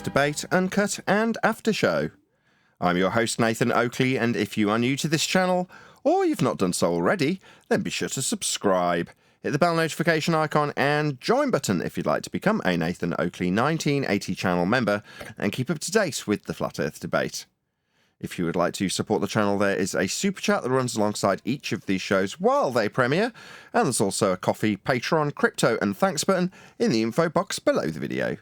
Debate, Uncut, and After Show. I'm your host Nathan Oakley, and if you are new to this channel, or you've not done so already, then be sure to subscribe. Hit the bell notification icon and join button if you'd like to become a Nathan Oakley 1980 channel member and keep up to date with the Flat Earth debate. If you would like to support the channel, there is a super chat that runs alongside each of these shows while they premiere, and there's also a coffee, Patreon, crypto and thanks button in the info box below the video.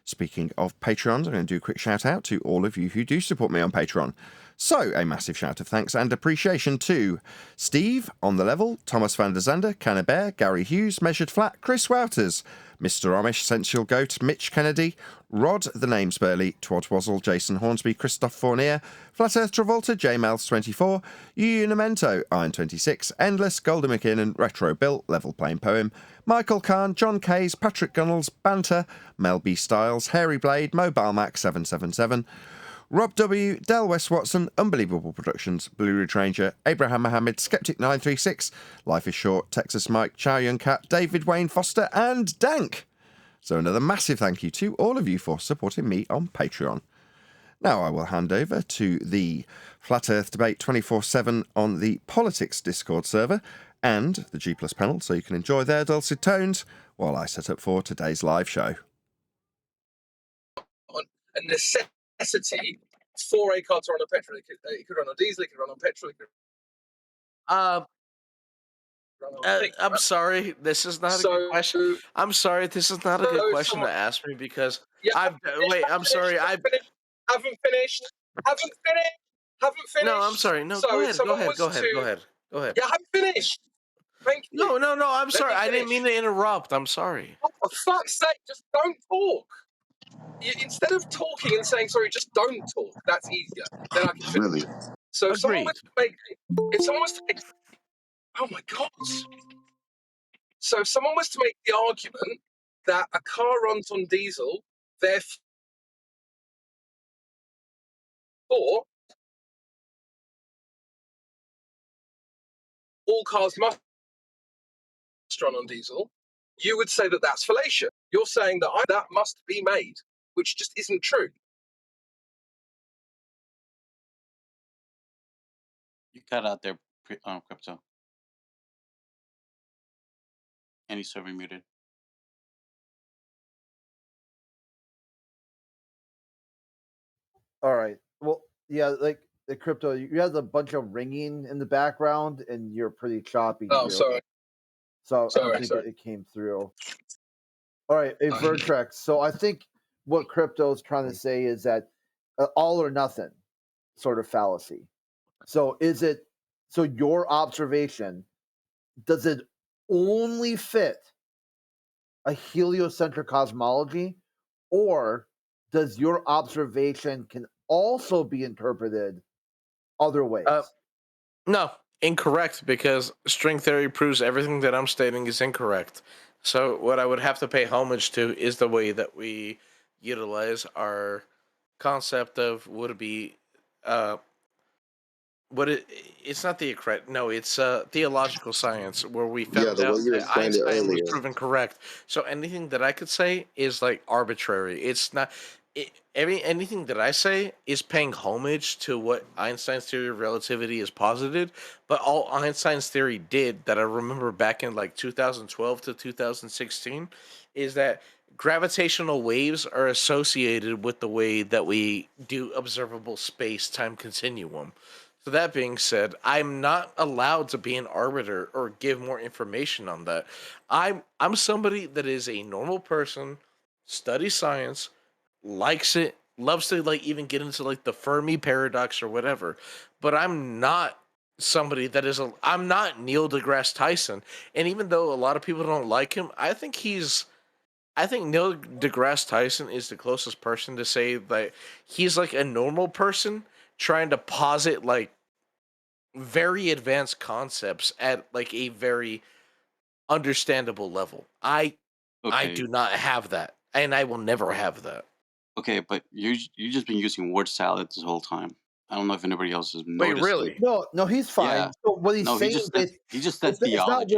Speaking of Patreons, I'm going to do a quick shout out to all of you who do support me on Patreon. So, a massive shout of thanks and appreciation to Steve, On The Level, Thomas van der Zander, Cannabear, Gary Hughes, Measured Flat, Chris Wouters, Mr. Amish, Sensual Goat, Mitch Kennedy, Rod, The Names Burley, Twad Wazzle, Jason Hornsby, Christoph Fournier, Flat Earth Travolta, JMouths24, Unamento, Iron26, Endless, Golden McKinnon, Retro Bill, Level Playing Poem, Michael Kahn, John Kays, Patrick Gunnels, Banter, Mel B. Styles, Hairy Blade, Mobile Mac 777, Rob W, Del West Watson, Unbelievable Productions, Blue Ridge Ranger, Abraham Mohammed, Skeptic 936, Life is Short, Texas Mike, Chow Yun Cat, David Wayne Foster, and Dank. So another massive thank you to all of you for supporting me on Patreon. Now I will hand over to the Flat Earth Debate 24/7 on the Politics Discord server and the G Plus panel, so you can enjoy their dulcet tones while I set up for today's live show. A necessity for a car to run on petrol. It could run on diesel, it could run on petrol, it could run on things, I'm right? sorry, this is not a good question. I'm sorry, this is not a good question to ask me because I'm sorry, haven't finished. No, I'm sorry. No, So go if ahead. someone Go was ahead. to- Go ahead. Go ahead. Yeah, I haven't finished. Thank you. No. I'm sorry. me I didn't mean finish. to interrupt. I'm sorry. Oh, for fuck's sake, just don't talk. Instead of talking and saying sorry, just don't talk. That's easier. Then I can finish. Really? So if someone Agreed. was to make, oh my god. So if someone was to make the argument that a car runs on diesel, therefore all cars must run on diesel, you would say that that's fallacious. You're saying that that must be made, which just isn't true. You cut out there, crypto. Any server muted. All right. Well, yeah, like the crypto, you have a bunch of ringing in the background, and you're pretty choppy. Oh, too. sorry. So Sorry, I think sorry. it came through. All right, a Vertrex. So I think what crypto is trying to say is that all or nothing sort of fallacy. So is it? So your observation, does it only fit a heliocentric cosmology, or does your observation can also be interpreted other ways? No, incorrect, because string theory proves everything that I'm stating is incorrect. So what I would have to pay homage to is the way that we utilize our concept of would it be it's not theocrat. No, it's theological science, where we found the way out you that explained it Einstein was earlier. proven correct. So anything that I could say is like arbitrary. It's not. Anything that I say is paying homage to what Einstein's theory of relativity is posited. But all Einstein's theory did, that I remember back in like 2012 to 2016, is that gravitational waves are associated with the way that we do observable space-time continuum. So that being said, I'm not allowed to be an arbiter or give more information on that. I'm somebody that is a normal person, studies science, likes it, loves to like even get into like the Fermi paradox or whatever. But I'm not somebody that is I'm not Neil deGrasse Tyson. And even though a lot of people don't like him, I think Neil deGrasse Tyson is the closest person to say that he's like a normal person trying to posit like very advanced concepts at like a very understandable level. I do not have that, and I will never have that. Okay, but you just been using word salad this whole time. I don't know if anybody else has noticed. Wait, really? No, he's fine. Yeah. So what he's saying he just said theology.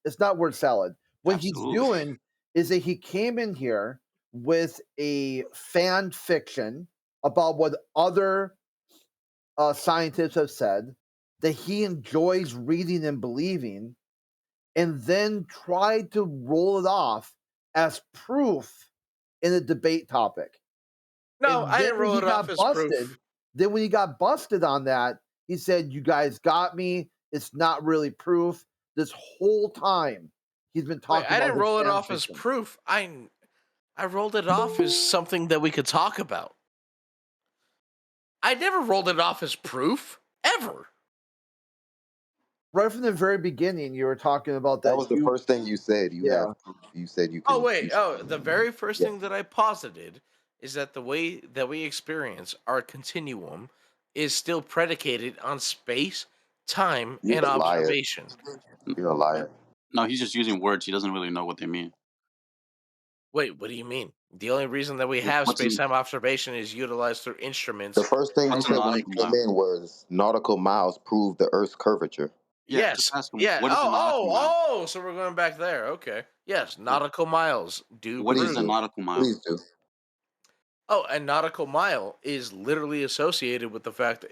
It's not word salad. What Absolutely. he's doing is that he came in here with a fan fiction about what other scientists have said that he enjoys reading and believing, and then tried to roll it off as proof in a debate topic. No, And I then didn't when roll he it off got as busted, proof. then when he got busted on that, he said, "You guys got me. It's not really proof." This whole time, he's been Wait, talking I about didn't his roll it fan off as fiction. proof. I rolled it off as something that we could talk about. I never rolled it off as proof ever. Right from the very beginning, you were talking about That that. was the first thing you said. You Yeah. have proof. You said you Oh can. wait, the very first Yeah. thing that I posited is that the way that we experience our continuum is still predicated on space, time, You're and a liar. observation. You're a liar. No, he's just using words. He doesn't really know what they mean. Wait, what do you mean? The only reason that we have What's space an time observation is utilized through instruments. The first thing you what's a said when you nautical came mile? in was nautical miles prove the Earth's curvature. Yeah, just Yes. ask him Yeah. what is a nautical mile. So we're going back there. Okay. Yes, nautical miles do What Please is a prove. do. nautical mile? Please do. Oh, a nautical mile is literally associated with the fact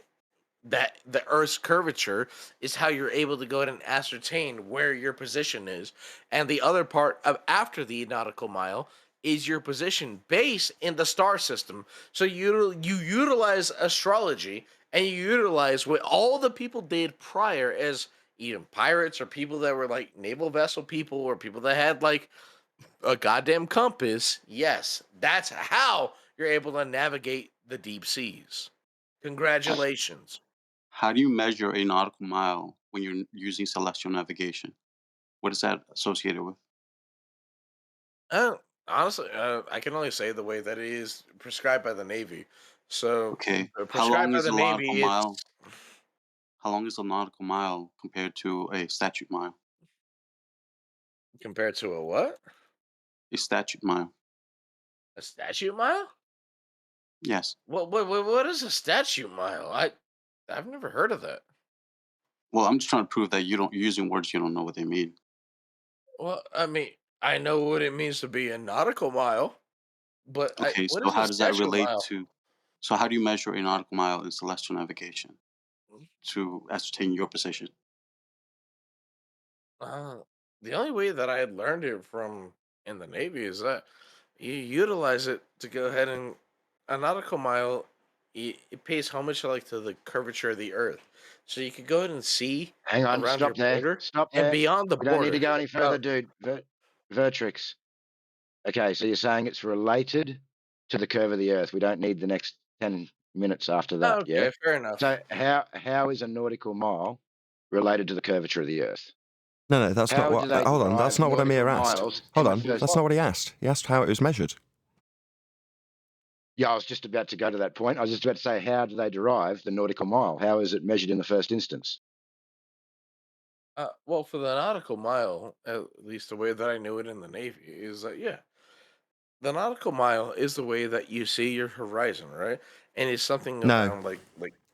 that the Earth's curvature is how you're able to go ahead and ascertain where your position is. And the other part of after the nautical mile is your position base in the star system. So you utilize astrology and you utilize what all the people did prior as even pirates or people that were like naval vessel people or people that had like a goddamn compass. Yes, that's how you're able to navigate the deep seas. Congratulations. How do you measure a nautical mile when you're using celestial navigation? What is that associated with? Uh, honestly, I can only say the way that it is prescribed by the Navy. So, Okay, how prescribed long by is the a nautical Navy, mile? it's How long is a nautical mile compared to a statute mile? compared to a what? A statute mile. A statute mile? Yes. What is a statute mile? I've never heard of that. Well, I'm just trying to prove that you're using words you don't know what they mean. Well, I mean, I know what it means to be a nautical mile, but Okay, what so is a how does that statute relate mile? to? So how do you measure a nautical mile in celestial navigation to ascertain your position? Uh, the only way that I had learned it from in the Navy is that you utilize it to go ahead and a nautical mile. It pays homage to like to the curvature of the Earth, so you could go ahead and see Hang on, around your stop there. border Stop and there. beyond the We don't need to border. go any further, dude. Vertrix. Okay, so you're saying it's related to the curve of the Earth. We don't need the next 10 minutes after that, yeah? Okay, fair enough. So how is a nautical mile related to the curvature of the Earth? No, that's not How what. do they Hold on, that's derive not what nautical Amir asked. miles Hold in the on, first... that's not what he asked. He asked how it was measured. Yeah, I was just about to go to that point. I was just about to say, how do they derive the nautical mile? How is it measured in the first instance? Well, for the nautical mile, at least the way that I knew it in the Navy, is that yeah, the nautical mile is the way that you see your horizon, right? And it's something No. around like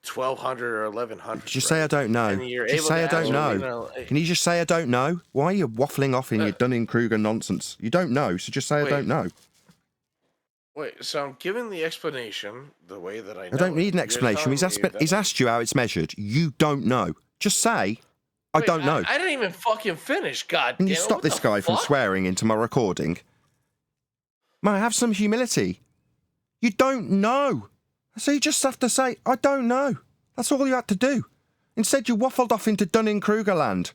1200 or 1100, Just say I right? don't know. And you're Just able say to I don't ascertain, know. Can you just say I don't know? Why are you waffling off in your Dunning-Kruger nonsense? You don't know, so just say I don't wait, know. wait. So I'm giving the explanation the way that I I know don't it. need an You're explanation. telling me that. He's asked you how it's measured. You don't know. Just say I Wait, don't know. I didn't even fucking finish. God Can you damn it! stop What this the guy from fuck? swearing into my recording? Man, have some humility. You don't know. So you just have to say, I don't know. That's all you had to do. Instead, you waffled off into Dunning-Kruger land,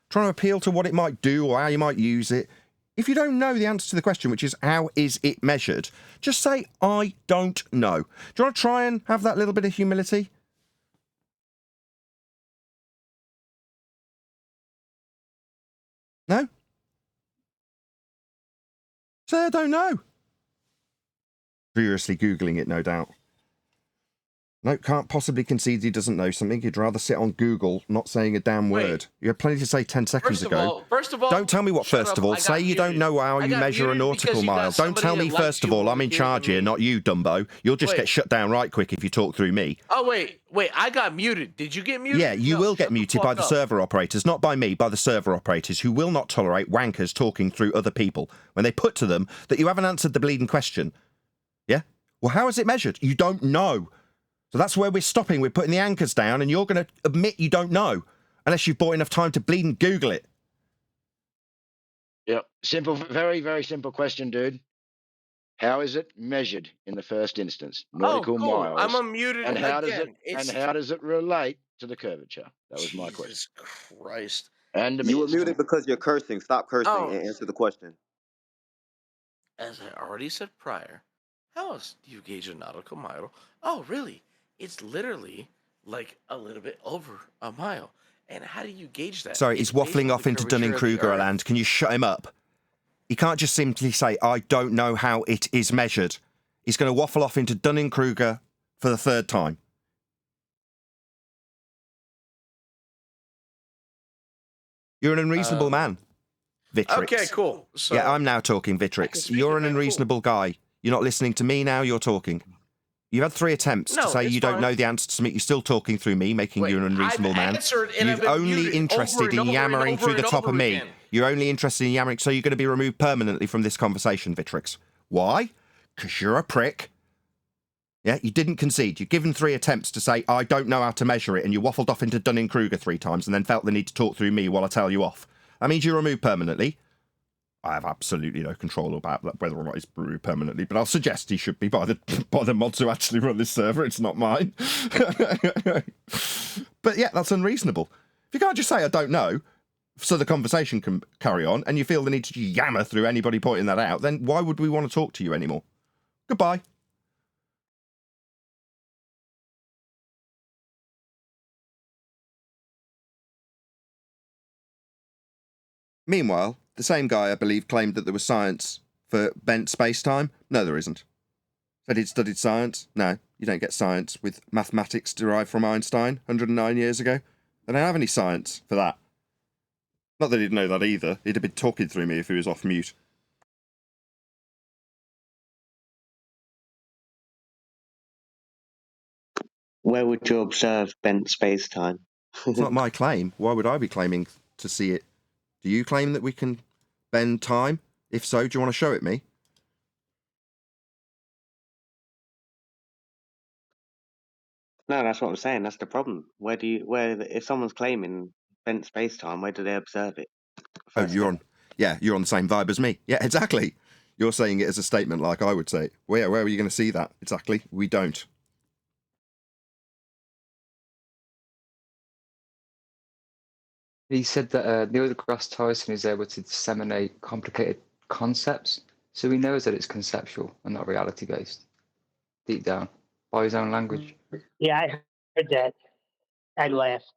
trying to appeal to what it might do or how you might use it. If you don't know the answer to the question, which is how is it measured, just say, I don't know. Do you want to try and have that little bit of humility? No? Say, I don't know. Furiously Googling it, no doubt. No, can't possibly concede he doesn't know something. He'd rather sit on Google not saying a damn Wait. word. You had plenty to say 10 seconds ago. First of all, Don't tell me what shut first up, of all. I got Say you don't muted. know how I you got measure a muted nautical because you got mile. Don't somebody tell that me likes first of you all, more I'm in dear charge than here, me. not you, Dumbo. You'll just Wait. get shut down right quick if you talk through me. Oh, wait, I got muted. Did you get muted? Yeah, you No, will get shut the muted by fuck the up. server operators, not by me, by the server operators, who will not tolerate wankers talking through other people when they put to them that you haven't answered the bleeding question. Yeah? Well, how is it measured? You don't know. So that's where we're stopping. We're putting the anchors down, and you're going to admit you don't know, unless you've bought enough time to bleed and Google it. Yep. Simple, very, very simple question, dude. How is it measured in the first instance? Nautical Oh, cool. miles. I'm unmuted And how does again. it? And how does it relate to the curvature? That was my question. Jesus Christ. And You were Amir's. muted because you're cursing. Stop cursing Oh. and answer the question. As I already said prior, how else do you gauge a nautical mile? Oh, really? It's literally like a little bit over a mile. And how do you gauge that? Sorry, It's he's based waffling on off the into curvature of the Dunning-Kruger Earth. land. Can you shut him up? He can't just simply say, I don't know how it is measured. He's going to waffle off into Dunning-Kruger for the third time. You're an unreasonable man, Vitrix. Okay, cool. So, Yeah, I'm now talking, Vitrix. speak You're it, an man. unreasonable guy. You're not listening to me now, you're talking. You've had 3 attempts to No, say it's you don't fine. know the answer to something. You're still talking through me, making Wait, you an unreasonable I've man. answered and I've You're been only muted interested over and in over and yammering over through the and top of over me. again. You're only interested in yammering, so you're going to be removed permanently from this conversation, Vitrix. Why? Because you're a prick. Yeah, you didn't concede. You've given 3 attempts to say, I don't know how to measure it, and you waffled off into Dunning-Kruger 3 times and then felt the need to talk through me while I tell you off. That means you're removed permanently. I have absolutely no control about that, whether or not he's removed permanently, but I'll suggest he should be by the mods who actually run this server. It's not mine. But yeah, that's unreasonable. If you can't just say, I don't know, so the conversation can carry on, and you feel the need to yammer through anybody pointing that out, then why would we want to talk to you anymore? Goodbye. Meanwhile, the same guy, I believe, claimed that there was science for bent space-time. No, there isn't. Said he'd studied science. No, you don't get science with mathematics derived from Einstein 109 years ago. They don't have any science for that. Not that he'd know that either. He'd have been talking through me if he was off mute. Where would you observe bent space-time? It's not my claim. Why would I be claiming to see it? Do you claim that we can bend time? If so, do you want to show it me? No, that's what I'm saying. That's the problem. If someone's claiming bent space-time, where do they observe it? Oh, First you're step. you're on the same vibe as me. Yeah, exactly. You're saying it as a statement like I would say it. Where are you going to see that? Exactly. We don't. He said that Neil deGrasse Tyson is able to disseminate complicated concepts, so he knows that it's conceptual and not reality-based, deep down, by his own language. Yeah, I heard that. I laughed.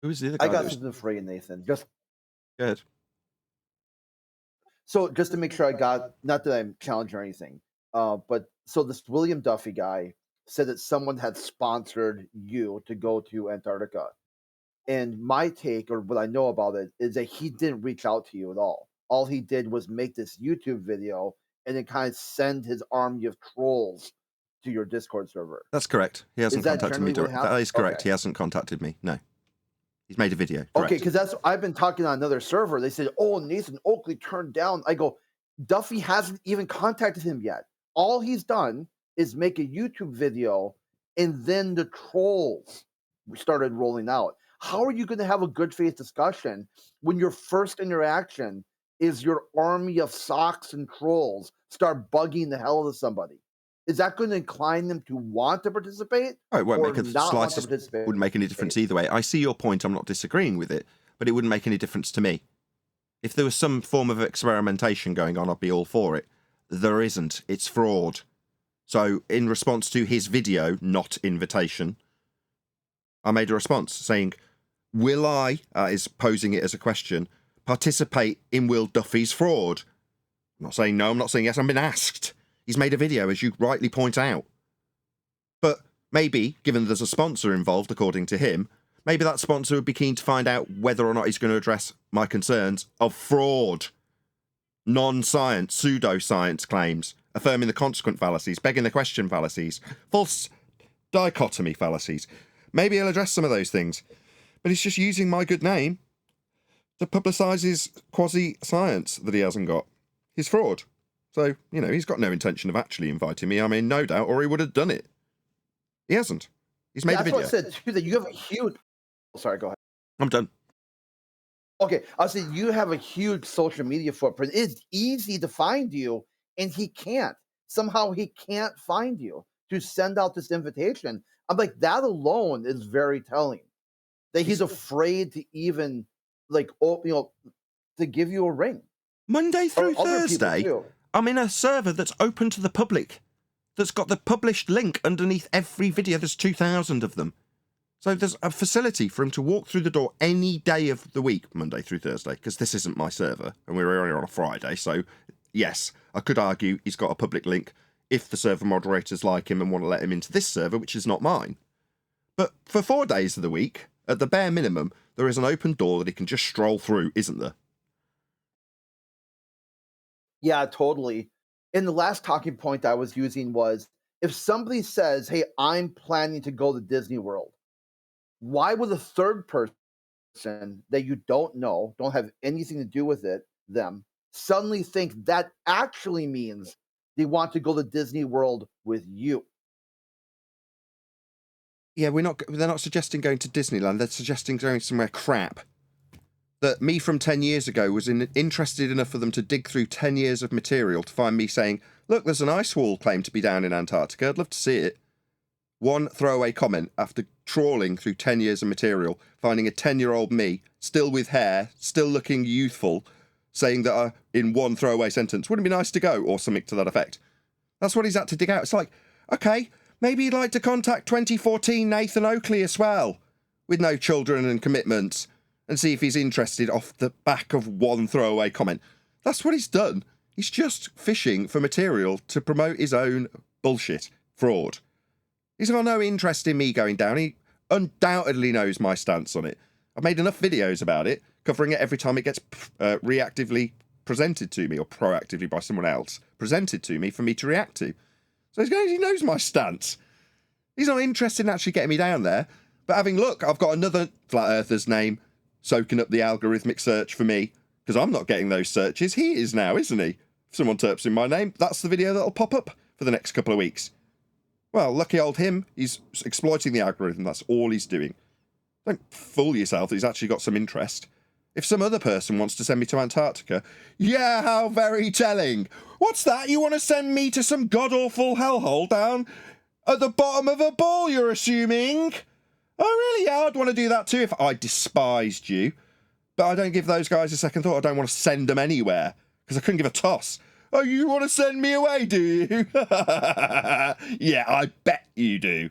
Who is the other guy? I got that was something for you, Nathan. Just good. so, just to make sure I got, not that I'm challenging or anything, but so this William Duffy guy said that someone had sponsored you to go to Antarctica. And my take, or what I know about it, is that he didn't reach out to you at all. All he did was make this YouTube video and then kind of send his army of trolls to your Discord server. That's correct. He hasn't Is that contacted me generally what directly. That is correct. Okay. He hasn't contacted me. No. He's made a video. Okay, Correct. because that's I've been talking on another server. They said, "Oh, Nathan Oakley turned down." I go, Duffy hasn't even contacted him yet. All he's done is make a YouTube video, and then the trolls started rolling out. How are you going to have a good faith discussion when your first interaction is your army of socks and trolls start bugging the hell out of somebody? Is that going to incline them to want to participate? Oh, it won't or make a not want to slightest, participate? wouldn't make any difference either way. I see your point. I'm not disagreeing with it, but it wouldn't make any difference to me. If there was some form of experimentation going on, I'd be all for it. There isn't. It's fraud. So in response to his video, not invitation, I made a response saying, will I, is posing it as a question, participate in Will Duffy's fraud? I'm not saying no, I'm not saying yes, I've been asked. He's made a video, as you rightly point out. But maybe, given there's a sponsor involved, according to him, maybe that sponsor would be keen to find out whether or not he's going to address my concerns of fraud, non-science, pseudo-science claims, affirming the consequent fallacies, begging the question fallacies, false dichotomy fallacies. Maybe he'll address some of those things. But he's just using my good name to publicise his quasi-science that he hasn't got. His fraud. So, you know, he's got no intention of actually inviting me. I mean, no doubt, or he would have done it. He hasn't. He's made a video. That's what I said, too, that you have a huge... Sorry, go ahead. I'm done. Okay, I said you have a huge social media footprint. It's easy to find you, and he can't. Somehow he can't find you to send out this invitation. I'm like, that alone is very telling. That he's afraid to even, like, to give you a ring. Monday through Thursday, I'm in a server that's open to the public, that's got the published link underneath every video. There's 2,000 of them. So there's a facility for him to walk through the door any day of the week, Monday through Thursday, because this isn't my server, and we're only on a Friday. So, yes, I could argue he's got a public link if the server moderators like him and want to let him into this server, which is not mine. But for 4 days of the week, at the bare minimum, there is an open door that he can just stroll through, isn't there? Yeah, totally. And the last talking point I was using was, if somebody says, hey, I'm planning to go to Disney World, why would a third person that you don't know, don't have anything to do with it, them, suddenly think that actually means they want to go to Disney World with you? Yeah, they're not suggesting going to Disneyland. They're suggesting going somewhere crap. That me from 10 years ago was interested enough for them to dig through 10 years of material to find me saying, look, there's an ice wall claimed to be down in Antarctica. I'd love to see it. One throwaway comment after trawling through 10 years of material, finding a 10-year-old me, still with hair, still looking youthful, saying that in one throwaway sentence, wouldn't it be nice to go, or something to that effect. That's what he's had to dig out. It's like, okay, maybe he'd like to contact 2014 Nathan Oakley as well, with no children and commitments, and see if he's interested off the back of one throwaway comment. That's what he's done. He's just fishing for material to promote his own bullshit fraud. He's got no interest in me going down. He undoubtedly knows my stance on it. I've made enough videos about it, covering it every time it gets reactively presented to me, or proactively by someone else presented to me for me to react to. So he knows my stance. He's not interested in actually getting me down there. But look, I've got another Flat Earther's name soaking up the algorithmic search for me, because I'm not getting those searches. He is now, isn't he? If someone types in my name, that's the video that'll pop up for the next couple of weeks. Well, lucky old him. He's exploiting the algorithm. That's all he's doing. Don't fool yourself that he's actually got some interest. If some other person wants to send me to Antarctica, yeah, how very telling. What's that? You want to send me to some god-awful hellhole down at the bottom of a ball, you're assuming? Oh, really? Yeah, I'd want to do that too if I despised you. But I don't give those guys a second thought. I don't want to send them anywhere, because I couldn't give a toss. Oh, you want to send me away, do you? Yeah, I bet you do.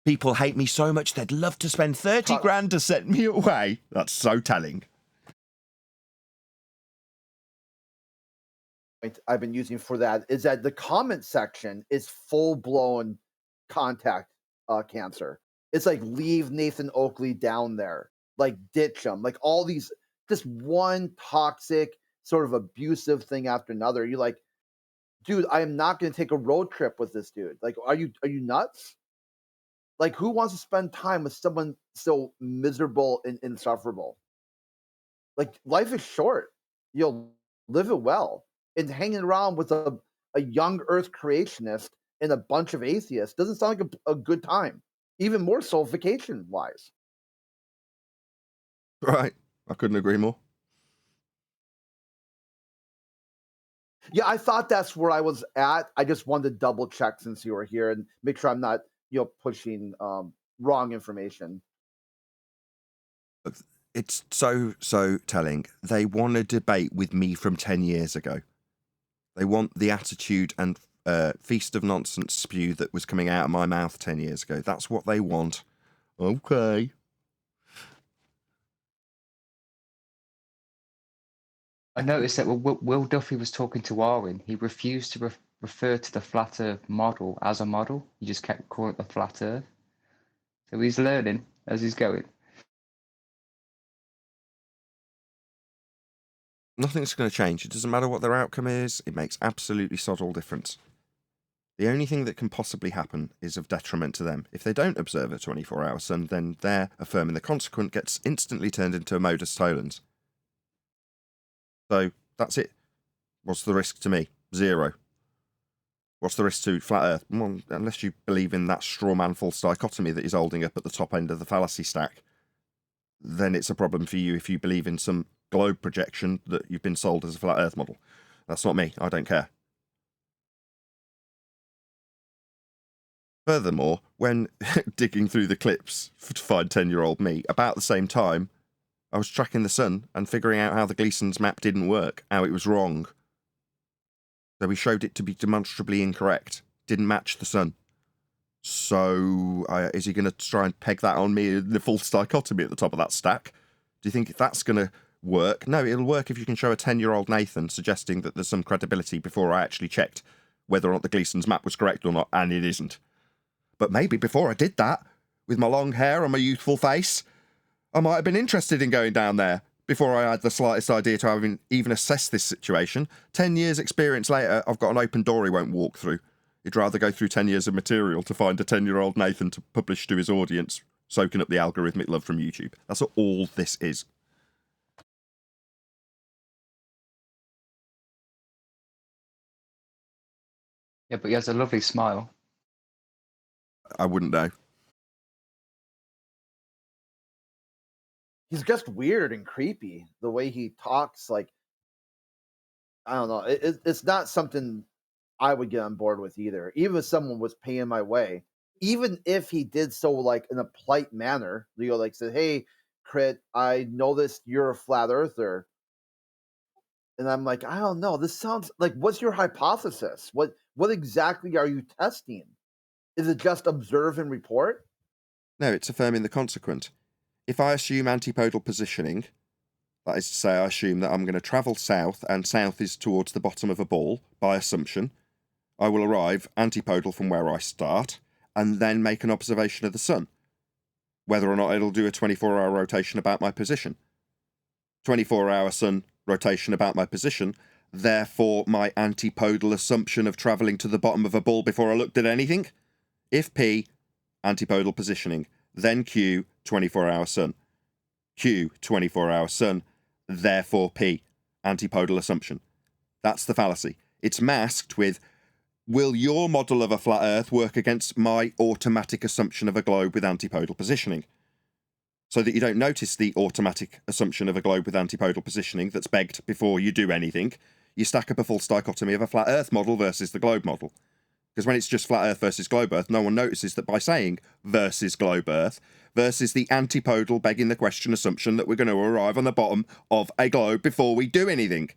People hate me so much they'd love to spend 30 grand to send me away. That's so telling. I've been using for that is that the comment section is full-blown contact cancer. It's like, leave Nathan Oakley down there, like ditch him, like all these, just one toxic sort of abusive thing after another. You're like, dude, I am not going to take a road trip with this dude. Like, are you nuts? Like, who wants to spend time with someone so miserable and insufferable? Like, life is short. You'll live it well. And hanging around with a young Earth creationist and a bunch of atheists doesn't sound like a good time. Even more so vacation-wise. Right. I couldn't agree more. Yeah, I thought that's where I was at. I just wanted to double check since you were here and make sure I'm not, pushing wrong information. It's so telling. They want a debate with me from 10 years ago. They want the attitude and feast of nonsense spew that was coming out of my mouth 10 years ago. That's what they want. Okay. I noticed that when Will Duffy was talking to Arwen, he refused to refer to the flat Earth model as a model. He just kept calling it the flat Earth. So he's learning as he's going. Nothing's going to change. It doesn't matter what their outcome is. It makes absolutely sod all difference. The only thing that can possibly happen is of detriment to them. If they don't observe a 24-hour sun, then their affirming the consequent gets instantly turned into a modus tollens. So that's it. What's the risk to me? 0. What's the risk to flat Earth? Well, unless you believe in that straw man false dichotomy that is holding up at the top end of the fallacy stack, then it's a problem for you if you believe in some globe projection that you've been sold as a flat Earth model. That's not me. I don't care. Furthermore, when digging through the clips to find 10-year-old me, about the same time, I was tracking the sun and figuring out how the Gleason's map didn't work, how it was wrong. So we showed it to be demonstrably incorrect. Didn't match the sun. So is he going to try and peg that on me in the false dichotomy at the top of that stack? Do you think that's going to work? No, it'll work if you can show a 10-year-old Nathan suggesting that there's some credibility before I actually checked whether or not the Gleason's map was correct or not, and it isn't. But maybe before I did that, with my long hair and my youthful face, I might have been interested in going down there before I had the slightest idea to having even assessed this situation. 10 years experience later, I've got an open door he won't walk through. He'd rather go through 10 years of material to find a 10-year-old Nathan to publish to his audience, soaking up the algorithmic love from YouTube. That's all this is. Yeah, but he has a lovely smile. I wouldn't know. He's just weird and creepy. The way he talks, like, I don't know. It's not something I would get on board with either. Even if someone was paying my way, even if he did so like in a polite manner, like said, "Hey, Crit, I noticed you're a flat earther," and I'm like, I don't know. This sounds like, what's your hypothesis? What exactly are you testing? Is it just observe and report? No, it's affirming the consequent. If I assume antipodal positioning, that is to say, I assume that I'm going to travel south, and south is towards the bottom of a ball, by assumption, I will arrive antipodal from where I start, and then make an observation of the sun, whether or not it'll do a 24-hour rotation about my position. 24-hour sun rotation about my position, therefore my antipodal assumption of travelling to the bottom of a ball before I looked at anything. If P, antipodal positioning, then Q, 24-hour sun. Q, 24-hour sun, therefore P, antipodal assumption. That's the fallacy. It's masked with, will your model of a flat Earth work against my automatic assumption of a globe with antipodal positioning? So that you don't notice the automatic assumption of a globe with antipodal positioning that's begged before you do anything, you stack up a false dichotomy of a flat Earth model versus the globe model. Because when it's just flat Earth versus globe Earth, no one notices that by saying versus globe Earth, versus the antipodal begging the question assumption that we're going to arrive on the bottom of a globe before we do anything.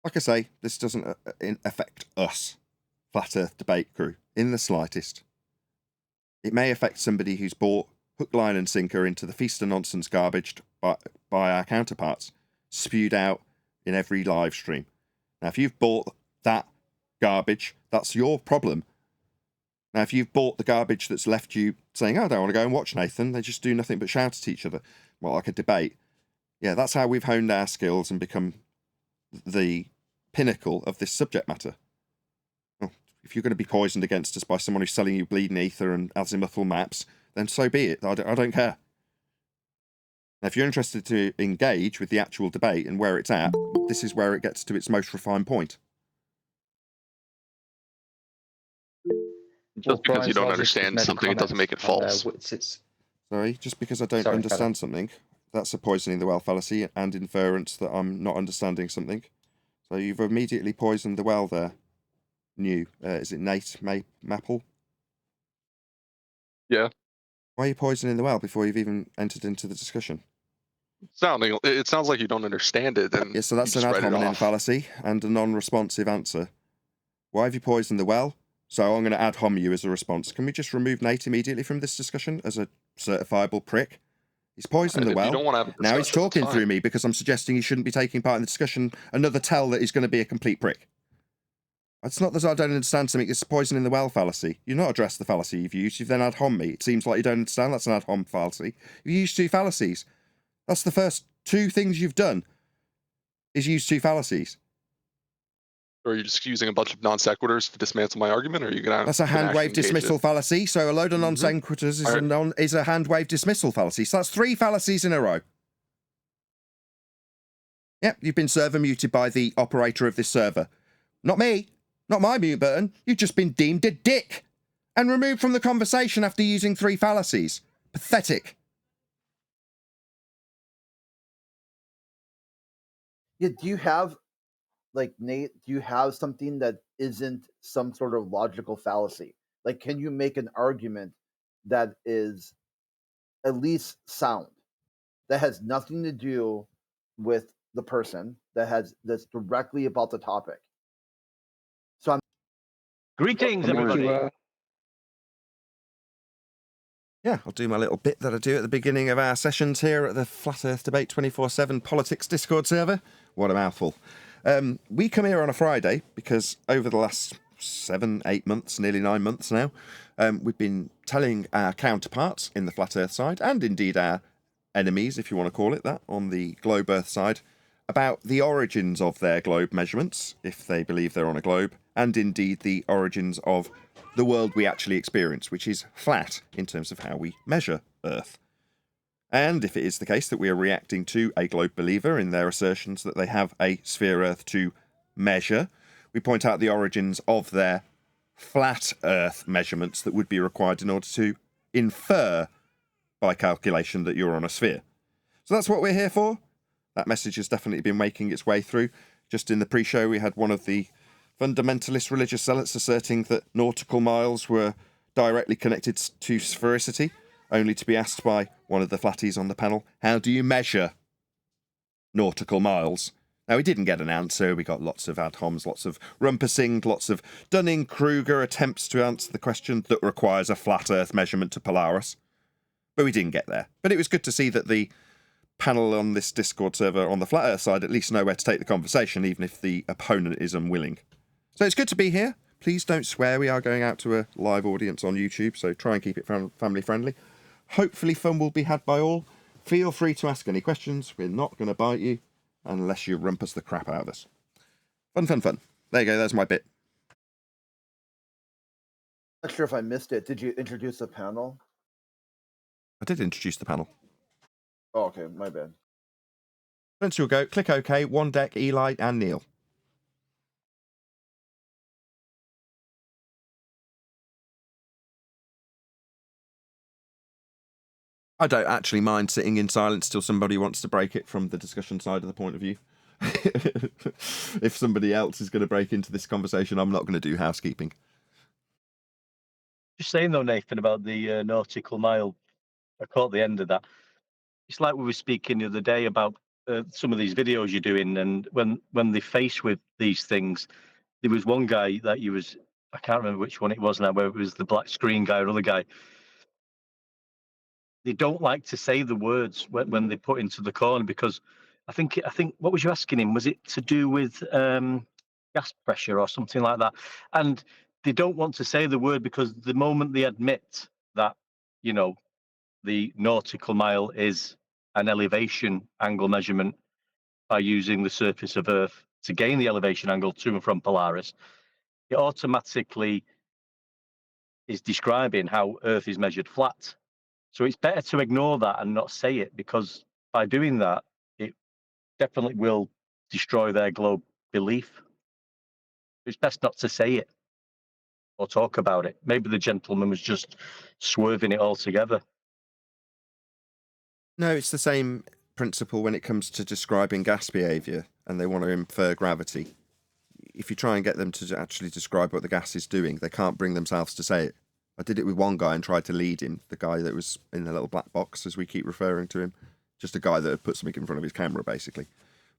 Like I say, this doesn't affect us, Flat Earth debate crew, in the slightest. It may affect somebody who's bought hook, line and sinker into the feast of nonsense garbage by our counterparts, spewed out in every live stream. Now, if you've bought that garbage, that's your problem. Now, if you've bought the garbage that's left you saying, oh, I don't want to go and watch Nathan, they just do nothing but shout at each other, well, like a debate. Yeah, that's how we've honed our skills and become the pinnacle of this subject matter. Well, if you're going to be poisoned against us by someone who's selling you bleeding ether and azimuthal maps, then so be it. I don't care. Now, if you're interested to engage with the actual debate and where it's at, this is where it gets to its most refined point. Just because you don't understand something, it doesn't make it false. Sorry, just because I don't understand something, that's a poisoning the well fallacy and inference that I'm not understanding something. So you've immediately poisoned the well there. New. Is it Nate Maple? Yeah. Why are you poisoning the well before you've even entered into the discussion? It sounds like you don't understand it. And yeah, so that's an ad hominem fallacy and a non-responsive answer. Why have you poisoned the well? So I'm going to ad hom you as a response. Can we just remove Nate immediately from this discussion as a certifiable prick? He's poisoned the If well. you don't want to have a Now he's discussion, it's talking through fine. me because I'm suggesting he shouldn't be taking part in the discussion. Another tell that he's going to be a complete prick. It's not that I don't understand something. It's poisoning the well fallacy. You've not addressed the fallacy you've used. You've then ad hom me. It seems like you don't understand. That's an ad hom fallacy. You've used two fallacies. That's the first two things you've done, is use two fallacies. Or are you just using a bunch of non sequiturs to dismantle my argument, or are you gonna? That's a hand wave dismissal fallacy. So a load of non sequiturs is a hand wave dismissal fallacy. So that's three fallacies in a row. Yep, you've been server muted by the operator of this server. Not me. Not my mute button. You've just been deemed a dick and removed from the conversation after using three fallacies. Pathetic. Yeah, do you have, like, Nate, do you have something that isn't some sort of logical fallacy? Like, can you make an argument that is at least sound, that has nothing to do with the person, that's directly about the topic? So I'm Greetings, everybody. Yeah, I'll do my little bit that I do at the beginning of our sessions here at the Flat Earth Debate 24/7 Politics Discord server. What a mouthful. We come here on a Friday because over the last 7, 8 months, nearly 9 months now, we've been telling our counterparts in the Flat Earth side, and indeed our enemies, if you want to call it that, on the Globe Earth side, about the origins of their globe measurements, if they believe they're on a globe, and indeed the origins of the world we actually experience, which is flat in terms of how we measure Earth. And if it is the case that we are reacting to a globe believer in their assertions that they have a sphere Earth to measure, we point out the origins of their flat Earth measurements that would be required in order to infer by calculation that you're on a sphere. So that's what we're here for. That message has definitely been making its way through. Just in the pre-show, we had one of the fundamentalist religious zealots asserting that nautical miles were directly connected to sphericity, only to be asked by one of the flatties on the panel, how do you measure nautical miles? Now, we didn't get an answer. We got lots of ad homs, lots of rumpusing, lots of Dunning-Kruger attempts to answer the question that requires a flat Earth measurement to Polaris. But we didn't get there. But it was good to see that the panel on this Discord server on the Flat Earth side at least know where to take the conversation, even if the opponent is unwilling. So it's good to be here. Please don't swear. We are going out to a live audience on YouTube, so try and keep it family friendly. Hopefully fun will be had by all. Feel free to ask any questions. We're not going to bite you unless you rumpus the crap out of us. Fun, fun, fun. There you go. There's my bit. not sure if I missed it. Did you introduce the panel? I did introduce the panel. Oh, okay. My bad. Once you'll go, click OK. One deck, Eli and Neil. I don't actually mind sitting in silence till somebody wants to break it from the discussion side of the point of view. If somebody else is going to break into this conversation, I'm not going to do housekeeping. Just saying though, Nathan, about the nautical mile, I caught the end of that. It's like we were speaking the other day about some of these videos you're doing, and when they're faced with these things, there was one guy that you was, I can't remember which one it was now, whether it was the black screen guy or other guy. They don't like to say the words when they put into the corner, because I think what was you asking him? Was it to do with gas pressure or something like that? And they don't want to say the word because the moment they admit that, you know, the nautical mile is an elevation angle measurement by using the surface of Earth to gain the elevation angle to and from Polaris, it automatically is describing how Earth is measured flat. So it's better to ignore that and not say it, because by doing that, it definitely will destroy their globe belief. It's best not to say it or talk about it. Maybe the gentleman was just swerving it altogether. No, it's the same principle when it comes to describing gas behaviour and they want to infer gravity. If you try and get them to actually describe what the gas is doing, they can't bring themselves to say it. I did it with one guy and tried to lead him, the guy that was in the little black box, as we keep referring to him. Just a guy that had put something in front of his camera, basically.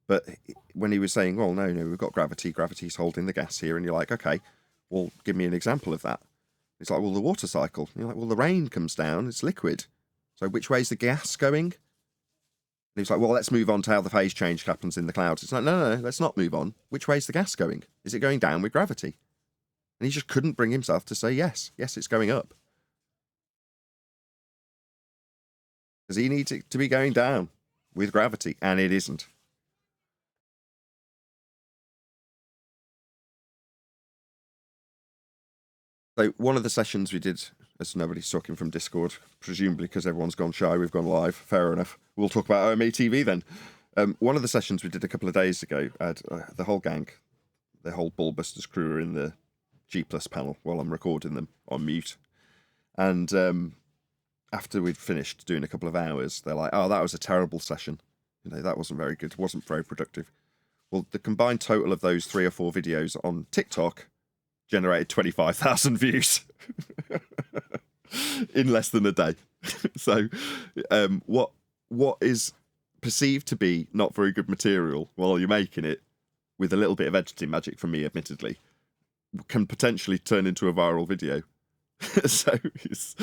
But when he was saying, well, no, we've got gravity, gravity's holding the gas here, and you're like, okay, well, give me an example of that. It's like, well, the water cycle. You're like, well, the rain comes down, it's liquid. So which way's the gas going? And he's like, well, let's move on to how the phase change happens in the clouds. It's like, no, let's not move on. Which way's the gas going? Is it going down with gravity? And he just couldn't bring himself to say yes. Yes, it's going up. Because he needs it to be going down with gravity, and it isn't. So one of the sessions we did, as nobody's talking from Discord, presumably because everyone's gone shy, we've gone live, fair enough. We'll talk about OME TV then. One of the sessions we did a couple of days ago, had the whole gang, the whole Ballbusters crew are in the G+ panel while I'm recording them on mute. And after we'd finished doing a couple of hours, they're like, oh, that was a terrible session. That wasn't very good, wasn't very productive. Well, the combined total of those 3 or 4 videos on TikTok generated 25,000 views in less than a day. So what is perceived to be not very good material while you're making it, with a little bit of editing magic from me, admittedly, can potentially turn into a viral video. So it's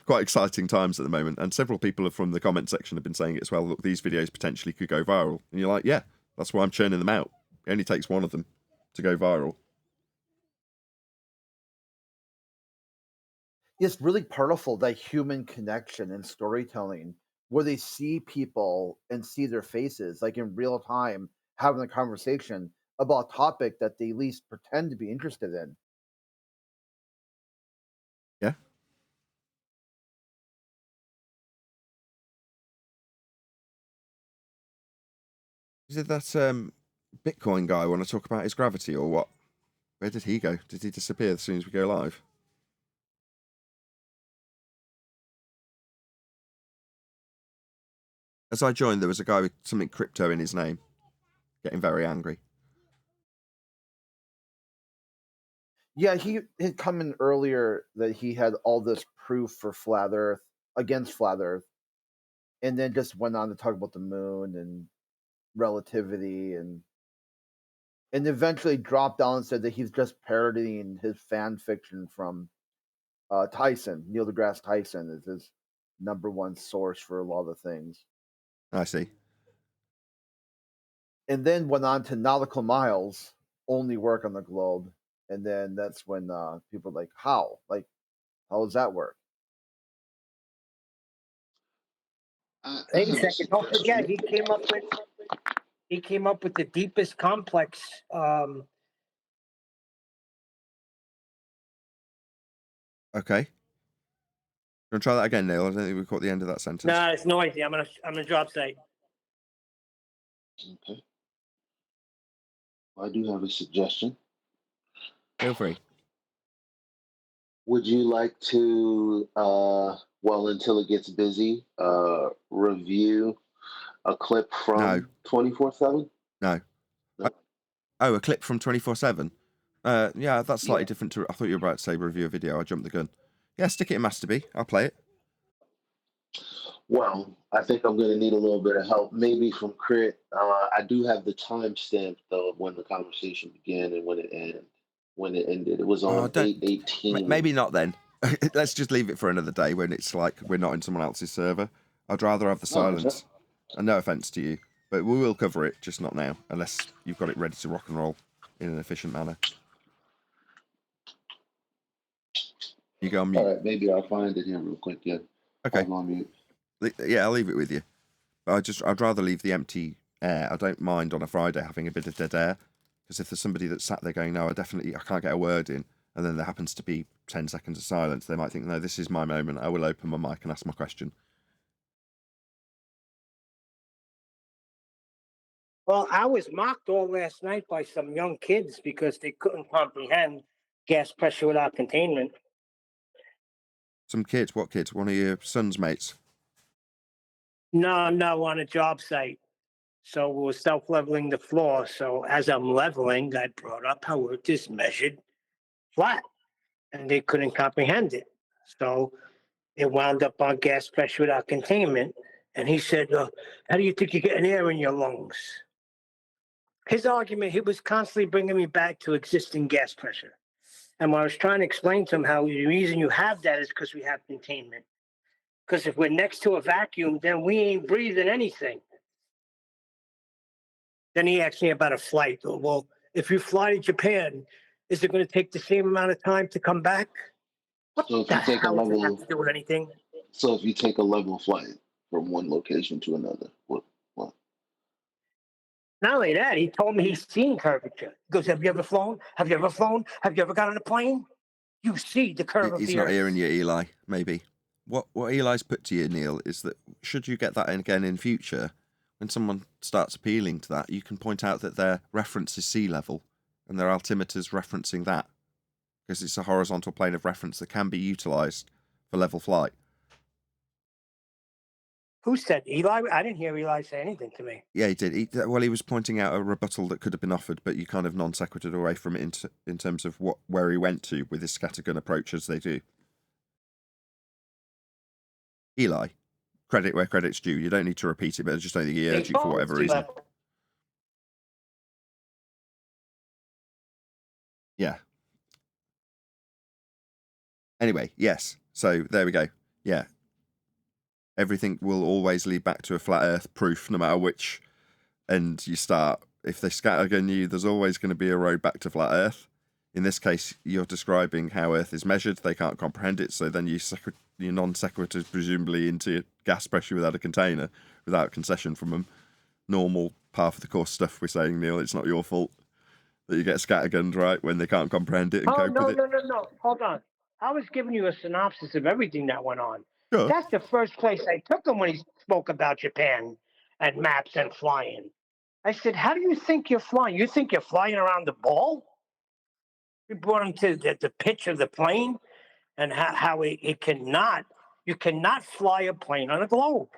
quite exciting times at the moment, and several people from the comment section have been saying it as well. Look, these videos potentially could go viral, and you're like, yeah, that's why I'm churning them out. It only takes one of them to go viral. It's really powerful, that human connection and storytelling, where they see people and see their faces, like in real time, having a conversation about a topic that they at least pretend to be interested in. Yeah. Is it that Bitcoin guy want to talk about his gravity or what? Where did he go? Did he disappear as soon as we go live? As I joined, there was a guy with something crypto in his name, getting very angry. Yeah, he had come in earlier that he had all this proof for flat Earth, against flat Earth, and then just went on to talk about the moon and relativity, and eventually dropped down and said that he's just parodying his fan fiction from Tyson. Neil deGrasse Tyson is his #1 source for a lot of things. I see. And then went on to nautical miles, only work on the globe. And then that's when people are like, how? Like, how does that work? Wait a second. Don't forget, he came up with the deepest complex. Okay. Gonna try that again, Neil. I don't think we caught the end of that sentence. No, it's noisy. I'm gonna drop site. Okay. I do have a suggestion. Feel free. Would you like to, well, until it gets busy, review a clip from 24/7? No. Oh, a clip from 24/7? Yeah, that's slightly different to... I thought you were about to say review a video. I jumped the gun. Yeah, stick it in Master B. I'll play it. Well, I think I'm going to need a little bit of help, maybe from Crit. I do have the timestamp, though, of when the conversation began and when it ended. It was on 8/18. Maybe not then. Let's just leave it for another day when it's like we're not in someone else's server. I'd rather have the silence. And no offense to you, but we will cover it, just not now, unless you've got it ready to rock and roll in an efficient manner. You go on mute. All right, maybe I'll find it here real quick. Yeah. Okay. I'm on mute. Yeah, I'll leave it with you. But I'd rather leave the empty air. I don't mind on a Friday having a bit of dead air, because if there's somebody that's sat there going, no, I can't get a word in, and then there happens to be 10 seconds of silence, they might think, no, this is my moment. I will open my mic and ask my question. Well, I was mocked all last night by some young kids because they couldn't comprehend gas pressure without containment. Some kids? What kids? One of your son's mates? No, on a job site. So we're self-leveling the floor. So as I'm leveling, I brought up how Earth is measured flat, and they couldn't comprehend it. So it wound up on gas pressure without containment. And he said, how do you think you're getting air in your lungs? His argument, he was constantly bringing me back to existing gas pressure. And when I was trying to explain to him how the reason you have that is because we have containment. Because if we're next to a vacuum, then we ain't breathing anything. Then he asked me about a flight. Well, if you fly to Japan, is it going to take the same amount of time to come back? What So if the you take a hell does it have level, to do with anything? so if you take a level flight from one location to another, what? Not only that, he told me he's seen curvature. He goes, have you ever flown? Have you ever flown? Have you ever got on a plane? You see the curve of He's the not earth. hearing you, Eli. Maybe. What Eli's put to you, Neil, is that should you get that again in future, when someone starts appealing to that, you can point out that their reference is sea level, and their altimeter's referencing that, because it's a horizontal plane of reference that can be utilised for level flight. Who said Eli? I didn't hear Eli say anything to me. Yeah, he did. He was pointing out a rebuttal that could have been offered, but you kind of non sequitured away from it in terms of where he went to with his scattergun approach, as they do. Eli, credit where credit's due. You don't need to repeat it, but I just don't think he heard you for whatever reason. Yeah. Anyway, yes. So there we go. Yeah. Everything will always lead back to a flat Earth proof, no matter which end you start. If they scattergun you, there's always going to be a road back to flat Earth. In this case, you're describing how Earth is measured. They can't comprehend it, so then you non sequitur presumably into gas pressure without a container, without concession from them. Normal par for the course stuff we're saying, Neil. It's not your fault that you get scattergunned, right, when they can't comprehend it and cope with it. No. Hold on. I was giving you a synopsis of everything that went on. Sure. That's the first place I took him when he spoke about Japan and maps and flying. I said, how do you think you're flying? You think you're flying around the ball? We brought him to the pitch of the plane and how it cannot, you cannot fly a plane on a globe.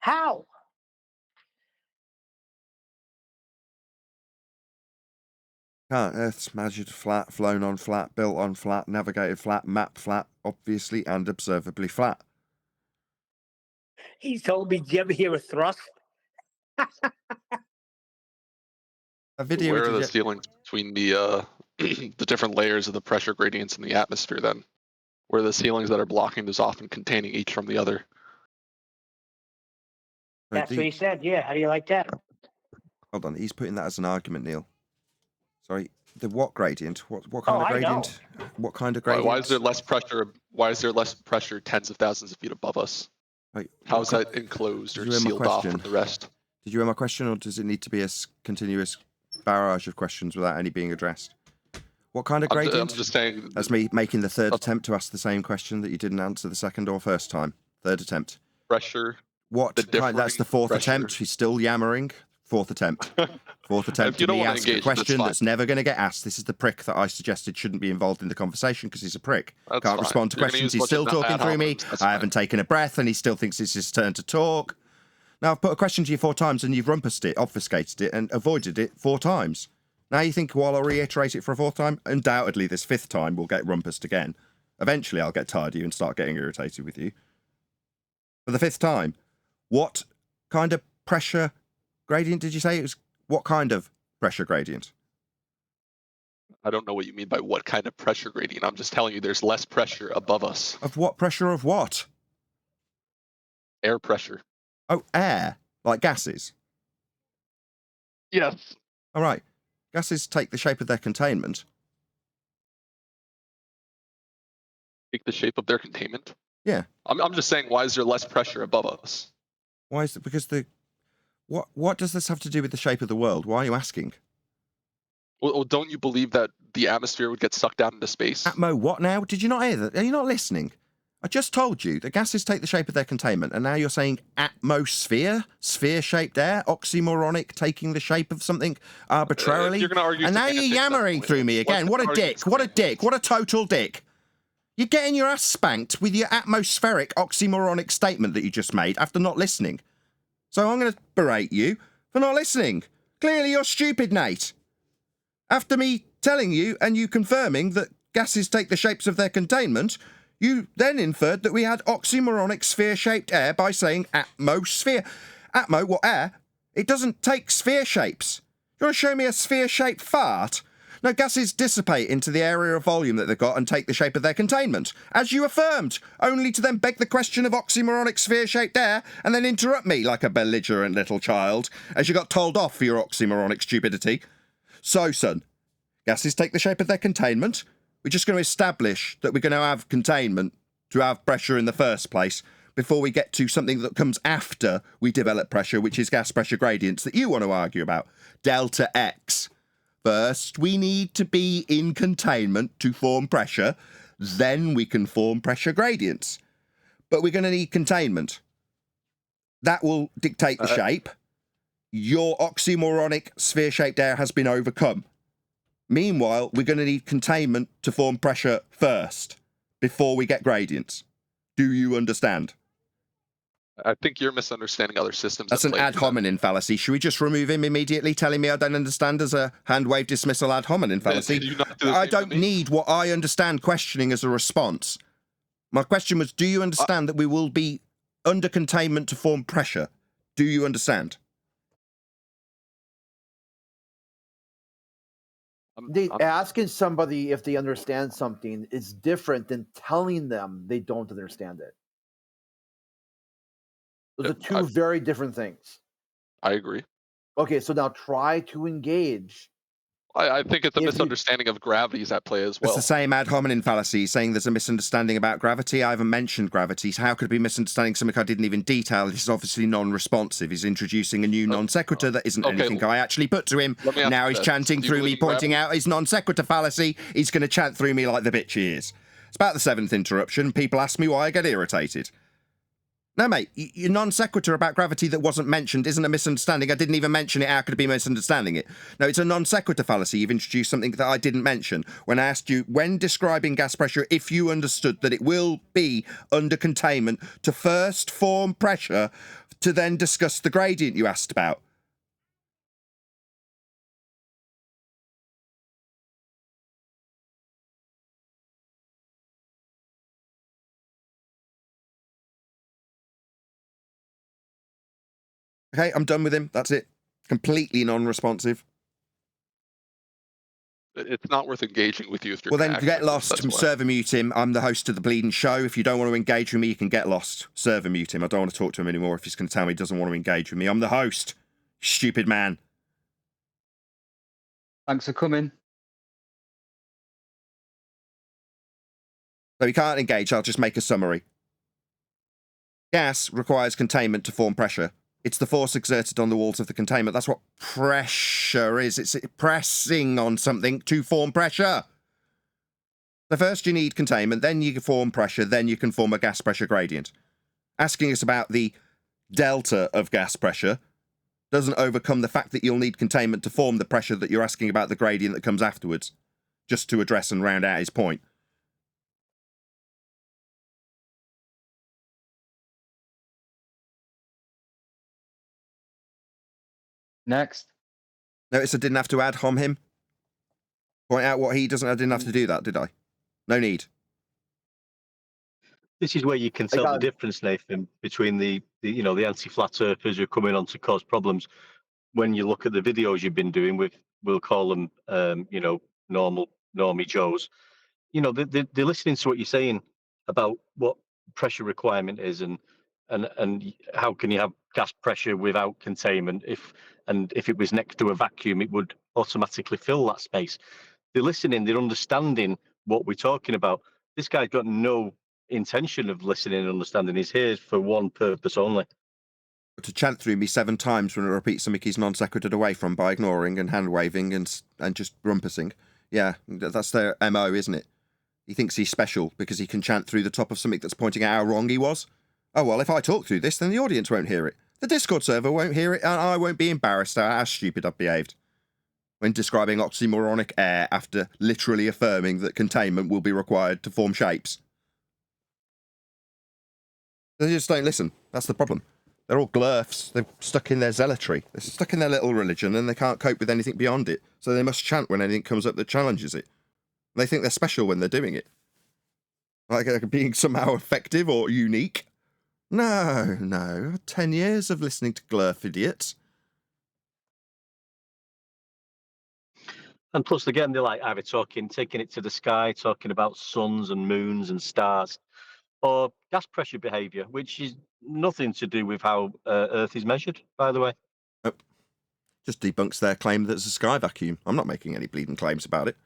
How? Earth's measured flat, flown on flat, built on flat, navigated flat, mapped flat, obviously and observably flat. He told me, did you ever hear a thrust? A video. Where are the ceilings between the the different layers of the pressure gradients in the atmosphere then? Where are the ceilings that are blocking this off and containing each from the other? That's what he said, yeah. How do you like that? Hold on, he's putting that as an argument, Neil. Sorry, the what gradient? What kind of gradient? What kind of gradient? Why is there less pressure? Why is there less pressure tens of thousands of feet above us? Wait, how is that enclosed or sealed off from the rest? Did you hear my question, or does it need to be a continuous barrage of questions without any being addressed? What kind of gradient? I'm just saying. That's me making the third attempt to ask the same question that you didn't answer the second or first time. Third attempt. Pressure. What kind? That's the fourth attempt. He's still yammering. Fourth attempt. Fourth attempt to be asked a question that's never going to get asked. This is the prick that I suggested shouldn't be involved in the conversation because he's a prick. Can't respond to questions. He's still talking through me. I haven't taken a breath and he still thinks it's his turn to talk. Now, I've put a question to you 4 times and you've rumpused it, obfuscated it and avoided it 4 times. Now you think, well, I'll reiterate it for a 4th time? Undoubtedly, this 5th time will get rumpused again. Eventually, I'll get tired of you and start getting irritated with you. For the 5th time, what kind of pressure gradient did you say it was? What kind of pressure gradient? I don't know what you mean by what kind of pressure gradient. I'm just telling you there's less pressure above us. Of what pressure of what? Air pressure. Oh, air. Like gases? Yes. All right. Gases take the shape of their containment. Take the shape of their containment? Yeah. I'm just saying, why is there less pressure above us? Why is it? Because what does this have to do with the shape of the world? Why are you asking? Well, don't you believe that the atmosphere would get sucked down into space? Atmo, what now? Did you not hear that? Are you not listening? I just told you that gases take the shape of their containment, and now you're saying atmosphere, sphere-shaped air, oxymoronic, taking the shape of something arbitrarily. You're gonna argue and now you're yammering through me again. What a dick! What a dick! What a total dick! You're getting your ass spanked with your atmospheric oxymoronic statement that you just made after not listening. So I'm going to berate you for not listening. Clearly you're stupid, Nate. After me telling you and you confirming that gases take the shapes of their containment, you then inferred that we had oxymoronic sphere-shaped air by saying atmosphere. Atmo, what air? It doesn't take sphere shapes. You want to show me a sphere-shaped fart? No, gases dissipate into the area of volume that they've got and take the shape of their containment, as you affirmed, only to then beg the question of oxymoronic sphere-shaped air and then interrupt me like a belligerent little child, as you got told off for your oxymoronic stupidity. So, son, gases take the shape of their containment. We're just going to establish that we're going to have containment to have pressure in the first place before we get to something that comes after we develop pressure, which is gas pressure gradients that you want to argue about. Delta X. First, we need to be in containment to form pressure. Then we can form pressure gradients. But we're going to need containment. That will dictate the shape. Your oxymoronic sphere-shaped air has been overcome. Meanwhile, we're going to need containment to form pressure first, before we get gradients. Do you understand? I think you're misunderstanding other systems. That's an ad hominem fallacy. Should we just remove him immediately, telling me I don't understand as a hand wave dismissal ad hominem fallacy? I don't need what I understand questioning as a response. My question was, do you understand that we will be under containment to form pressure? Do you understand? Asking somebody if they understand something is different than telling them they don't understand it. Those are two very different things. I agree. Okay, so now try to engage. I think it's a misunderstanding of gravity is at play as well. It's the same ad hominem fallacy, saying there's a misunderstanding about gravity. I haven't mentioned gravity, so how could it be misunderstanding something I didn't even detail? This is obviously non-responsive. He's introducing a new non sequitur that isn't anything I actually put to him. Now he's chanting through me, pointing out his non sequitur fallacy. He's going to chant through me like the bitch he is. It's about the 7th interruption. People ask me why I get irritated. No, mate, your non sequitur about gravity that wasn't mentioned isn't a misunderstanding. I didn't even mention it. How could it be misunderstanding it? No, it's a non sequitur fallacy. You've introduced something that I didn't mention. When I asked you, when describing gas pressure, if you understood that it will be under containment to first form pressure to then discuss the gradient you asked about. Okay, I'm done with him. That's it. Completely non-responsive. It's not worth engaging with you if you're. Well, then get lost. Server mute him. I'm the host of the bleeding show. If you don't want to engage with me, you can get lost. Server mute him. I don't want to talk to him anymore if he's going to tell me he doesn't want to engage with me. I'm the host. Stupid man. Thanks for coming. So he can't engage. I'll just make a summary. Gas requires containment to form pressure. It's the force exerted on the walls of the containment. That's what pressure is. It's pressing on something to form pressure. So first you need containment, then you can form pressure, then you can form a gas pressure gradient. Asking us about the delta of gas pressure doesn't overcome the fact that you'll need containment to form the pressure that you're asking about the gradient that comes afterwards, just to address and round out his point. Next. Notice I didn't have to ad hom him. Point out what he doesn't. I didn't have to do that, did I? No need. This is where you can tell the difference, Nathan, between the anti-flat earthers who are coming on to cause problems. When you look at the videos you've been doing with, we'll call them, normie Joes. They're listening to what you're saying about what pressure requirement is and how can you have gas pressure without containment if it was next to a vacuum it would automatically fill that space. They're listening, they're understanding what we're talking about. This guy's got no intention of listening and understanding. He's here for one purpose only. To chant through me 7 times when it repeats something he's non sequitur away from by ignoring and hand waving and just rumpusing. Yeah, that's their MO, isn't it? He thinks he's special because he can chant through the top of something that's pointing out how wrong he was. Oh, well, if I talk through this, then the audience won't hear it. The Discord server won't hear it, and I won't be embarrassed at how stupid I've behaved when describing oxymoronic air after literally affirming that containment will be required to form shapes. They just don't listen. That's the problem. They're all glurfs. They're stuck in their zealotry. They're stuck in their little religion, and they can't cope with anything beyond it. So they must chant when anything comes up that challenges it. They think they're special when they're doing it. Like they're being somehow effective or unique. No. 10 years of listening to glurf idiots. And plus, again, they're like either taking it to the sky, talking about suns and moons and stars, or gas pressure behaviour, which is nothing to do with how Earth is measured, by the way. Just debunks their claim that it's a sky vacuum. I'm not making any bleeding claims about it.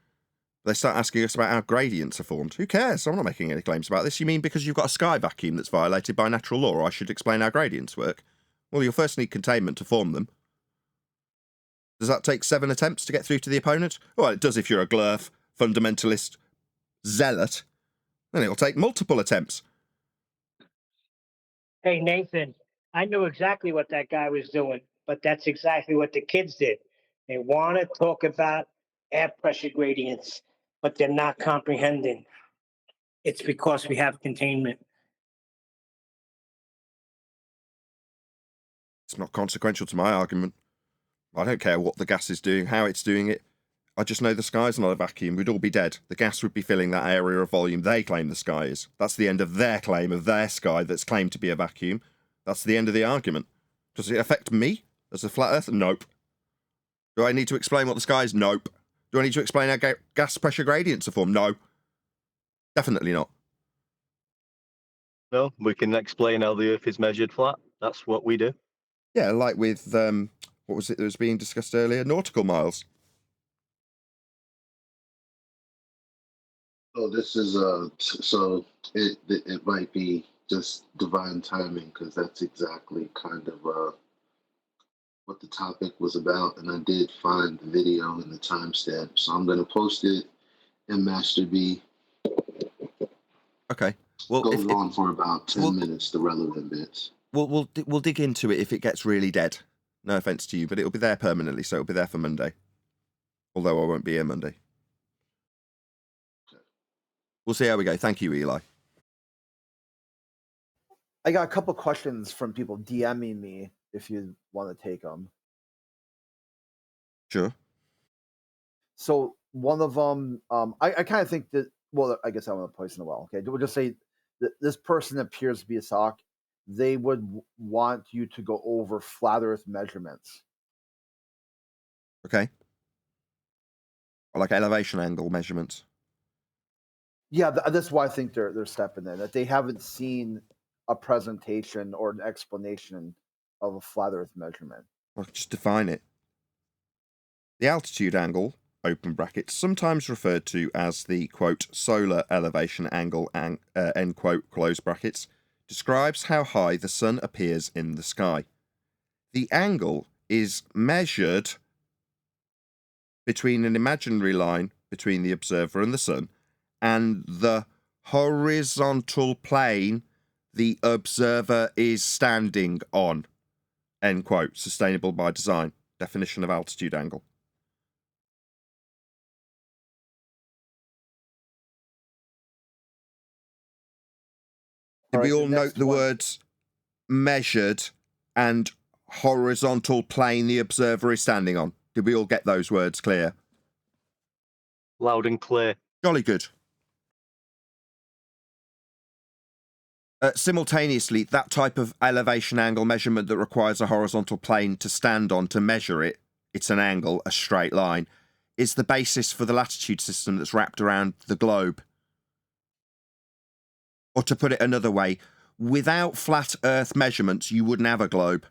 They start asking us about how gradients are formed. Who cares? I'm not making any claims about this. You mean because you've got a sky vacuum that's violated by natural law, I should explain how gradients work? Well, you'll first need containment to form them. Does that take 7 attempts to get through to the opponent? Well, it does if you're a glurf, fundamentalist, zealot. Then it'll take multiple attempts. Hey, Nathan, I knew exactly what that guy was doing, but that's exactly what the kids did. They want to talk about air pressure gradients, but they're not comprehending. It's because we have containment. It's not consequential to my argument. I don't care what the gas is doing, how it's doing it. I just know the sky's not a vacuum. We'd all be dead. The gas would be filling that area of volume they claim the sky is. That's the end of their claim of their sky that's claimed to be a vacuum. That's the end of the argument. Does it affect me as a flat earth? Nope. Do I need to explain what the sky is? Nope. Do I need to explain how gas pressure gradients are formed? No. Definitely not. No, we can explain how the Earth is measured flat. That's what we do. Yeah, like with, what was it that was being discussed earlier? Nautical miles. Oh, this is so it might be just divine timing because that's exactly kind of what the topic was about, and I did find the video and the timestamp, so I'm gonna post it in Master B. Okay. Well, goes on for about 10 minutes, the relevant bits. We'll dig into it if it gets really dead. No offense to you, but it'll be there permanently, so it'll be there for Monday. Although I won't be here Monday. We'll see how we go. Thank you, Eli. I got a couple questions from people DMing me if you want to take them. Sure. So one of them, I kind of think that, well, I guess I want to place in a well. Okay, we'll just say that this person appears to be a sock. They would want you to go over flat Earth measurements. Okay. Or like elevation angle measurements. Yeah, that's why I think they're stepping in. That they haven't seen a presentation or an explanation of a flat Earth measurement. Well, just define it. The altitude angle, open brackets, sometimes referred to as the, quote, solar elevation angle, end quote, close brackets, describes how high the sun appears in the sky. The angle is measured between an imaginary line between the observer and the sun and the horizontal plane the observer is standing on. End quote. Sustainable by design. Definition of altitude angle. Did we all note the words measured and horizontal plane the observer is standing on? Did we all get those words clear? Loud and clear. Jolly good. Simultaneously, that type of elevation angle measurement that requires a horizontal plane to stand on to measure it, it's an angle, a straight line, is the basis for the latitude system that's wrapped around the globe. Or to put it another way, without flat Earth measurements, you wouldn't have a globe.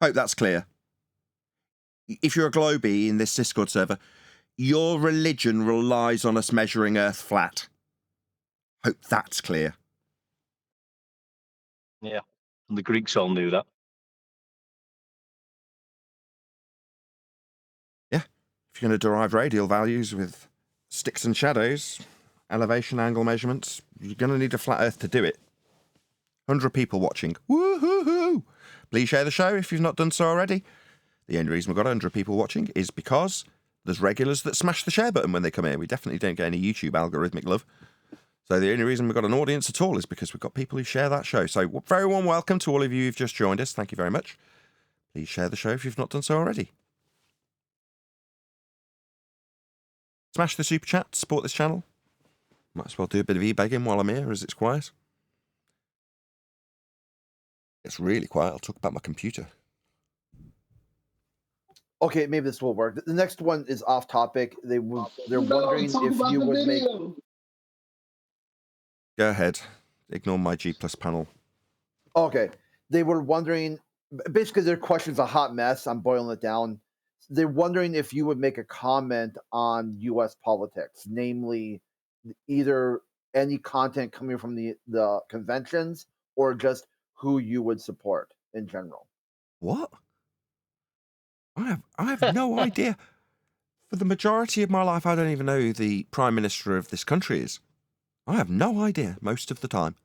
Hope that's clear. If you're a globie in this Discord server, your religion relies on us measuring Earth flat. Hope that's clear. Yeah, and the Greeks all knew that. Yeah, if you're going to derive radial values with sticks and shadows, elevation angle measurements, you're going to need a flat Earth to do it. 100 people watching. Woo-hoo-hoo! Please share the show if you've not done so already. The only reason we've got 100 people watching is because there's regulars that smash the share button when they come here. We definitely don't get any YouTube algorithmic love. So the only reason we've got an audience at all is because we've got people who share that show. So very warm welcome to all of you who've just joined us. Thank you very much. Please share the show if you've not done so already. Smash the super chat to support this channel. Might as well do a bit of e-begging while I'm here as it's quiet. It's really quiet. I'll talk about my computer. Okay, maybe this will work. The next one is off topic. They're No, wondering talk if about you the would make. video. Go ahead. Ignore my G plus panel. Okay, they were wondering. Basically, their question's a hot mess. I'm boiling it down. They're wondering if you would make a comment on U.S. politics, namely either any content coming from the conventions or just who you would support in general. What? I have no idea. For the majority of my life, I don't even know who the Prime Minister of this country is. I have no idea most of the time.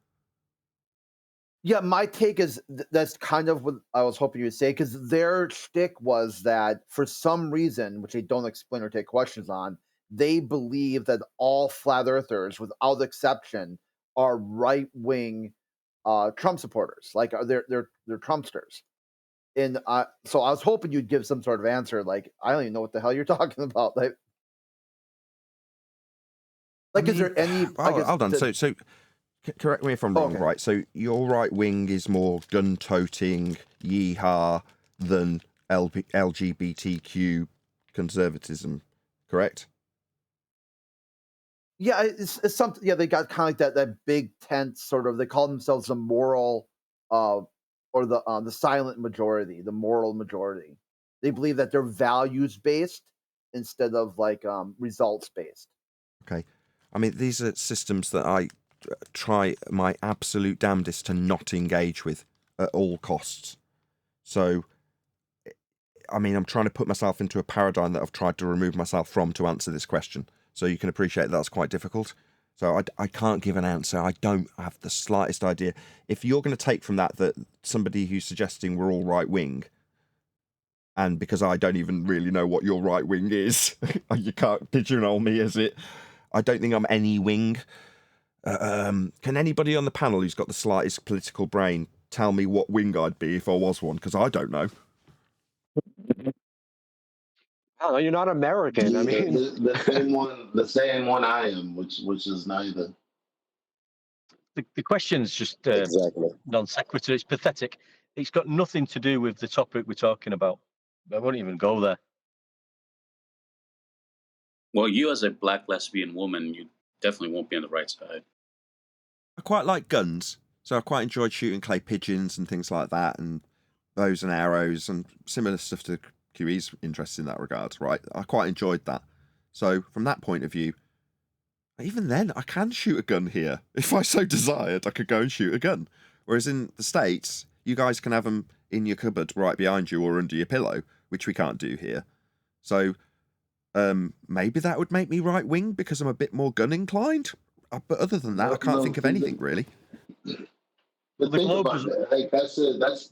Yeah, my take is that's kind of what I was hoping you would say, because their shtick was that for some reason, which they don't explain or take questions on, they believe that all flat earthers, without exception, are right wing Trump supporters, like they're Trumpsters. And so I was hoping you'd give some sort of answer, like I don't even know what the hell you're talking about. Is there any? Hold on. So correct me if I'm wrong, Okay. right? So your right wing is more gun-toting, yeehaw, than LGBTQ conservatism, correct? Yeah, it's something. Yeah, they got kind of like that big tent sort of. They call themselves the moral, or the silent majority, the moral majority. They believe that they're values based instead of results based. Okay. I mean, these are systems that I try my absolute damnedest to not engage with at all costs. So, I mean, I'm trying to put myself into a paradigm that I've tried to remove myself from to answer this question. So you can appreciate that's quite difficult. So I can't give an answer. I don't have the slightest idea. If you're going to take from that somebody who's suggesting we're all right wing, and because I don't even really know what your right wing is, you can't pigeonhole me as it. I don't think I'm any wing. Can anybody on the panel who's got the slightest political brain tell me what wing I'd be if I was one? Because I don't know. Oh, you're not American. I mean, the same one I am, which is neither. The question's just exactly. non sequitur. It's pathetic. It's got nothing to do with the topic we're talking about. I won't even go there. Well, you as a black lesbian woman, you definitely won't be on the right side. I quite like guns, so I quite enjoyed shooting clay pigeons and things like that, and bows and arrows and similar stuff to QE's interest in that regard, right? I quite enjoyed that. So from that point of view, even then, I can shoot a gun here. If I so desired, I could go and shoot a gun. Whereas in the States, you guys can have them in your cupboard right behind you or under your pillow, which we can't do here. So maybe that would make me right wing because I'm a bit more gun inclined. But other than that, I can't think of anything really. But think about it. Like that's the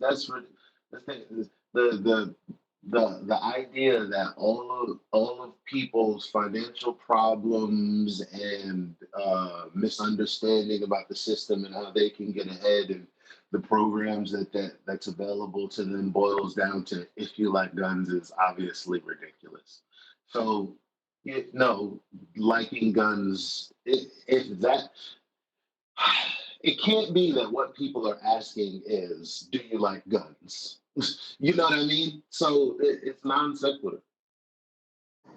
thing. The idea that all of people's financial problems and misunderstanding about the system and how they can get ahead and the programs that's available to them boils down to if you like guns is obviously ridiculous. So liking guns, if that. It can't be that what people are asking is, do you like guns? You know what I mean? So it's non sequitur. I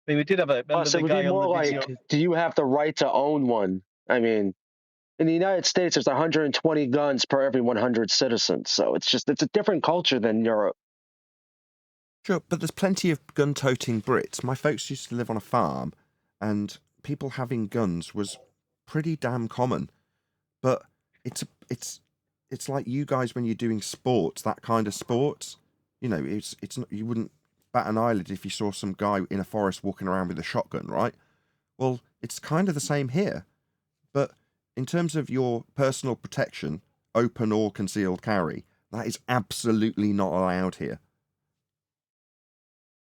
mean, we did have a. So it would be more like, do you have the right to own one? I mean, in the United States, there's 120 guns per every 100 citizens. So it's a different culture than Europe. Sure, but there's plenty of gun-toting Brits. My folks used to live on a farm, and people having guns was pretty damn common. But it's like you guys when you're doing sports, that kind of sports. You know, it's not, you wouldn't bat an eyelid if you saw some guy in a forest walking around with a shotgun, right? Well, it's kind of the same here. But in terms of your personal protection, open or concealed carry, that is absolutely not allowed here.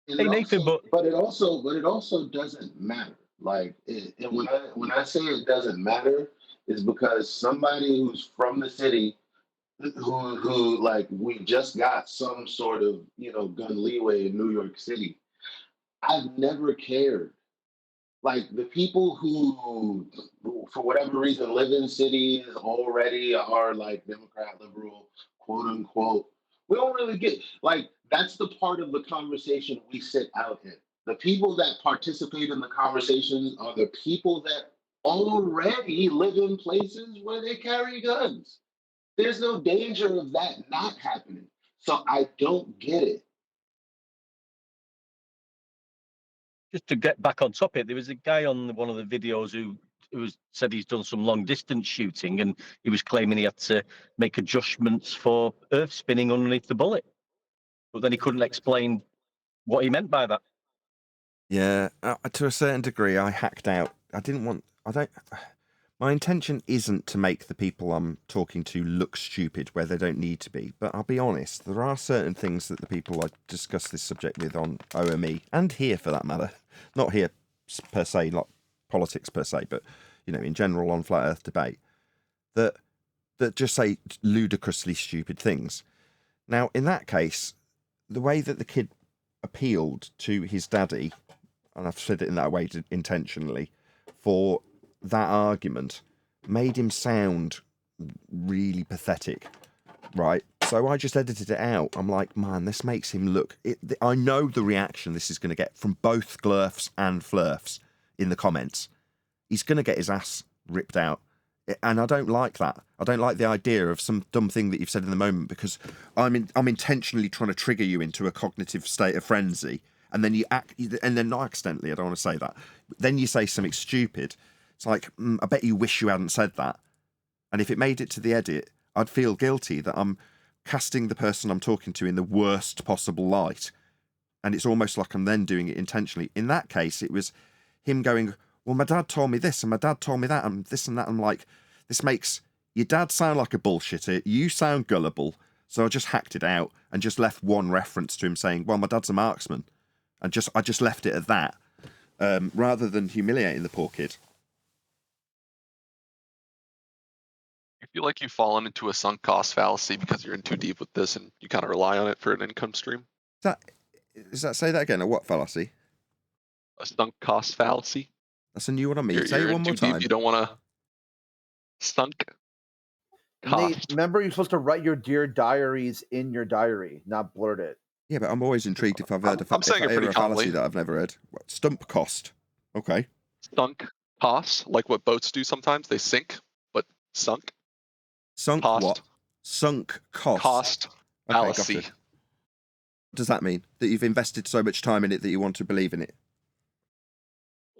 Hey Nathan, but it also doesn't matter. Like, and when I say it doesn't matter, is because somebody who's from the city, who like we just got some sort of gun leeway in New York City. I've never cared. Like the people who, for whatever reason, live in cities already are like Democrat, liberal, quote unquote. We don't really get like That's the part of the conversation we sit out in. The people that participate in the conversations are the people that already live in places where they carry guns. There's no danger of that not happening. So I don't get it. Just to get back on topic, there was a guy on one of the videos who said he's done some long distance shooting, and he was claiming he had to make adjustments for earth spinning underneath the bullet, but then he couldn't explain what he meant by that. Yeah, to a certain degree, I hacked out. My intention isn't to make the people I'm talking to look stupid where they don't need to be, but I'll be honest, there are certain things that the people I discuss this subject with on OME, and here for that matter, not here per se, not politics per se, but, you know, in general on flat earth debate, that just say ludicrously stupid things. Now, in that case, the way that the kid appealed to his daddy, and I've said it in that way intentionally, for that argument made him sound really pathetic, right? So I just edited it out. I'm like, man, this makes him look... I know the reaction this is going to get from both Glurfs and Flurfs in the comments. He's going to get his ass ripped out. And I don't like that. I don't like the idea of some dumb thing that you've said in the moment, because I'm intentionally trying to trigger you into a cognitive state of frenzy, and then you act, and then not accidentally, I don't want to say that, then you say something stupid. It's like, I bet you wish you hadn't said that. And if it made it to the edit, I'd feel guilty that I'm casting the person I'm talking to in the worst possible light. And it's almost like I'm then doing it intentionally. In that case, it was him going, well, my dad told me this, and my dad told me that, and this and that. I'm like, this makes your dad sound like a bullshitter. You sound gullible. So I just hacked it out and just left one reference to him saying, well, my dad's a marksman. And I just left it at that, rather than humiliating the poor kid. I feel like you've fallen into a sunk cost fallacy because you're in too deep with this and you kind of rely on it for an income stream. Say that again? A what fallacy? A sunk cost fallacy. That's a new one on me. Say You're it in one more too deep. time. You don't want to sunk cost. Nate, remember you're supposed to write your dear diaries in your diary, not blurt it. Yeah, but I'm always intrigued if I've heard I'm saying it pretty a fallacy calmly. that I've never heard. What, stump cost. Okay. Sunk cost, like what boats do sometimes. They sink, but sunk. Sunk cost. What? Sunk cost. Cost fallacy. What does that mean? That you've invested so much time in it that you want to believe in it?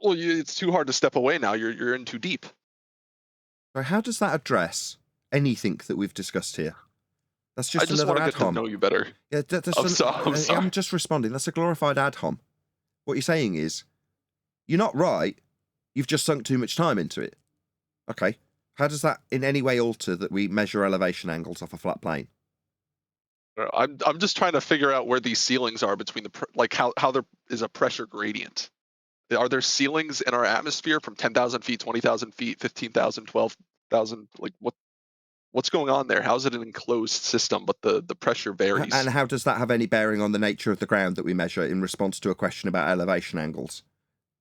Well, it's too hard to step away now. You're in too deep. So how does that address anything that we've discussed here? That's just I just another want to ad get to hom. know you better. Yeah, I'm sorry. I'm just responding. That's a glorified ad hom. What you're saying is, you're not right. You've just sunk too much time into it. Okay. How does that in any way alter that we measure elevation angles off a flat plane? I'm just trying to figure out where these ceilings are between how there is a pressure gradient. Are there ceilings in our atmosphere from 10,000 feet, 20,000 feet, 15,000, 12,000? Like what's going on there? How is it an enclosed system, but the pressure varies? And how does that have any bearing on the nature of the ground that we measure in response to a question about elevation angles?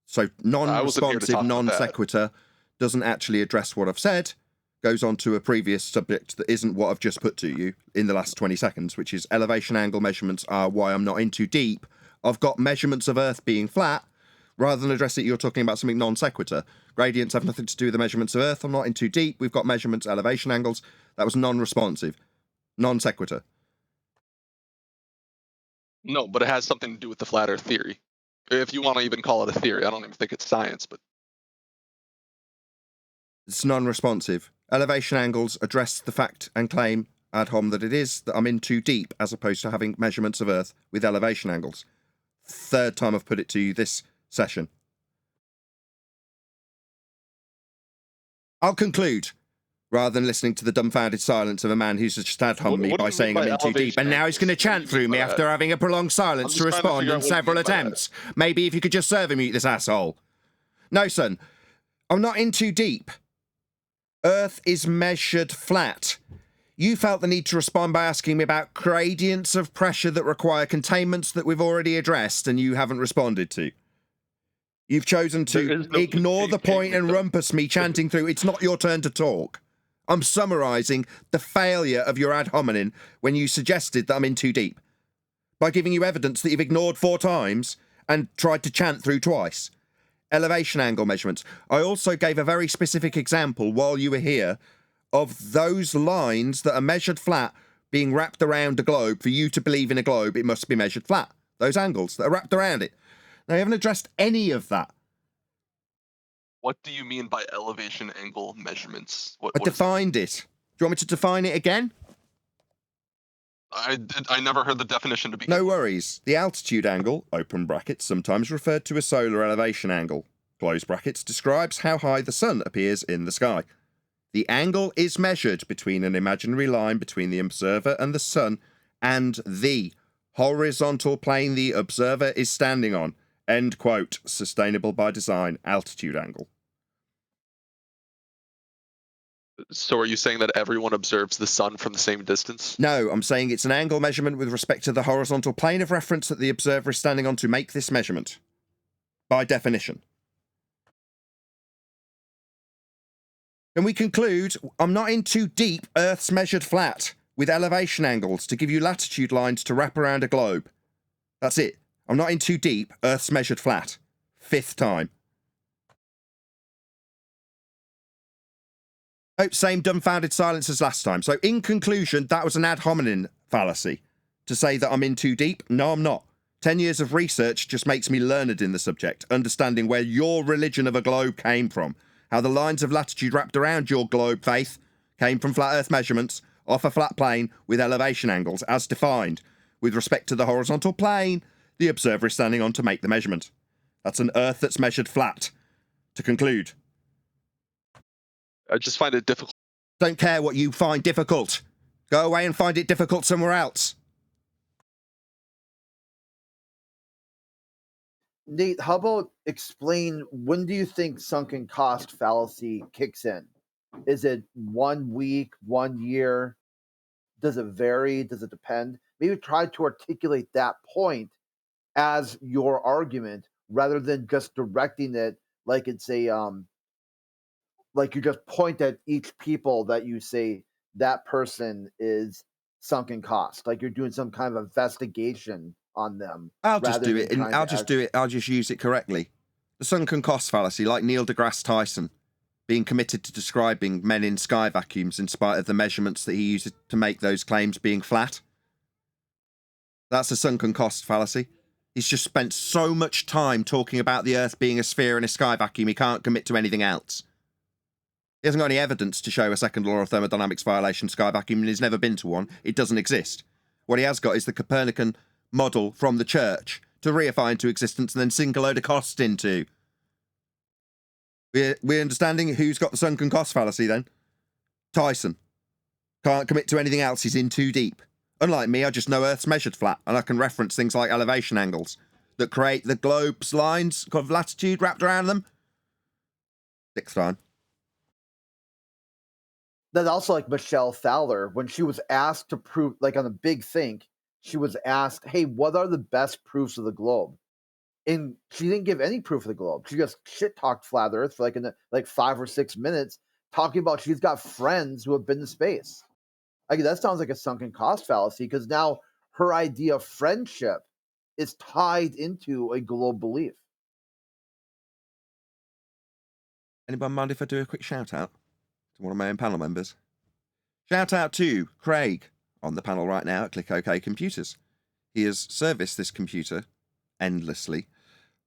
So non-responsive, non-sequitur doesn't actually address what I've said, goes on to a previous subject that isn't what I've just put to you in the last 20 seconds, which is elevation angle measurements are why I'm not in too deep. I've got measurements of Earth being flat. Rather than address it, you're talking about something non-sequitur. Gradients have nothing to do with the measurements of Earth. I'm not in too deep. We've got measurements, elevation angles. That was non-responsive. Non-sequitur. No, but it has something to do with the flat Earth theory. If you want to even call it a theory, I don't even think it's science, but it's non-responsive. Elevation angles address the fact and claim ad hom that it is that I'm in too deep, as opposed to having measurements of Earth with elevation angles. Third time I've put it to you this session. I'll conclude, rather than listening to the dumbfounded silence of a man who's just ad hom me by saying I'm in too deep, and now he's going to chant through me after having a prolonged silence to respond in several attempts. Maybe if you could just serve him, mute this asshole. No, son, I'm not in too deep. Earth is measured flat. You felt the need to respond by asking me about gradients of pressure that require containments that we've already addressed and you haven't responded to. You've chosen to ignore the point and rumpus me chanting through. It's not your turn to talk. I'm summarising the failure of your ad hominem when you suggested that I'm in too deep. by giving you evidence that you've ignored 4 times and tried to chant through twice. Elevation angle measurements. I also gave a very specific example while you were here of those lines that are measured flat being wrapped around a globe. For you to believe in a globe, it must be measured flat. Those angles that are wrapped around it. Now, you haven't addressed any of that. What do you mean by elevation angle measurements? I defined it. Do you want me to define it again? I never heard the definition to begin. No worries. The altitude angle, open brackets, sometimes referred to as solar elevation angle, close brackets, describes how high the sun appears in the sky. The angle is measured between an imaginary line between the observer and the sun and the horizontal plane the observer is standing on. End quote. Sustainable by design. Altitude angle. So are you saying that everyone observes the sun from the same distance? No, I'm saying it's an angle measurement with respect to the horizontal plane of reference that the observer is standing on to make this measurement. By definition. Can we conclude, I'm not in too deep Earth's measured flat with elevation angles to give you latitude lines to wrap around a globe. That's it. I'm not in too deep Earth's measured flat. 5th time. Oh, same dumbfounded silence as last time. So in conclusion, that was an ad hominem fallacy. To say that I'm in too deep? No, I'm not. 10 years of research just makes me learned in the subject, understanding where your religion of a globe came from. How the lines of latitude wrapped around your globe faith came from flat Earth measurements off a flat plane with elevation angles as defined, with respect to the horizontal plane the observer is standing on to make the measurement. That's an Earth that's measured flat. To conclude. I just find it difficult. Don't care what you find difficult. Go away and find it difficult somewhere else. Nate, how about explain, when do you think sunken cost fallacy kicks in? Is it 1 week, 1 year? Does it vary? Does it depend? Maybe try to articulate that point as your argument rather than just directing it like it's a like you just point at each people that you say that person is sunken cost, like you're doing some kind of investigation on them. I'll just do it. I'll just use it correctly. The sunken cost fallacy, like Neil deGrasse Tyson, being committed to describing men in sky vacuums in spite of the measurements that he uses to make those claims being flat. That's a sunken cost fallacy. He's just spent so much time talking about the Earth being a sphere in a sky vacuum, he can't commit to anything else. He hasn't got any evidence to show a second law of thermodynamics violation sky vacuum, and he's never been to one. It doesn't exist. What he has got is the Copernican model from the church to reify into existence and then sink a load of cost into. We're understanding who's got the sunken cost fallacy then? Tyson. Can't commit to anything else, he's in too deep. Unlike me, I just know Earth's measured flat, and I can reference things like elevation angles that create the globe's lines of latitude wrapped around them. 6th time. That's also like Michelle Fowler, when she was asked to prove, like on the Big Think, she was asked, hey, what are the best proofs of the globe? And she didn't give any proof of the globe. She just shit talked flat Earth for like 5 or 6 minutes, talking about she's got friends who have been to space. Like, that sounds like a sunken cost fallacy, because now her idea of friendship is tied into a globe belief. Anybody mind if I do a quick shout out to one of my own panel members? Shout out to Craig on the panel right now at Click OK Computers. He has serviced this computer endlessly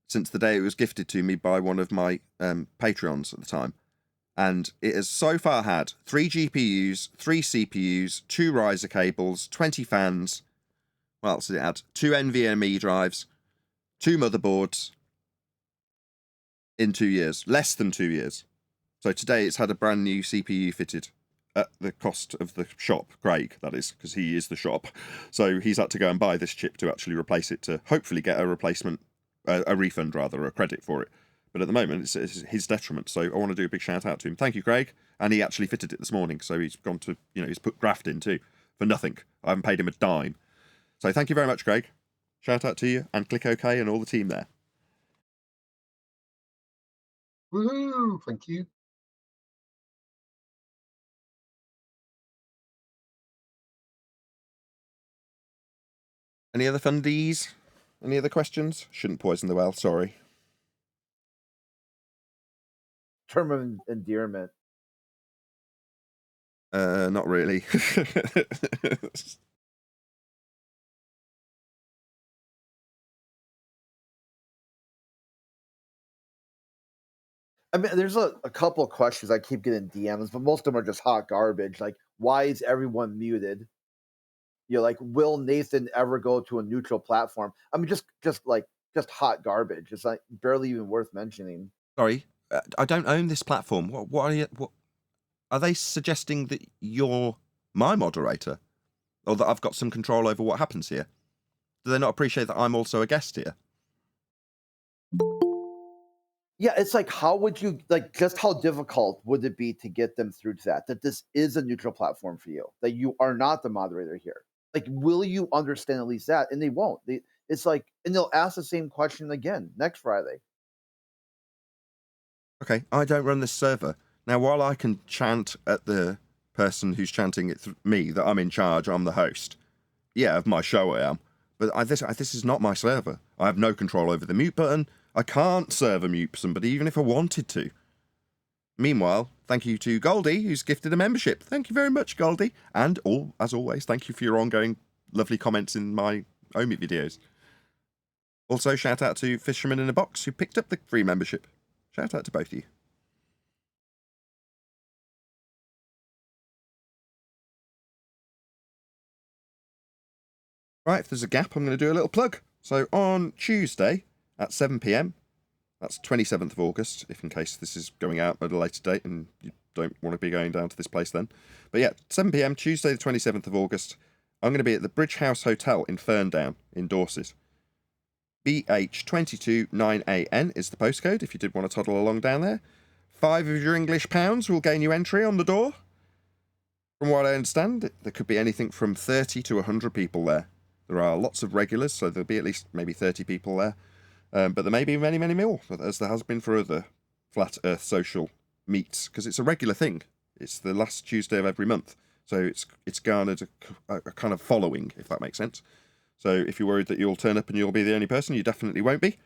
since the day it was gifted to me by one of my Patreons at the time. And it has so far had 3 GPUs, 3 CPUs, 2 riser cables, 20 fans. What else did it add? 2 NVMe drives, 2 motherboards in 2 years. Less than 2 years. So today it's had a brand new CPU fitted at the cost of the shop, Craig, that is, because he is the shop. So he's had to go and buy this chip to actually replace it, to hopefully get a replacement, a refund rather, or a credit for it. But at the moment, it's his detriment. So I want to do a big shout out to him. Thank you, Craig. And he actually fitted it this morning. So he's gone to, he's put graft in too for nothing. I haven't paid him a dime. So thank you very much, Craig. Shout out to you and Click OK and all the team there. Woohoo! Thank you. Any other fundies? Any other questions? Shouldn't poison the well, sorry. Term of endearment. Not really. I mean, there's a couple of questions I keep getting DMs, but most of them are just hot garbage. Like, why is everyone muted? You're like, will Nathan ever go to a neutral platform? I mean, just hot garbage. It's like barely even worth mentioning. Sorry, I don't own this platform. What are you? What are they suggesting that you're my moderator, or that I've got some control over what happens here? Do they not appreciate that I'm also a guest here? Yeah, it's like, how would you just how difficult would it be to get them through to that this is a neutral platform for you, that you are not the moderator here? Like, will you understand at least that? And they won't. It's like, and they'll ask the same question again next Friday. Okay, I don't run this server. Now, while I can chant at the person who's chanting at me that I'm in charge, I'm the host. Yeah, of my show I am. But this is not my server. I have no control over the mute button. I can't server mute somebody even if I wanted to. Meanwhile, thank you to Goldie, who's gifted a membership. Thank you very much, Goldie. And as always, thank you for your ongoing lovely comments in my Omi videos. Also, shout out to Fisherman in a Box, who picked up the free membership. Shout out to both of you. Right, if there's a gap, I'm going to do a little plug. So on Tuesday at 7 p.m, that's 27th of August, if in case this is going out at a later date and you don't want to be going down to this place then. But yeah, 7 p.m, Tuesday the 27th of August, I'm going to be at the Bridge House Hotel in Ferndown in Dorset. BH229AN is the postcode if you did want to toddle along down there. 5 of your English pounds will gain you entry on the door. From what I understand, there could be anything from 30 to 100 people there. There are lots of regulars, so there'll be at least maybe 30 people there. But there may be many, many more, as there has been for other Flat Earth social meets, because it's a regular thing. It's the last Tuesday of every month. So it's garnered a kind of following, if that makes sense. So if you're worried that you'll turn up and you'll be the only person, you definitely won't be.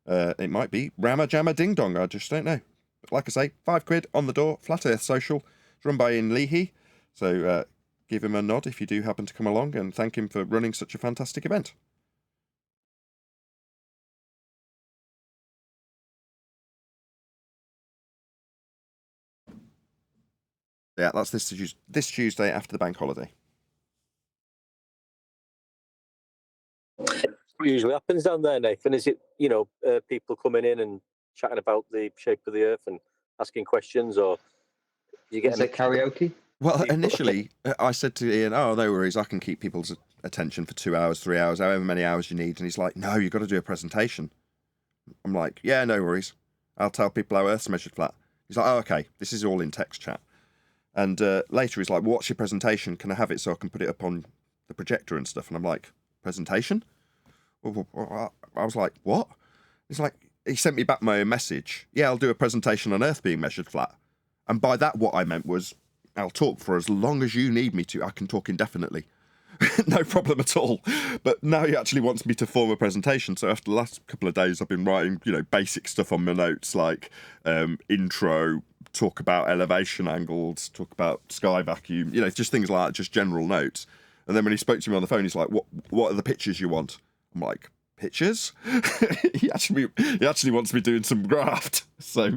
It might be Ramma Jamma Ding Dong, I just don't know. But like I say, £5 on the door, Flat Earth Social. It's run by Ian Leahy. So give him a nod if you do happen to come along, and thank him for running such a fantastic event. Yeah, that's this Tuesday after the bank holiday. What usually happens down there, Nathan? Is it, people coming in and chatting about the shape of the Earth and asking questions, or do you get Is it karaoke? Well, initially, I said to Ian, oh, no worries, I can keep people's attention for 2 hours, 3 hours, however many hours you need. And he's like, no, you've got to do a presentation. I'm like, yeah, no worries. I'll tell people how Earth's measured flat. He's like, oh, okay, this is all in text chat. And later he's like, well, what's your presentation? Can I have it so I can put it up on the projector and stuff? And I'm like, presentation? I was like, what? He's like, he sent me back my own message. Yeah, I'll do a presentation on Earth being measured flat. And by that, what I meant was, I'll talk for as long as you need me to. I can talk indefinitely. No problem at all. But now he actually wants me to form a presentation. So after the last couple of days, I've been writing, basic stuff on my notes, like intro, talk about elevation angles, talk about sky vacuum, just things like that, just general notes. And then when he spoke to me on the phone, he's like, what are the pictures you want? I'm like, pictures? he actually wants me doing some graft. So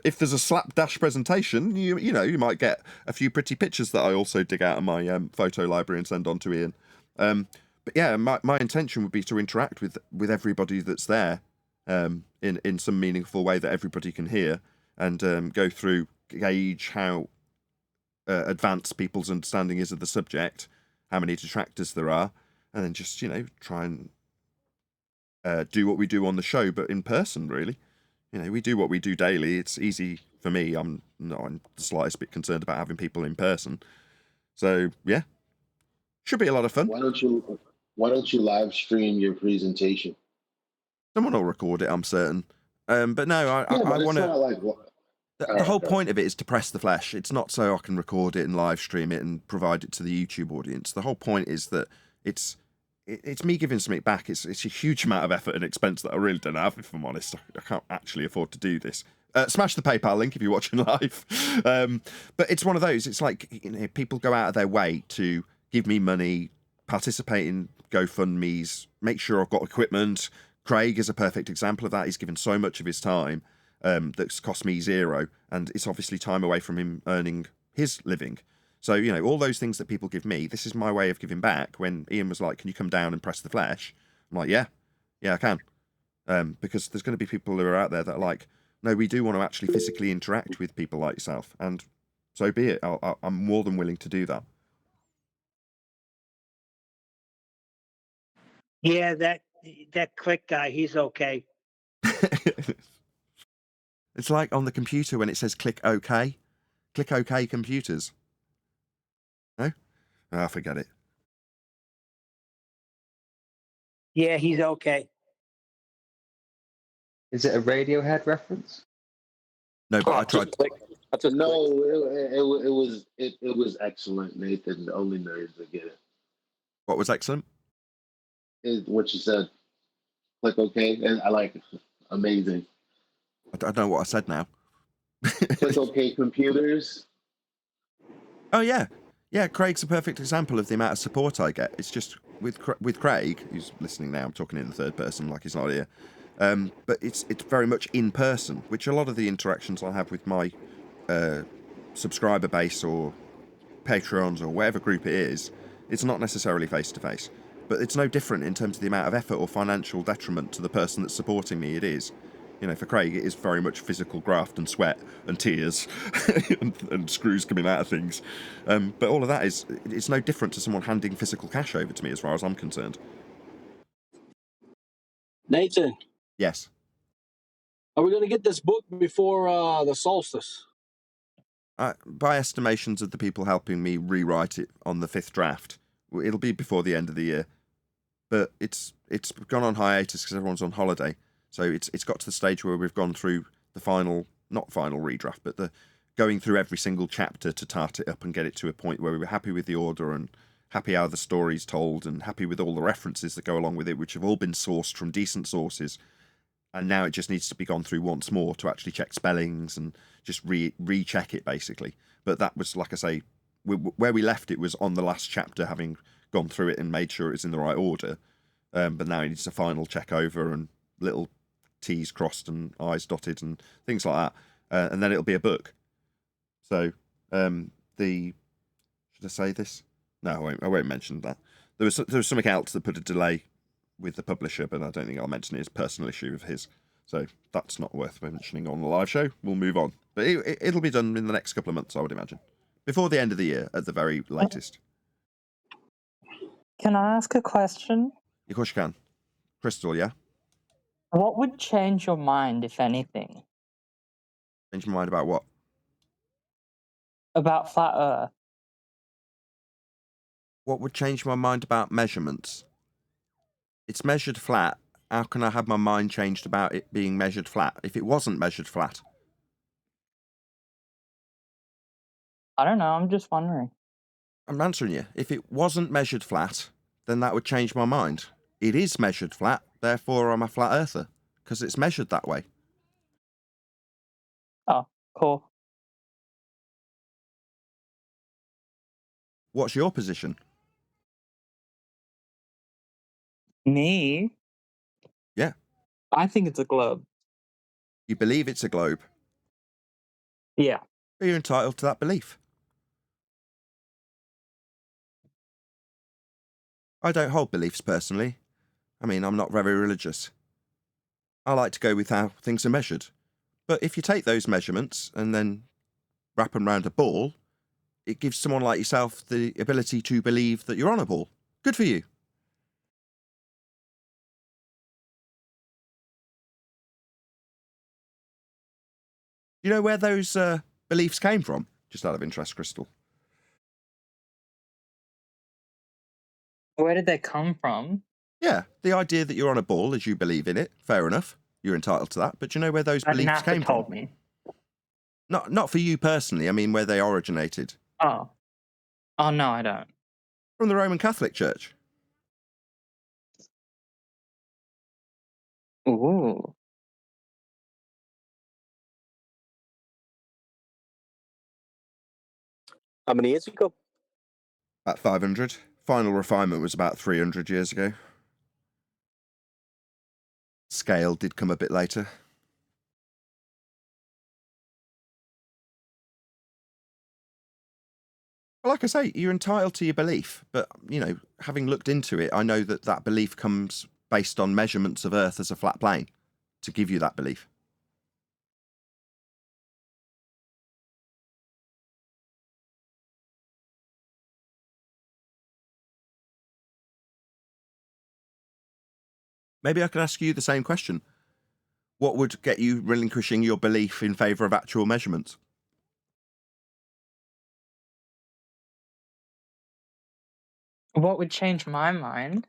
if there's a slapdash presentation, you might get a few pretty pictures that I also dig out of my photo library and send on to Ian. But yeah, my intention would be to interact with everybody that's there in some meaningful way that everybody can hear, and go through, gauge how advanced people's understanding is of the subject, how many detractors there are, and then just, try and do what we do on the show, but in person, really. We do what we do daily. It's easy for me. I'm not the slightest bit concerned about having people in person. So, yeah. Should be a lot of fun. Why don't you live stream your presentation? Someone will record it, I'm certain. But no, I want to... Like the whole point of it is to press the flesh. It's not so I can record it and live stream it and provide it to the YouTube audience. The whole point is that it's it's me giving something back. It's a huge amount of effort and expense that I really don't have, if I'm honest. I can't actually afford to do this. Smash the PayPal link if you're watching live. But it's one of those. It's like, you know, people go out of their way to give me money, participate in GoFundMe's, make sure I've got equipment. Craig is a perfect example of that. He's given so much of his time that's cost me zero, and it's obviously time away from him earning his living. So, you know, all those things that people give me, this is my way of giving back. When Ian was like, can you come down and press the flesh? I'm like, yeah, I can. Because there's going to be people who are out there that are like, no, we do want to actually physically interact with people like yourself. And so be it. I'm more than willing to do that. Yeah, that click guy, he's okay. It's like on the computer when it says click OK. Click OK computers. No? Ah, forget it. Yeah, he's okay. Is it a Radiohead reference? No, but I tried. No, it was excellent, Nathan. The only nerds that get it. What was excellent? What you said. Like, okay, and I like it. Amazing. I don't know what I said now. Click OK computers. Oh, yeah. Yeah, Craig's a perfect example of the amount of support I get. It's just with Craig, who's listening now, I'm talking in the third person like he's not here. But it's very much in person, which a lot of the interactions I have with my subscriber base or Patreons or whatever group it is, it's not necessarily face-to-face. But it's no different in terms of the amount of effort or financial detriment to the person that's supporting me it is. You know, for Craig, it is very much physical graft and sweat and tears and screws coming out of things. But all of that it's no different to someone handing physical cash over to me as far as I'm concerned. Nathan. Yes. Are we going to get this book before the solstice? By estimations of the people helping me rewrite it on the 5th draft, it'll be before the end of the year. But it's gone on hiatus because everyone's on holiday. So it's got to the stage where we've gone through the not final redraft, but the going through every single chapter to tart it up and get it to a point where we were happy with the order and happy how the story's told and happy with all the references that go along with it, which have all been sourced from decent sources. And now it just needs to be gone through once more to actually check spellings and just recheck it, basically. But that was, like I say, where we left it was on the last chapter, having gone through it and made sure it's in the right order. But now it needs a final check over and little T's crossed and I's dotted and things like that. And then it'll be a book. So should I say this? No, I won't mention that. There was something else that put a delay with the publisher, but I don't think I'll mention it. It's a personal issue of his. So that's not worth mentioning on the live show. We'll move on. But it'll be done in the next couple of months, I would imagine. Before the end of the year, at the very latest. Can I ask a question? Of course you can. Crystal, yeah? What would change your mind, if anything? Change your mind about what? About flat Earth. What would change my mind about measurements? It's measured flat. How can I have my mind changed about it being measured flat if it wasn't measured flat? I don't know, I'm just wondering. I'm answering you. If it wasn't measured flat, then that would change my mind. It is measured flat, therefore I'm a flat earther, because it's measured that way. Oh, cool. What's your position? Me? Yeah. I think it's a globe. You believe it's a globe? Yeah. You're entitled to that belief. I don't hold beliefs personally. I mean, I'm not very religious. I like to go with how things are measured. But if you take those measurements and then wrap them round a ball, it gives someone like yourself the ability to believe that you're on a ball. Good for you. You know where those beliefs came from? Just out of interest, Crystal. Where did they come from? Yeah, the idea that you're on a ball as you believe in it, fair enough. You're entitled to that. But do you know where those beliefs came from? Told me. Not for you personally, I mean where they originated. Oh. Oh, no, I don't. From the Roman Catholic Church. Ooh. How many years ago? About 500. Final refinement was about 300 years ago. Scale did come a bit later. Like I say, you're entitled to your belief, but, you know, having looked into it, I know that that belief comes based on measurements of Earth as a flat plane to give you that belief. Maybe I can ask you the same question. What would get you relinquishing your belief in favour of actual measurements? What would change my mind?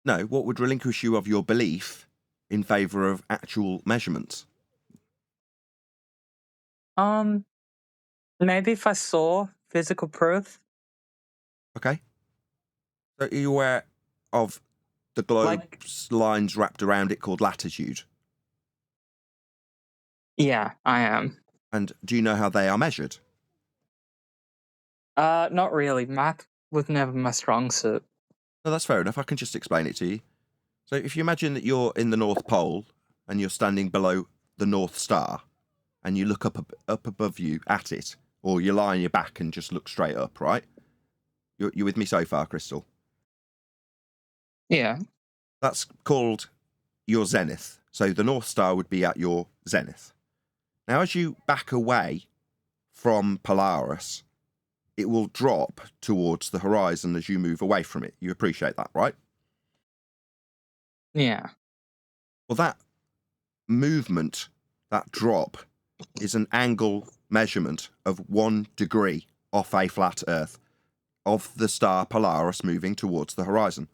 No, what would relinquish you of your belief in favour of actual measurements? Maybe if I saw physical proof. Okay. So are you aware of the globe's lines wrapped around it called latitude? Yeah, I am. And do you know how they are measured? Not really. Math was never my strong suit. No, that's fair enough. I can just explain it to you. So if you imagine that you're in the North Pole and you're standing below the North Star and you look up above you at it, or you lie on your back and just look straight up, right? You're with me so far, Crystal? Yeah. That's called your zenith. So the North Star would be at your zenith. Now, as you back away from Polaris, it will drop towards the horizon as you move away from it. You appreciate that, right? Yeah. Well, that movement, that drop, is an angle measurement of 1 degree off a flat Earth of the star Polaris moving towards the horizon.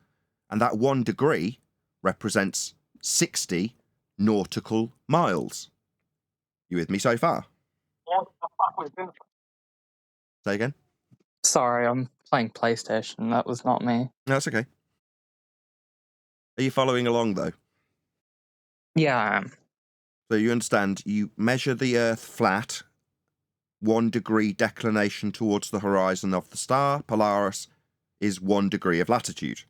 And that 1 degree represents 60 nautical miles. You with me so far? Say again? Sorry, I'm playing PlayStation. That was not me. No, that's okay. Are you following along, though? Yeah, I am. So you understand, you measure the Earth flat, 1 degree declination towards the horizon of the star Polaris is 1 degree of latitude.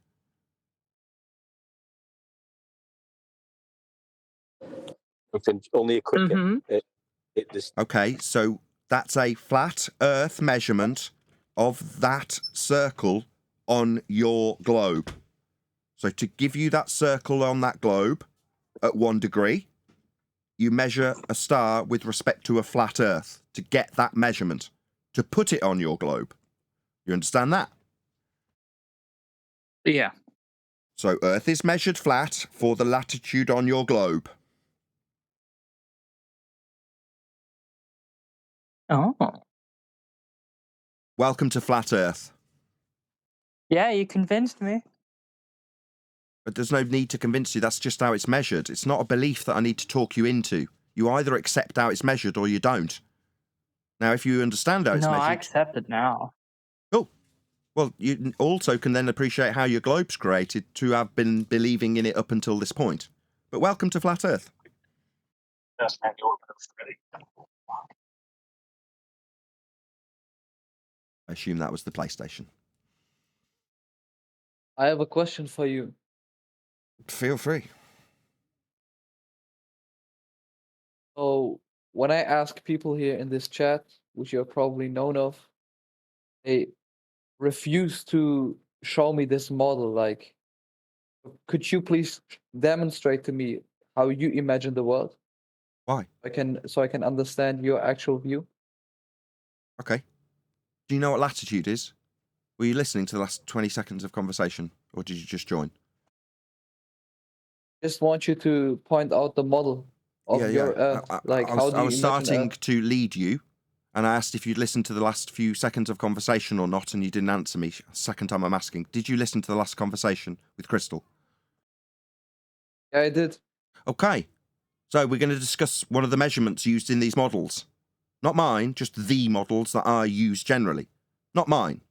Only a quick. Okay, so that's a flat Earth measurement of that circle on your globe. So to give you that circle on that globe at 1 degree, you measure a star with respect to a flat Earth to get that measurement, to put it on your globe. You understand that? Yeah. So Earth is measured flat for the latitude on your globe. Oh. Welcome to Flat Earth. Yeah, you convinced me. But there's no need to convince you, that's just how it's measured. It's not a belief that I need to talk you into. You either accept how it's measured or you don't. Now, if you understand how it's No, measured... I accept it now. Cool. Well, you also can then appreciate how your globe's created to have been believing in it up until this point. But welcome to Flat Earth. I assume that was the PlayStation. I have a question for you. Feel free. So, when I ask people here in this chat, which you're probably known of, they refuse to show me this model. Like, could you please demonstrate to me how you imagine the world? Why? So I can understand your actual view. Okay. Do you know what latitude is? Were you listening to the last 20 seconds of conversation, or did you just join? Just want you to point out the model of your Earth. I was starting to lead you, and I asked if you'd listened to the last few seconds of conversation or not, and you didn't answer me. Second time I'm asking. Did you listen to the last conversation with Crystal? Yeah, I did. Okay. So we're going to discuss one of the measurements used in these models. Not mine, just the models that are used generally. Not mine.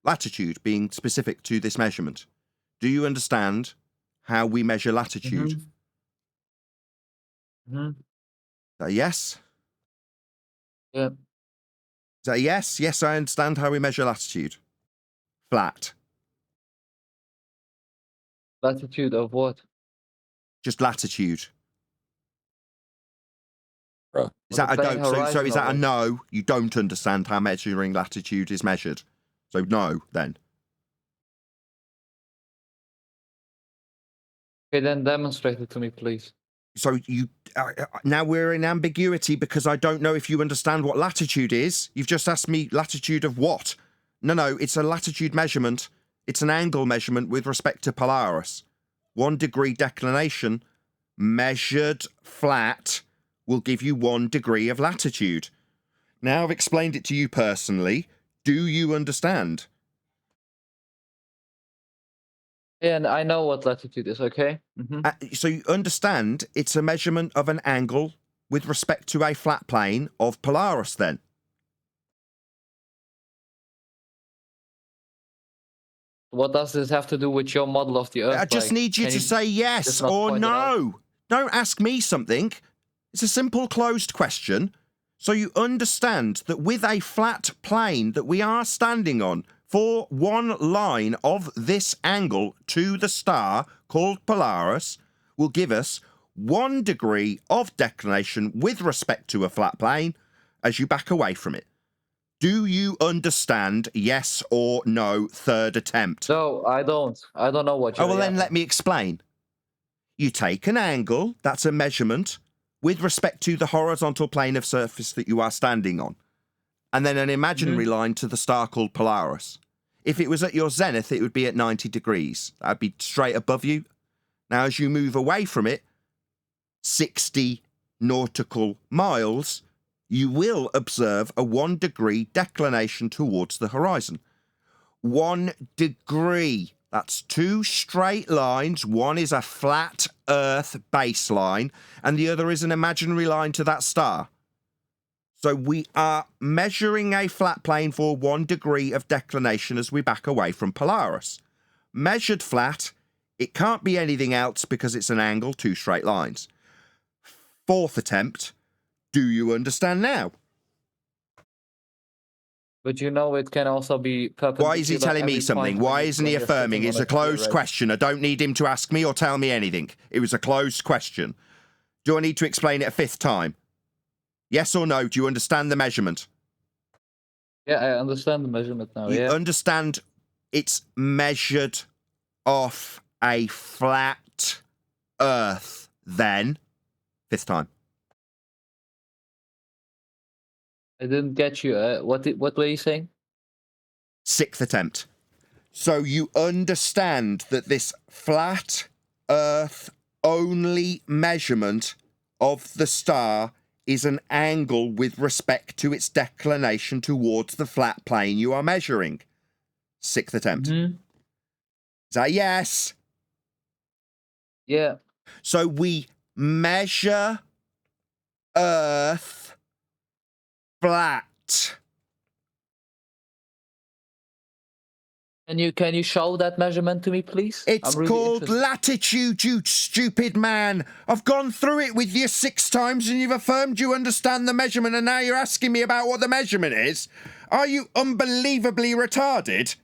Latitude being specific to this measurement. Do you understand how we measure latitude Hmm. Is that a yes? Yeah. Is that a yes? Yes, I understand how we measure latitude. Flat. Latitude of what? Just latitude. Is On that the a plane don't? So horizon is of that a it. no? You don't understand how measuring latitude is measured. So no, then. Okay, then demonstrate it to me, please. So you now we're in ambiguity because I don't know if you understand what latitude is. You've just asked me latitude of what? No, it's a latitude measurement. It's an angle measurement with respect to Polaris. 1 degree declination measured flat will give you 1 degree of latitude. Now I've explained it to you personally. Do you understand? And I know what latitude is, okay? So you understand it's a measurement of an angle with respect to a flat plane of Polaris then? What does this have to do with your model of the Earth? I just need you to say yes or no. Don't ask me something. It's a simple closed question. So you understand that with a flat plane that we are standing on for 1 line of this angle to the star called Polaris will give us 1 degree of declination with respect to a flat plane as you back away from it. Do you understand? Yes or no? Third attempt. No, I don't. I don't know what you're Oh, well, then let me explain. You take an angle, that's a measurement, with respect to the horizontal plane of surface that you are standing on, and then an imaginary line to the star called Polaris. If it was at your zenith, it would be at 90 degrees. That would be straight above you. Now, as you move away from it, 60 nautical miles, you will observe a 1 degree declination towards the horizon. 1 degree. That's 2 straight lines. One is a flat Earth baseline, and the other is an imaginary line to that star. So we are measuring a flat plane for 1 degree of declination as we back away from Polaris. Measured flat, it can't be anything else because it's an angle, 2 straight lines. 4th attempt. Do you understand now? But you know it can also be perpendicular. Why is he telling me something? Why isn't he affirming? It's a closed question. I don't need him to ask me or tell me anything. It was a closed question. Do I need to explain it a 5th time? Yes or no? Do you understand the measurement? Yeah, I understand the measurement now. You understand it's measured off a flat Earth then? 5th time. I didn't get you. What were you saying? 6th attempt. So you understand that this flat Earth only measurement of the star is an angle with respect to its declination towards the flat plane you are measuring. 6th attempt. Is that yes? Yeah. So we measure Earth flat. Can you show that measurement to me, please? It's called latitude, you stupid man. I've gone through it with you 6 times and you've affirmed you understand the measurement, and now you're asking me about what the measurement is. Are you unbelievably retarded?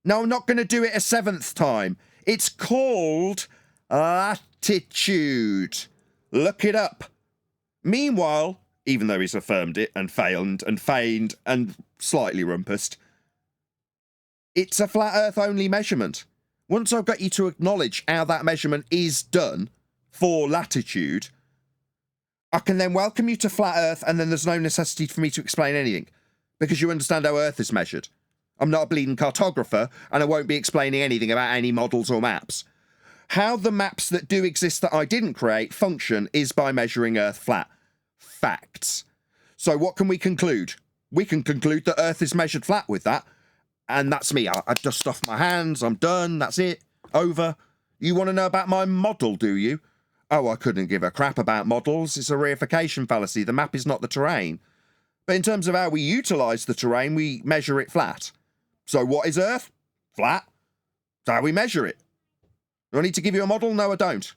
No, I'm not going to do it a 7th time. It's called latitude. Look it up. Meanwhile, even though he's affirmed it and failed and feigned and slightly rumpused, it's a flat Earth only measurement. Once I've got you to acknowledge how that measurement is done for latitude, I can then welcome you to flat Earth, and then there's no necessity for me to explain anything because you understand how Earth is measured. I'm not a bleeding cartographer, and I won't be explaining anything about any models or maps. How the maps that do exist that I didn't create function is by measuring Earth flat. Facts. So what can we conclude? We can conclude that Earth is measured flat with that. And that's me. I dust off my hands. I'm done. That's it. Over. You want to know about my model, do you? Oh, I couldn't give a crap about models. It's a reification fallacy. The map is not the terrain. But in terms of how we utilise the terrain, we measure it flat. So what is Earth? Flat. That's how we measure it. Do I need to give you a model? No, I don't.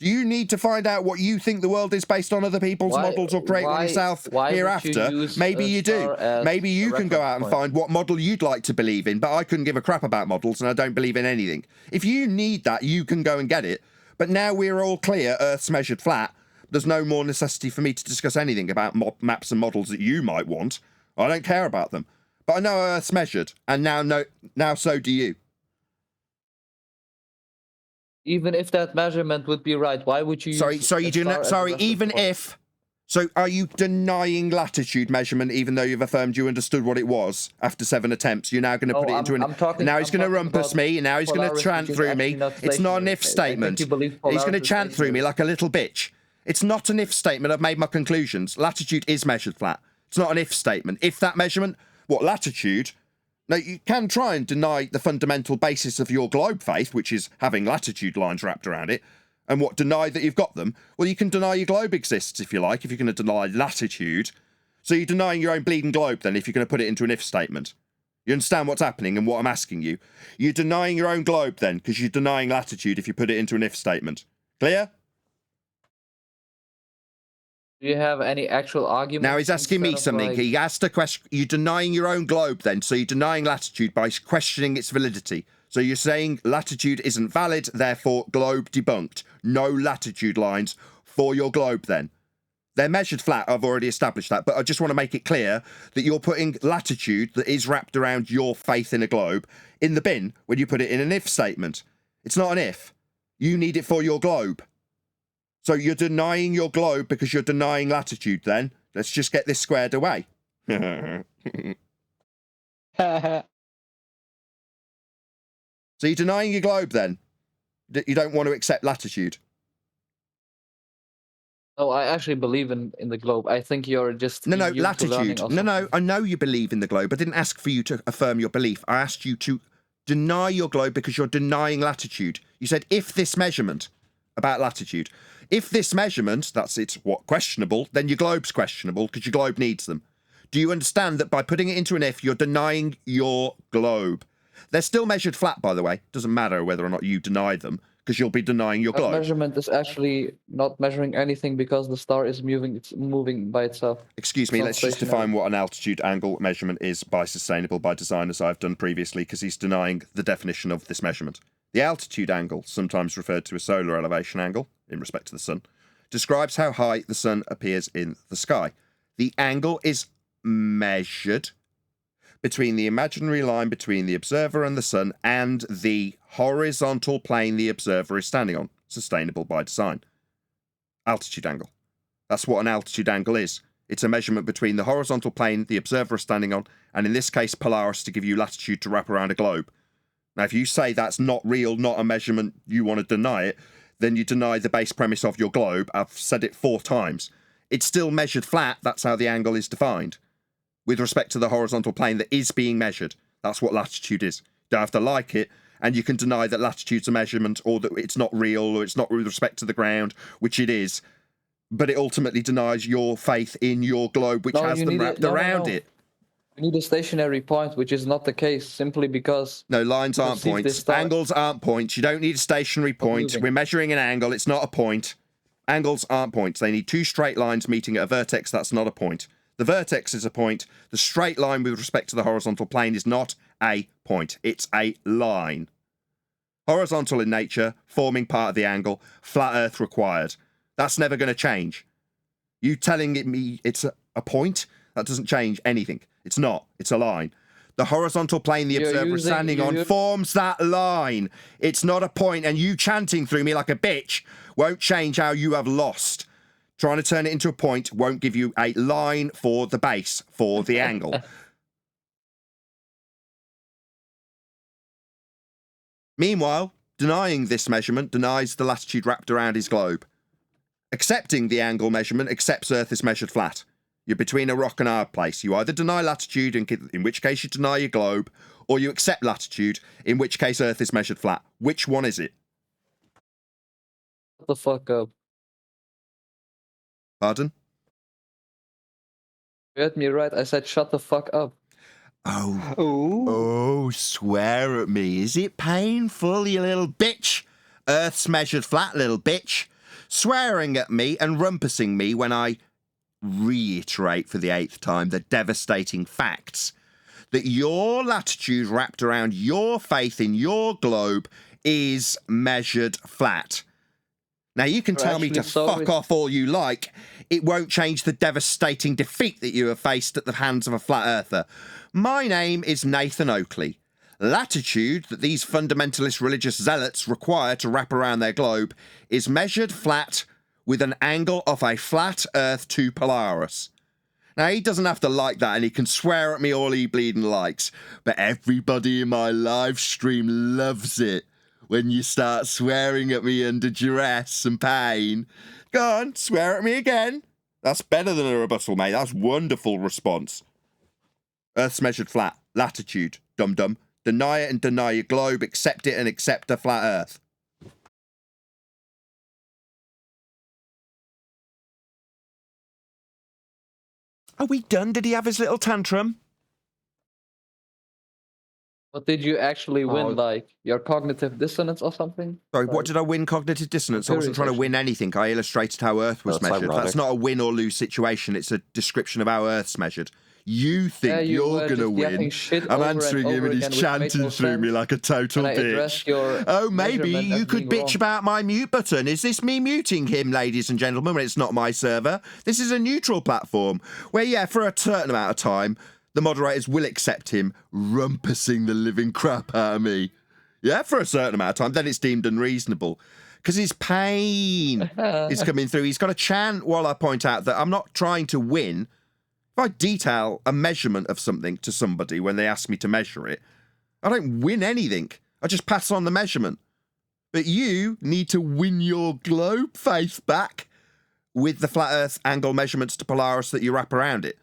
Do you need to find out what you think the world is based on other people's models or create one yourself hereafter? Maybe you do. Maybe you can go out and find what model you'd like to believe in, but I couldn't give a crap about models and I don't believe in anything. If you need that, you can go and get it. But now we're all clear, Earth's measured flat. There's no more necessity for me to discuss anything about maps and models that you might want. I don't care about them. But I know Earth's measured, and now so do you. Even if that measurement would be right, why would you? So are you denying latitude measurement even though you've affirmed you understood what it was after 7 attempts? You're now going to put it into an... Now he's going to rumpus me, and now he's going to chant through me. It's not an if statement. He's going to chant through me like a little bitch. It's not an if statement. I've made my conclusions. Latitude is measured flat. It's not an if statement. If that measurement... What, latitude? Now, you can try and deny the fundamental basis of your globe faith, which is having latitude lines wrapped around it, and what, deny that you've got them? Well, you can deny your globe exists, if you like, if you're going to deny latitude. So you're denying your own bleeding globe, then, if you're going to put it into an if statement. You understand what's happening and what I'm asking you? You're denying your own globe, then, because you're denying latitude if you put it into an if statement. Clear? Do you have any actual argument? Now he's asking me something. Like... He asked a question. You're denying your own globe then, so you're denying latitude by questioning its validity. So you're saying latitude isn't valid, therefore globe debunked. No latitude lines for your globe then. They're measured flat, I've already established that, but I just want to make it clear that you're putting latitude that is wrapped around your faith in a globe in the bin when you put it in an if statement. It's not an if. You need it for your globe. So you're denying your globe because you're denying latitude then. Let's just get this squared away. So you're denying your globe then? You don't want to accept latitude? Oh, I actually believe in the globe. I think you're just... No, latitude. No, I know you believe in the globe. I didn't ask for you to affirm your belief. I asked you to deny your globe because you're denying latitude. You said, if this measurement about latitude... If this measurement, that's it's what, questionable, then your globe's questionable because your globe needs them. Do you understand that by putting it into an if, you're denying your globe? They're still measured flat, by the way. Doesn't matter whether or not you deny them because you'll be denying your globe. That measurement is actually not measuring anything because the star is moving. It's moving by itself. Excuse me, let's just define what an altitude angle measurement is by sustainable by design, as I've done previously, because he's denying the definition of this measurement. The altitude angle, sometimes referred to as solar elevation angle, in respect to the sun, describes how high the sun appears in the sky. The angle is measured between the imaginary line between the observer and the sun and the horizontal plane the observer is standing on, sustainable by design. Altitude angle. That's what an altitude angle is. It's a measurement between the horizontal plane the observer is standing on, and in this case Polaris to give you latitude to wrap around a globe. Now, if you say that's not real, not a measurement, you want to deny it, then you deny the base premise of your globe. I've said it 4 times. It's still measured flat. That's how the angle is defined. With respect to the horizontal plane that is being measured. That's what latitude is. You don't have to like it, and you can deny that latitude's a measurement, or that it's not real, or it's not with respect to the ground, which it is. But it ultimately denies your faith in your globe, which has them wrapped around it. You need a stationary point, which is not the case, simply because... No, lines aren't points. Angles aren't points. You don't need a stationary point. We're measuring an angle. It's not a point. Angles aren't points. They need 2 straight lines meeting at a vertex. That's not a point. The vertex is a point. The straight line with respect to the horizontal plane is not a point. It's a line. Horizontal in nature, forming part of the angle. Flat Earth required. That's never going to change. You telling me it's a point? That doesn't change anything. It's not. It's a line. The horizontal plane the observer is standing on forms that line. It's not a point, and you chanting through me like a bitch won't change how you have lost. Trying to turn it into a point won't give you a line for the base, for the angle. Meanwhile, denying this measurement denies the latitude wrapped around his globe. Accepting the angle measurement accepts Earth is measured flat. You're between a rock and a hard place. You either deny latitude, in which case you deny your globe, or you accept latitude, in which case Earth is measured flat. Which one is it? Shut the fuck up. Pardon? You heard me right. I said shut the fuck up. Oh, swear at me. Is it painful, you little bitch? Earth's measured flat, little bitch. swearing at me and rumpusing me when I reiterate for the 8th time the devastating facts that your latitude wrapped around your faith in your globe is measured flat. Now, you can tell me to fuck off all you like. It won't change the devastating defeat that you have faced at the hands of a flat earther. My name is Nathan Oakley. Latitude that these fundamentalist religious zealots require to wrap around their globe is measured flat with an angle of a flat earth to Polaris. Now, he doesn't have to like that, and he can swear at me all he bleeding likes, but everybody in my live stream loves it when you start swearing at me under duress and pain. Go on, swear at me again. That's better than a rebuttal, mate. That's wonderful response. Earth's measured flat. Latitude, dum-dum. Deny it and deny your globe. Accept it and accept a flat Earth. Are we done? Did he have his little tantrum? But did you actually win, like, your cognitive dissonance or something? Sorry, what did I win? Cognitive dissonance? I wasn't trying to win anything. I illustrated how Earth was measured. ironic. That's not a win or lose situation. It's a description of how Earth's measured. You think you're going to win. I'm answering him and he's chanting through me like a total bitch. Oh, maybe you could bitch about my mute button. Is this me muting him, ladies and gentlemen, when it's not my server? This is a neutral platform where, yeah, for a certain amount of time, the moderators will accept him rumpusing the living crap out of me. Yeah, for a certain amount of time. Then it's deemed unreasonable. Because his pain is coming through. He's got to chant while I point out that I'm not trying to win. If I detail a measurement of something to somebody when they ask me to measure it, I don't win anything. I just pass on the measurement. But you need to win your globe face back with the flat Earth angle measurements to Polaris that you wrap around it.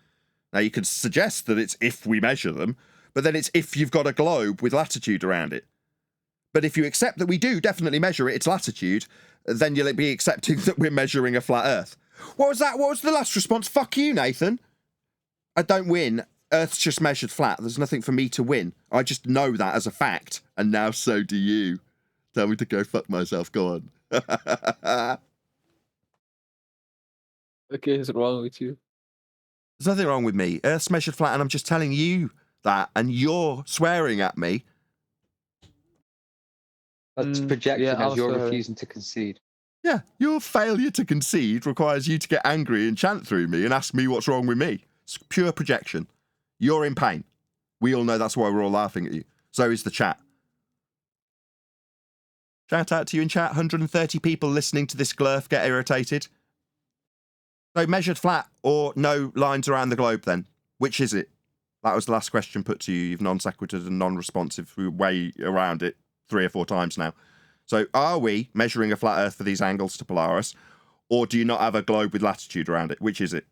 Now, you could suggest that it's if we measure them, but then it's if you've got a globe with latitude around it. But if you accept that we do definitely measure it, its latitude, then you'll be accepting that we're measuring a flat Earth. What was that? What was the last response? Fuck you, Nathan. I don't win. Earth's just measured flat. There's nothing for me to win. I just know that as a fact, and now so do you. Tell me to go fuck myself. Go on. Okay, what's wrong with you? There's nothing wrong with me. Earth's measured flat, and I'm just telling you that, and you're swearing at me. That's projecting as you're refusing to concede. Yeah, your failure to concede requires you to get angry and chant through me and ask me what's wrong with me. It's pure projection. You're in pain. We all know that's why we're all laughing at you. So is the chat. Shout out to you in chat. 130 people listening to this glurf get irritated. So measured flat or no lines around the globe then? Which is it? That was the last question put to you. You've non-sequitur and non-responsive way around it 3 or 4 times now. So are we measuring a flat Earth for these angles to Polaris, or do you not have a globe with latitude around it? Which is it?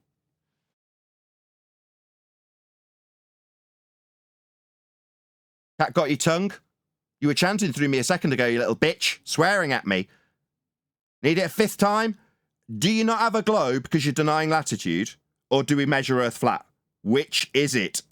Cat got your tongue? You were chanting through me a second ago, you little bitch, swearing at me. Need it a 5th time? Do you not have a globe because you're denying latitude, or do we measure Earth flat? Which is it?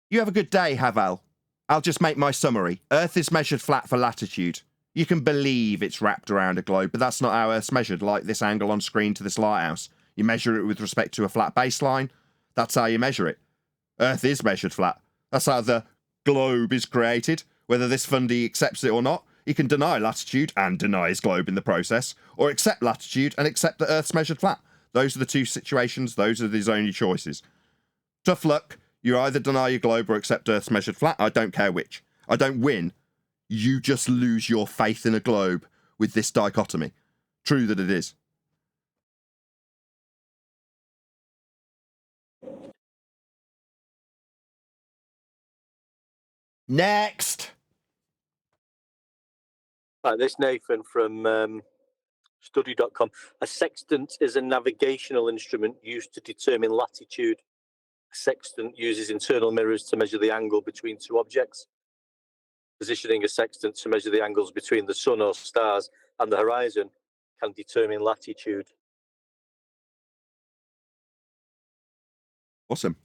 You have a good day, Haval. I'll just make my summary. Earth is measured flat for latitude. You can believe it's wrapped around a globe, but that's not how Earth's measured, like this angle on screen to this lighthouse. You measure it with respect to a flat baseline. That's how you measure it. Earth is measured flat. That's how the globe is created. Whether this fundy accepts it or not, he can deny latitude and deny his globe in the process, or accept latitude and accept that Earth's measured flat. Those are the 2 situations. Those are his only choices. Tough luck. You either deny your globe or accept Earth's measured flat. I don't care which. I don't win. You just lose your faith in a globe with this dichotomy. True that it is. Next. Right, this Nathan from study.com. A sextant is a navigational instrument used to determine latitude. A sextant uses internal mirrors to measure the angle between 2 objects. Positioning a sextant to measure the angles between the sun or stars and the horizon can determine latitude. Awesome.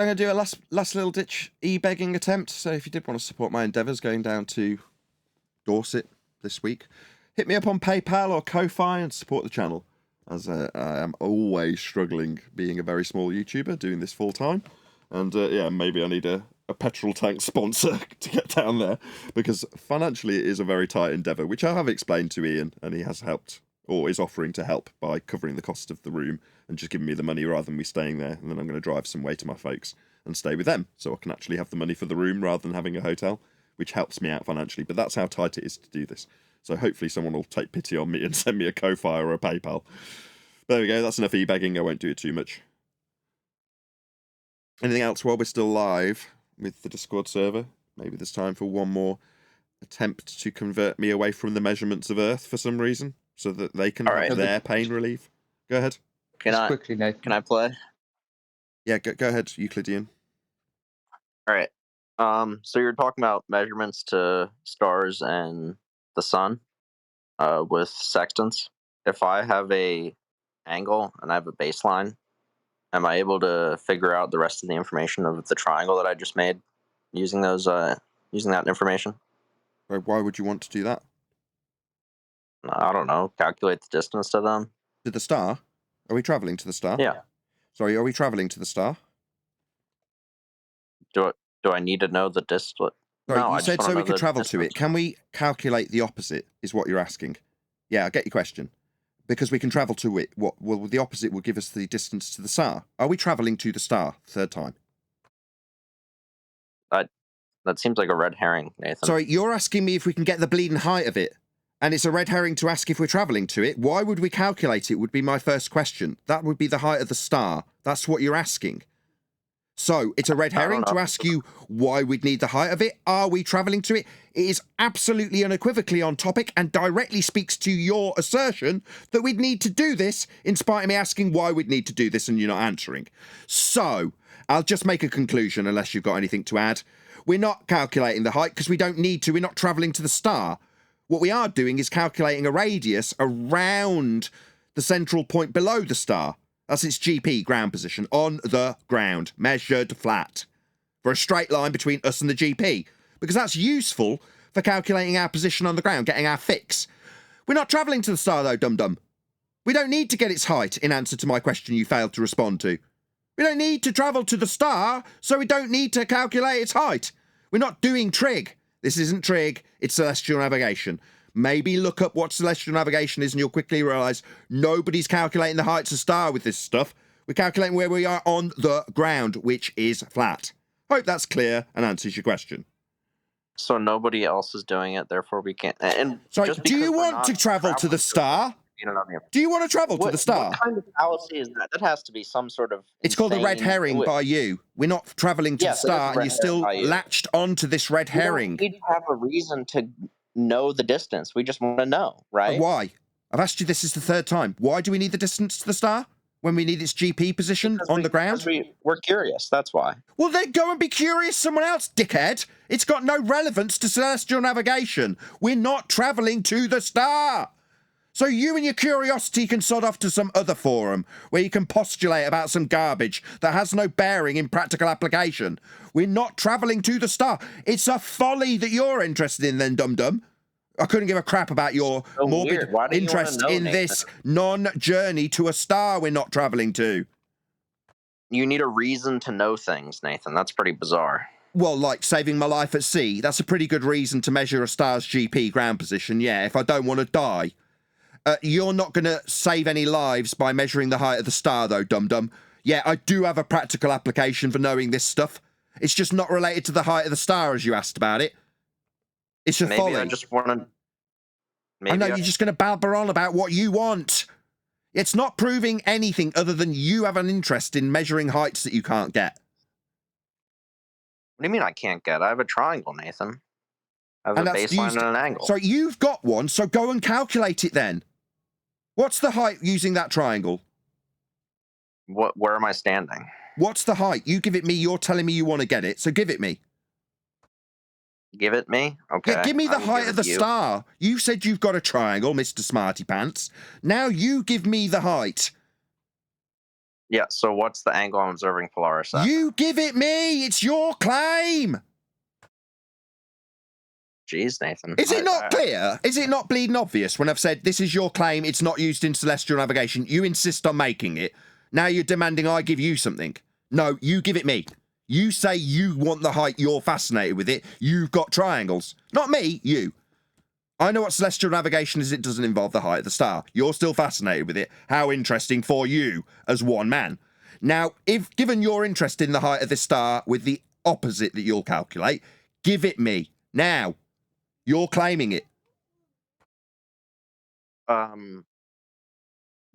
I'm going to do a last little ditch e-begging attempt. So if you did want to support my endeavours going down to Dorset this week, hit me up on PayPal or Ko-Fi and support the channel, as I am always struggling being a very small YouTuber doing this full time. And yeah, maybe I need a petrol tank sponsor to get down there, because financially it is a very tight endeavour, which I have explained to Ian, and he has helped, or is offering to help, by covering the cost of the room and just giving me the money rather than me staying there. And then I'm going to drive some way to my folks and stay with them, so I can actually have the money for the room rather than having a hotel, which helps me out financially. But that's how tight it is to do this. So hopefully someone will take pity on me and send me a Ko-Fi or a PayPal. There we go, that's enough e-begging, I won't do it too much. Anything else while we're still live with the Discord server? Maybe there's time for one more attempt to convert me away from the measurements of Earth for some reason, so that they can have their pain relief. Go ahead. Can I play? Yeah, go ahead, Euclidean. All right. So you're talking about measurements to stars and the sun, with sextants. If I have a angle and I have a baseline, am I able to figure out the rest of the information of the triangle that I just made using those using that information? Why would you want to do that? I don't know. Calculate the distance to them. To the star? Are we traveling to the star? Yeah. Sorry, are we traveling to the star? Do I need to know the distance? Sorry, No, you I said just so wanna we know could the travel distance. to it. Can we calculate the opposite, is what you're asking? Yeah, I get your question. Because we can travel to it, what? Well, the opposite will give us the distance to the star. Are we travelling to the star? Third time. That seems like a red herring, Nathan. Sorry, you're asking me if we can get the bleeding height of it, and it's a red herring to ask if we're travelling to it. Why would we calculate it would be my first question. That would be the height of the star. That's what you're asking. So, it's a red herring to ask you why we'd need the height of it. Are we travelling to it? It is absolutely unequivocally on topic and directly speaks to your assertion that we'd need to do this, in spite of me asking why we'd need to do this and you're not answering. So, I'll just make a conclusion unless you've got anything to add. We're not calculating the height because we don't need to. We're not travelling to the star. What we are doing is calculating a radius around the central point below the star. That's its GP, ground position, on the ground, measured flat, for a straight line between us and the GP, because that's useful for calculating our position on the ground, getting our fix. We're not travelling to the star, though, dum-dum. We don't need to get its height, in answer to my question you failed to respond to. We don't need to travel to the star, so we don't need to calculate its height. We're not doing trig. This isn't trig, it's celestial navigation. Maybe look up what celestial navigation is and you'll quickly realise nobody's calculating the heights of star with this stuff. We're calculating where we are on the ground, which is flat. Hope that's clear and answers your question. So nobody else is doing it, therefore we can't. And Sorry, just do you because we're want not to travel to the star? you don't know the- Do you want to travel to the star? What kind of fallacy is that? That has to be some sort of. It's called a red insane- herring by you. We're not travelling to Yes, the it is a star and red you're herring still by you. latched onto this red We don't herring. need to have a reason to know the distance. We just want to know, right? Why? I've asked you this is the third time. Why do we need the distance to the star when we need its GP position on the ground? We're curious, that's why. Well, then go and be curious someone else, dickhead. It's got no relevance to celestial navigation. We're not travelling to the star. So you and your curiosity can sod off to some other forum where you can postulate about some garbage that has no bearing in practical application. We're not travelling to the star. It's a folly that you're interested in then, dum-dum. I couldn't give a crap about your morbid interest in this non-journey to a star we're not travelling to. You need a reason to know things, Nathan. That's pretty bizarre. Well, like saving my life at sea. That's a pretty good reason to measure a star's GP ground position, yeah, if I don't want to die. You're not going to save any lives by measuring the height of the star, though, dum-dum. Yeah, I do have a practical application for knowing this stuff. It's just not related to the height of the star, as you asked about it. It's a folly. I just want to... I know, you're just going to babble on about what you want. It's not proving anything other than you have an interest in measuring heights that you can't get. What do you mean I can't get? I have a triangle, Nathan. I have a baseline and an angle. So you've got one, so go and calculate it then. What's the height using that triangle? Where am I standing? What's the height? You give it me, you're telling me you want to get it, so give it me. Give it me? Okay. Yeah, give me the height of the star. You said you've got a triangle, Mr. Smarty Pants. Now you give me the height. Yeah, so what's the angle I'm observing Polaris at? You give it me! It's your claim! Jeez, Nathan. Is it not clear? Is it not bleeding obvious when I've said this is your claim, it's not used in celestial navigation, you insist on making it, now you're demanding I give you something? No, you give it me. You say you want the height, you're fascinated with it, you've got triangles. Not me, you. I know what celestial navigation is, it doesn't involve the height of the star. You're still fascinated with it. How interesting for you as one man. Now, if given your interest in the height of the star with the opposite that you'll calculate, give it me. Now. You're claiming it.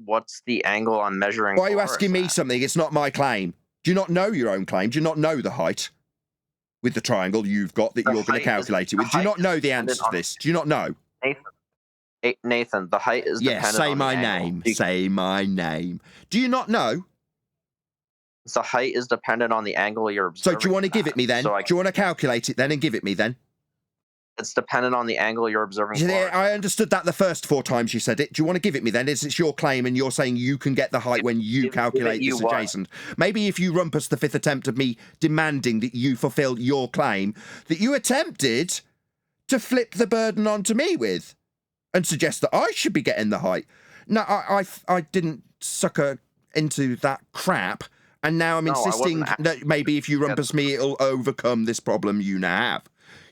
What's the angle I'm measuring? Why are you asking me something? It's not my claim. Do you not know your own claim? Do you not know the height with the triangle you've got that you're going to calculate it with? Do you not know the answer to this? Do you not know? Nathan, the height is dependent on the say my angle. name. Say my name. Do you not know? The height is dependent on the angle you're observing. So do you want to give it me then? Do you want to calculate it then and give it me then? It's dependent on the angle you're observing. I understood that the first 4 times you said it. Do you want to give it me then? It's your claim and you're saying you can get the height when you calculate this adjacent. Maybe if you rumpus the 5th attempt of me demanding that you fulfill your claim that you attempted to flip the burden onto me with and suggest that I should be getting the height. No, I didn't sucker into that crap and now I'm insisting that maybe if you rumpus me it'll overcome this problem you now have.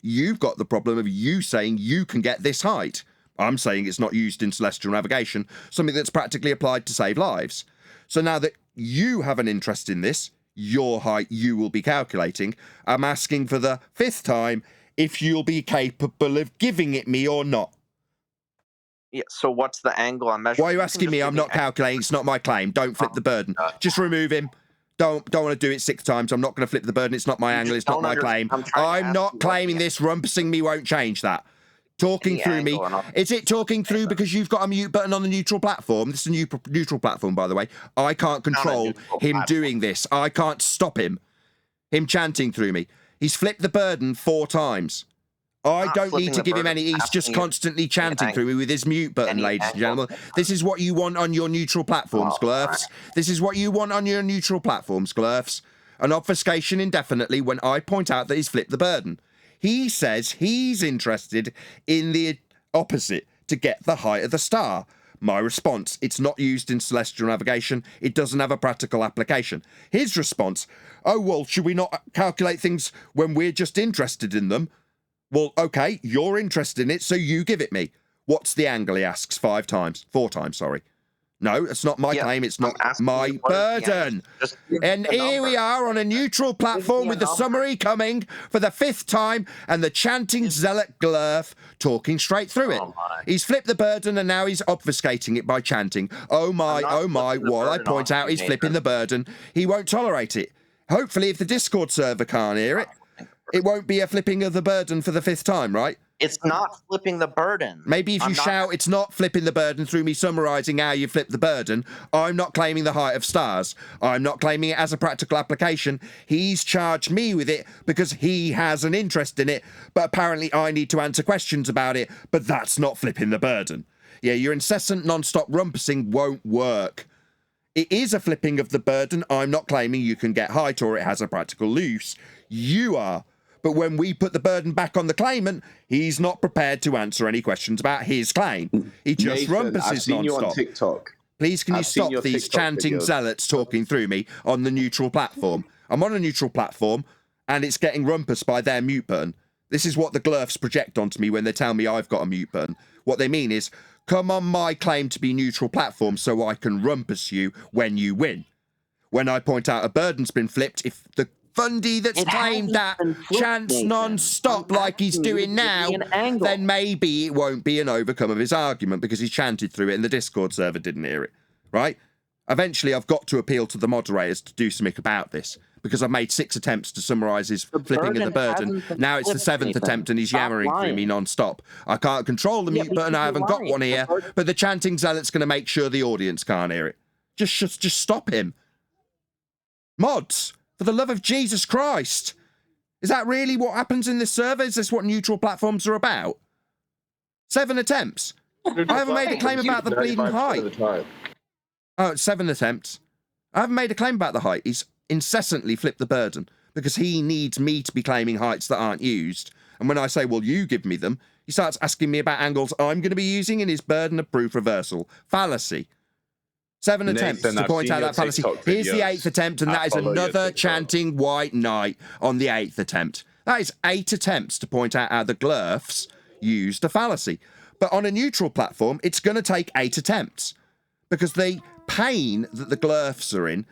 You've got the problem of you saying you can get this height. I'm saying it's not used in celestial navigation, something that's practically applied to save lives. So now that you have an interest in this, your height you will be calculating, I'm asking for the 5th time if you'll be capable of giving it me or not. Yeah, so what's the angle I'm measuring? Why are you asking me? I'm not calculating. It's not my claim. Don't flip the burden. Just remove him. Don't want to do it 6 times. I'm not going to flip the burden. It's not my angle. It's not my claim. I'm not claiming this. Rumpusing me won't change that. Talking through me. Is it talking through because you've got a mute button on the neutral platform? This is a new neutral platform, by the way. I can't control him doing this. I can't stop him. Him chanting through me. He's flipped the burden 4 times. I don't need to give him any. He's just constantly chanting through me with his mute button, ladies and gentlemen. This is what you want on your neutral platforms, Glurfs. This is what you want on your neutral platforms, Glurfs. An obfuscation indefinitely when I point out that he's flipped the burden. He says he's interested in the opposite to get the height of the star. My response, it's not used in celestial navigation. It doesn't have a practical application. His response, oh, well, should we not calculate things when we're just interested in them? Well, okay, you're interested in it, so you give it me. What's the angle, he asks 4 times, sorry. No, it's not my claim, it's not my burden. And here we are on a neutral platform with the summary coming for the 5th time and the chanting zealot Glurf talking straight through it. He's flipped the burden and now he's obfuscating it by chanting, oh my, while I point out he's flipping the burden. He won't tolerate it. Hopefully, if the Discord server can't hear it, it won't be a flipping of the burden for the 5th time, right? It's not flipping the burden. Maybe if you shout, it's not flipping the burden through me summarising how you flip the burden. I'm not claiming the height of stars. I'm not claiming it as a practical application. He's charged me with it because he has an interest in it, but apparently I need to answer questions about it, but that's not flipping the burden. Yeah, your incessant non-stop rumpusing won't work. It is a flipping of the burden. I'm not claiming you can get height or it has a practical use. You are. But when we put the burden back on the claimant, he's not prepared to answer any questions about his claim. He just rumpuses non-stop. You on TikTok. Please, can you stop these chanting zealots talking through me on the neutral platform? I'm on a neutral platform, and it's getting rumpus by their mute button. This is what the Glurfs project onto me when they tell me I've got a mute button. What they mean is, come on my claim to be neutral platform so I can rumpus you when you win. When I point out a burden's been flipped, if the Fundy that's claimed that chants non-stop like he's doing now, then maybe it won't be an overcome of his argument because he's chanted through it and the Discord server didn't hear it, right? Eventually, I've got to appeal to the moderators to do something about this because I've made 6 attempts to summarise his flipping of the burden. Now it's the 7th attempt and he's yammering through me non-stop. I can't control the mute button, I haven't got one here, but the chanting zealot's going to make sure the audience can't hear it. Just stop him. Mods! For the love of Jesus Christ. Is that really what happens in this server? Is this what neutral platforms are about? 7 attempts. I haven't made a claim about the bleeding height. Oh, it's 7 attempts. I haven't made a claim about the height. He's incessantly flipped the burden because he needs me to be claiming heights that aren't used. And when I say, well, you give me them, he starts asking me about angles I'm going to be using in his burden of proof reversal. Fallacy. 7 attempts to point out that fallacy. Here's the 8th attempt, and that is another chanting white knight on the 8th attempt. That is 8 attempts to point out how the glyphs used a fallacy. But on a neutral platform, it's going to take 8 attempts because the pain that the glyphs are in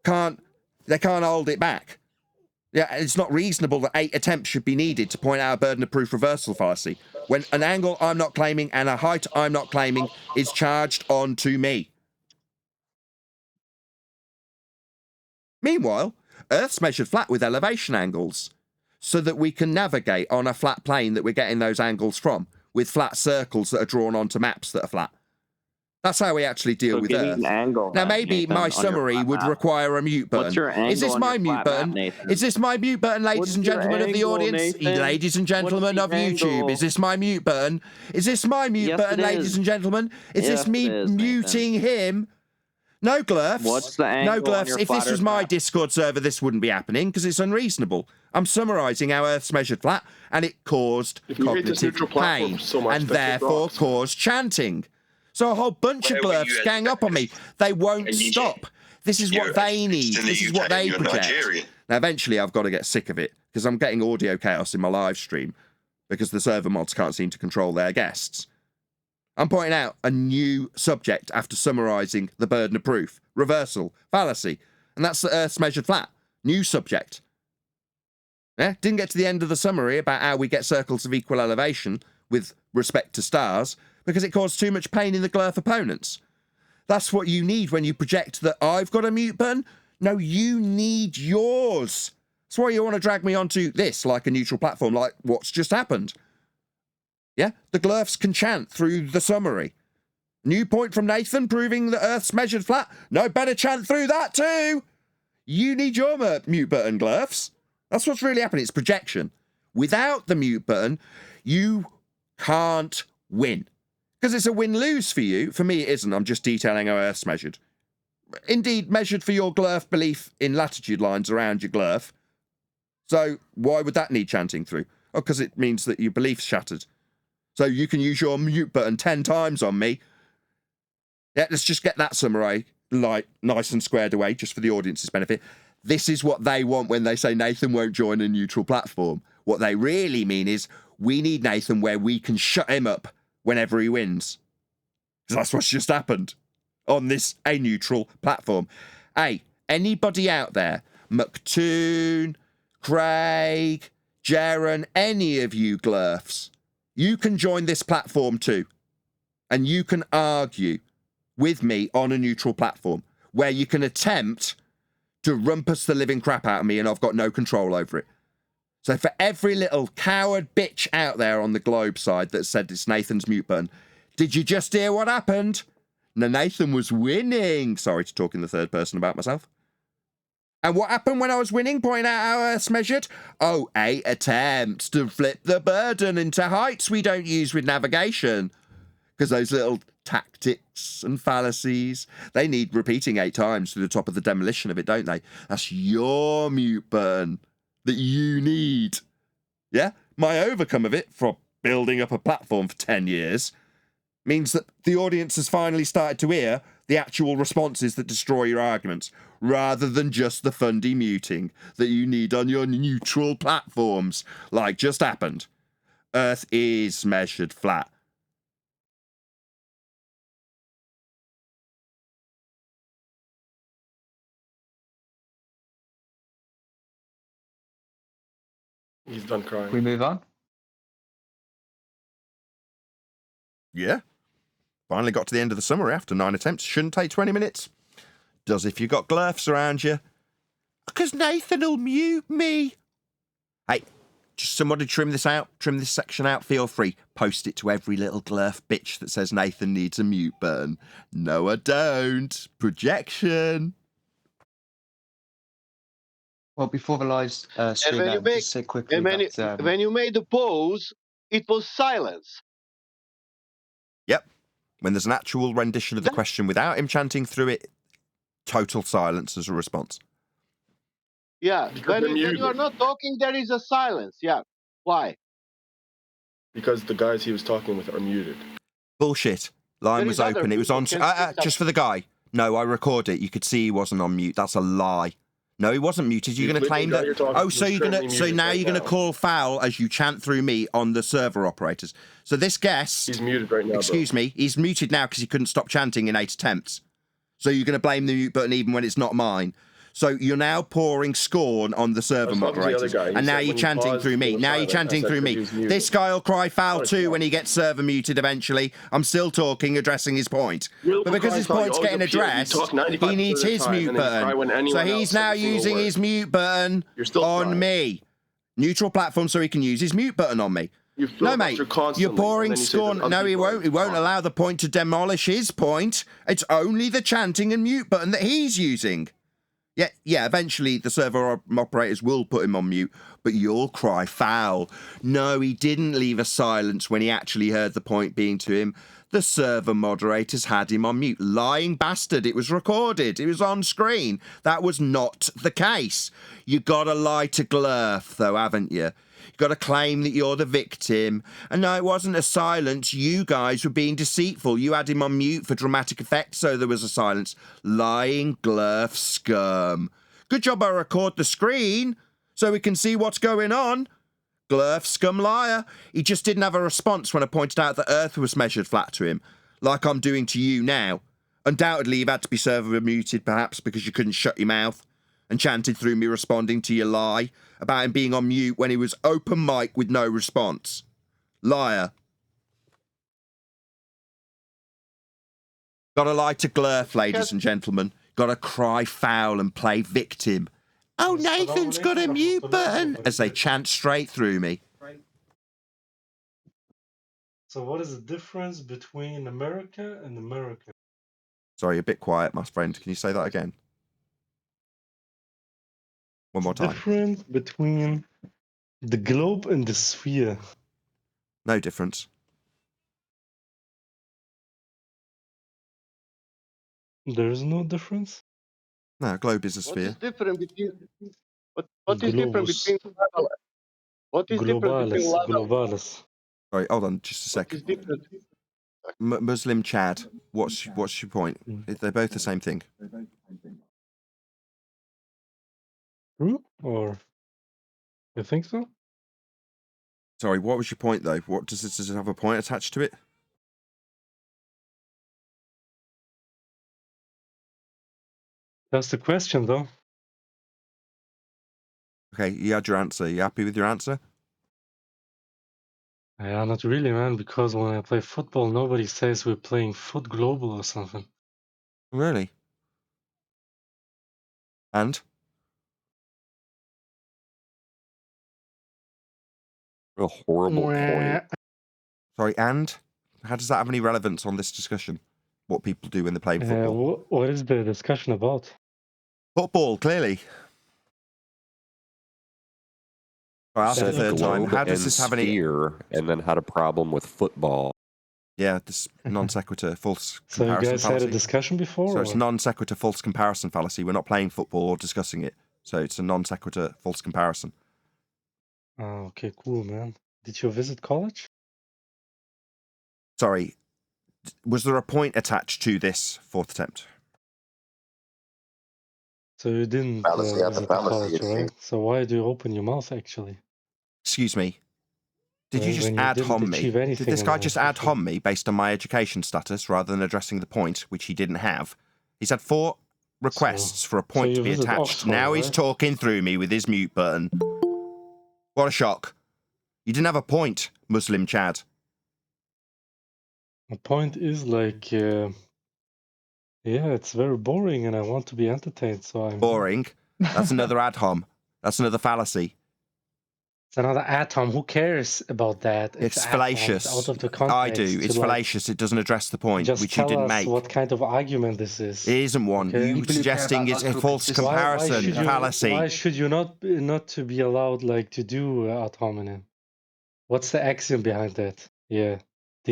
can't hold it back. Yeah, it's not reasonable that 8 attempts should be needed to point out a burden of proof reversal fallacy when an angle I'm not claiming and a height I'm not claiming is charged on to me. Meanwhile, Earth's measured flat with elevation angles so that we can navigate on a flat plane that we're getting those angles from, with flat circles that are drawn onto maps that are flat. That's how we actually deal with give me Earth. an angle, Now, then, maybe Nathan, my on your summary flat would map. require a mute button. What's your angle Is this on my your mute flat button? map, Nathan? Is this my mute button, ladies What's and your gentlemen of the angle, audience? Nathan? Ladies and gentlemen What's of the YouTube, angle? is this my mute button? Is this my mute Yes, button, it ladies is. and gentlemen? Is Yes, this me it is, Nathan. muting him? No glyphs. What's the angle No on glyphs. your If flat this was Earth my map? Discord server, this wouldn't be happening because it's unreasonable. I'm summarising how Earth's measured flat, and it caused If you hate this cognitive neutral platform pain, so much and that you're therefore blocked. caused chanting. So a whole bunch of glyphs gang up on me. They won't stop. This is what they need. This is what they project. Now, eventually, I've got to get sick of it because I'm getting audio chaos in my live stream because the server mods can't seem to control their guests. I'm pointing out a new subject after summarising the burden of proof, reversal, fallacy, and that's the Earth's measured flat. New subject. Yeah, didn't get to the end of the summary about how we get circles of equal elevation with respect to stars because it caused too much pain in the glyph opponents. That's what you need when you project that I've got a mute button. No, you need yours. That's why you want to drag me onto this like a neutral platform, like what's just happened. Yeah, the glyphs can chant through the summary. New point from Nathan proving that Earth's measured flat. No, better chant through that too. You need your mute button, glyphs. That's what's really happening. It's projection. Without the mute button, you can't win. Because it's a win-lose for you. For me, it isn't. I'm just detailing how Earth's measured. Indeed, measured for your glyph belief in latitude lines around your glyph. So why would that need chanting through? Oh, because it means that your belief's shattered. So you can use your mute button 10 times on me. Yeah, let's just get that summary like nice and squared away just for the audience's benefit. This is what they want when they say Nathan won't join a neutral platform. What they really mean is we need Nathan where we can shut him up whenever he wins. Because that's what's just happened on this a neutral platform. Hey, anybody out there, McToon, Craig, Jaren, any of you glyphs, you can join this platform too. And you can argue with me on a neutral platform where you can attempt to rumpus the living crap out of me and I've got no control over it. So for every little coward bitch out there on the globe side that said it's Nathan's mute button, did you just hear what happened? No, Nathan was winning. Sorry to talk in the third person about myself. And what happened when I was winning? Pointing out how Earth's measured? Oh, 8 attempts to flip the burden into heights we don't use with navigation. Because those little tactics and fallacies, they need repeating 8 times to the top of the demolition of it, don't they? That's your mute button that you need. Yeah? My overcome of it for building up a platform for 10 years means that the audience has finally started to hear the actual responses that destroy your arguments, rather than just the fundy muting that you need on your neutral platforms, like just happened. Earth is measured flat. He's done crying. Can we move on? Yeah. Finally got to the end of the summary after 9 attempts. Shouldn't take 20 minutes. Does if you've got glyphs around you. Because Nathan will mute me. Hey, just somebody trim this out, trim this section out, feel free. Post it to every little glyph bitch that says Nathan needs a mute button. No, I don't. Projection. Well, before the live stream, when you make, just say quickly and when you made the pause, it was silence. Yep. When there's an actual rendition of the question without him chanting through it total silence as a response. Yeah, Because when they're you are muted. not talking, there is a silence. Yeah. Why? Because the guys he was talking with are muted. Bullshit. Line There was is other open. It was people on. can speak Just for the guy. No, I record it. You could see he wasn't on mute. That's a lie. No, he wasn't muted. You're going to claim that. Oh, so you're going to. So now you're going to call foul as you chant through me on the server operators. So this guest. He's muted right now. Excuse me. He's muted now because he couldn't stop chanting in 8 attempts. So you're going to blame the mute button even when it's not mine. So you're now pouring scorn on the server moderators, and now you're chanting through me. Now you're chanting through me. This guy will cry foul too when he gets server muted eventually. I'm still talking, addressing his point. But because his point's getting addressed, he needs his mute button. So he's now using his mute button on me. Neutral platform so he can use his mute button on me. No, mate, you're pouring scorn. No, he won't. He won't allow the point to demolish his point. It's only the chanting and mute button that he's using. Yeah, eventually the server operators will put him on mute, but you'll cry foul. No, he didn't leave a silence when he actually heard the point being to him. The server moderators had him on mute. Lying bastard, it was recorded. It was on screen. That was not the case. You gotta lie to Glurf, though, haven't you? You got to claim that you're the victim. And no, it wasn't a silence. You guys were being deceitful. You had him on mute for dramatic effect, so there was a silence. Lying Glurf scum. Good job I record the screen so we can see what's going on. Glurf scum liar. He just didn't have a response when I pointed out that Earth was measured flat to him, like I'm doing to you now. Undoubtedly, you've had to be server muted, perhaps, because you couldn't shut your mouth and chanted through me responding to your lie about him being on mute when he was open mic with no response. Liar. Gotta lie to Glurf, ladies and gentlemen. Gotta cry foul and play victim. Oh, Nathan's got a mute button, as they chant straight through me. So what is the difference between America and America? Sorry, a bit quiet, my friend. Can you say that again? One more time. Difference between the globe and the sphere. No difference. There is no difference? No, globe is a What sphere. is different between what is different Globus. between lava? What is different between Globalis. lava? Globalis. Sorry, hold on just a What is second. different? Muslim Chad, what's your point? They're both the same thing. True? Or you think so? Sorry, what was your point though? What does it have a point attached to it? That's the question, though. Okay, you had your answer. You happy with your answer? Yeah, not really, man, because when I play football, nobody says we're playing foot global or something. Really? And? A horrible point. Sorry, and? How does that have any relevance on this discussion? What people do when they're playing football? What is the discussion about? Football, clearly. I'll ask Said the third time. globe How does and this have any... sphere, and then had a problem with football. Yeah, this non sequitur false So you comparison guys fallacy. had a discussion before? So it's or? non sequitur false comparison fallacy. We're not playing football or discussing it. So it's a non sequitur false comparison. Oh, okay, cool, man. Did you visit college? Sorry, was there a point attached to this fourth attempt? So you didn't Fallacy after visit the fallacy, college, it right? seems. So why do you open your mouth, actually? Excuse me. Did you just When you ad didn't hom me? achieve Did anything this in guy life just ad before? hom me based on my education status rather than addressing the point, which he didn't have? He's had 4 requests for a point to you be visit attached. Oxford, Now he's right? talking through me with his mute button. What a shock. You didn't have a point, Muslim Chad. The point is like, yeah, it's very boring and I want to be entertained, so I'm... Boring. That's another ad hom. That's another fallacy. It's another atom. Who cares about that? It's atom. fallacious. It's out of the context. I do. It's to, like, fallacious. It doesn't address the point, just which you tell didn't us make. what kind of argument this is. It isn't one. Okay? You suggesting it's a false comparison fallacy. Why should you not to be allowed like to do ad hominem? What's the axiom behind that? Yeah,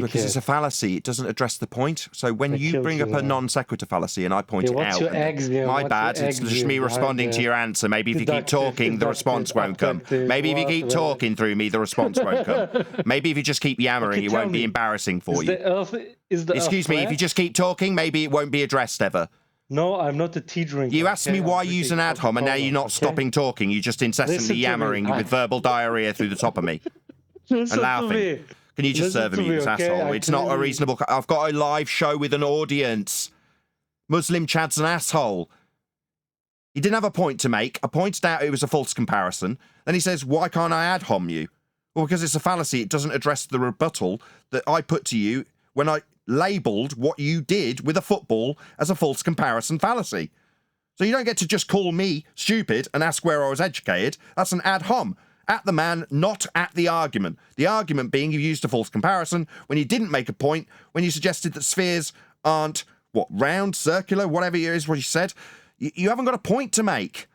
dickhead. it's a fallacy. It doesn't address the point. So when I you killed bring you up a now. non sequitur fallacy and I point Yeah, it what's out, your and then- eggs there? my What's bad, your it's eggs just me there behind responding to there? your answer. Maybe if you keep talking, the response won't come. abducted, Maybe if you keep whatever. talking through me, the response won't come. Maybe if you just keep yammering, Okay, it tell won't be me, embarrassing for Is you. the Earth Excuse me, if flat? you just keep talking, maybe it won't be addressed ever. No, I'm not a tea drinker. You asked me okay? why I'm use drinking an ad hom, and now Coca-Cola, you're not okay? stopping talking. You're just incessantly Listen to me. yammering with verbal diarrhea through the top of me Listen and laughing. to me. Can you just Listen serve to me, me, this okay? asshole? I It's not a clearly- reasonable... I've got a live show with an audience. Muslim Chad's an asshole. He didn't have a point to make. I pointed out it was a false comparison. Then he says, why can't I ad hom you? Well, because it's a fallacy. It doesn't address the rebuttal that I put to you when I labelled what you did with a football as a false comparison fallacy. So you don't get to just call me stupid and ask where I was educated. That's an ad hom. At the man, not at the argument. The argument being you used a false comparison when you didn't make a point, when you suggested that spheres aren't, what, round, circular, whatever it is what you said. You haven't got a point to make.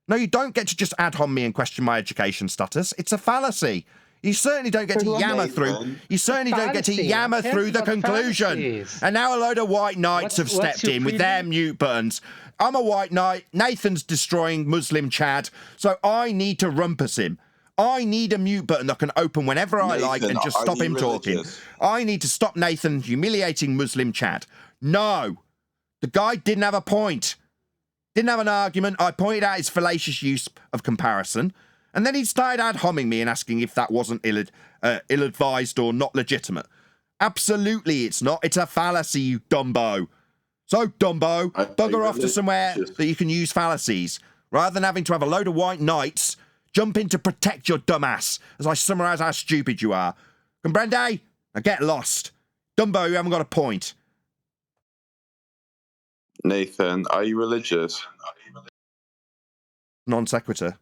No, you don't get to just ad hom me and question my education status. It's a fallacy. You certainly don't get to yammer through. You certainly don't get to yammer through the conclusion. And now a load of white knights have stepped in with their mute buttons. I'm a white knight. Nathan's destroying Muslim Chad, so I need to rumpus him. I need a mute button that can open whenever I like and just stop him talking. I need to stop Nathan humiliating Muslim Chad. No, the guy didn't have a point. Didn't have an argument. I pointed out his fallacious use of comparison. And then he started ad homming me and asking if that wasn't ill-advised or not legitimate. Absolutely it's not. It's a fallacy, you dumbo. So, dumbo, bugger off to somewhere that you can use fallacies, rather than having to have a load of white knights jump in to protect your dumbass as I summarise how stupid you are. Comprende? Now get lost. Dumbo, you haven't got a point. Nathan, are you religious? Non sequitur.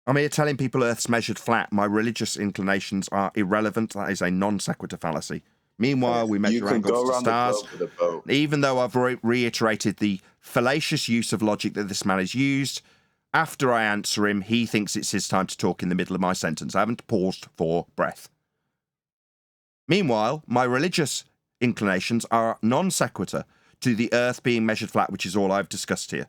I'm here telling people Earth's measured flat. My religious inclinations are irrelevant. That is a non sequitur fallacy. Meanwhile, we measure angles to stars. Even though I've reiterated the fallacious use of logic that this man has used, after I answer him, he thinks it's his time to talk in the middle of my sentence. I haven't paused for breath. Meanwhile, my religious inclinations are non sequitur to the Earth being measured flat, which is all I've discussed here.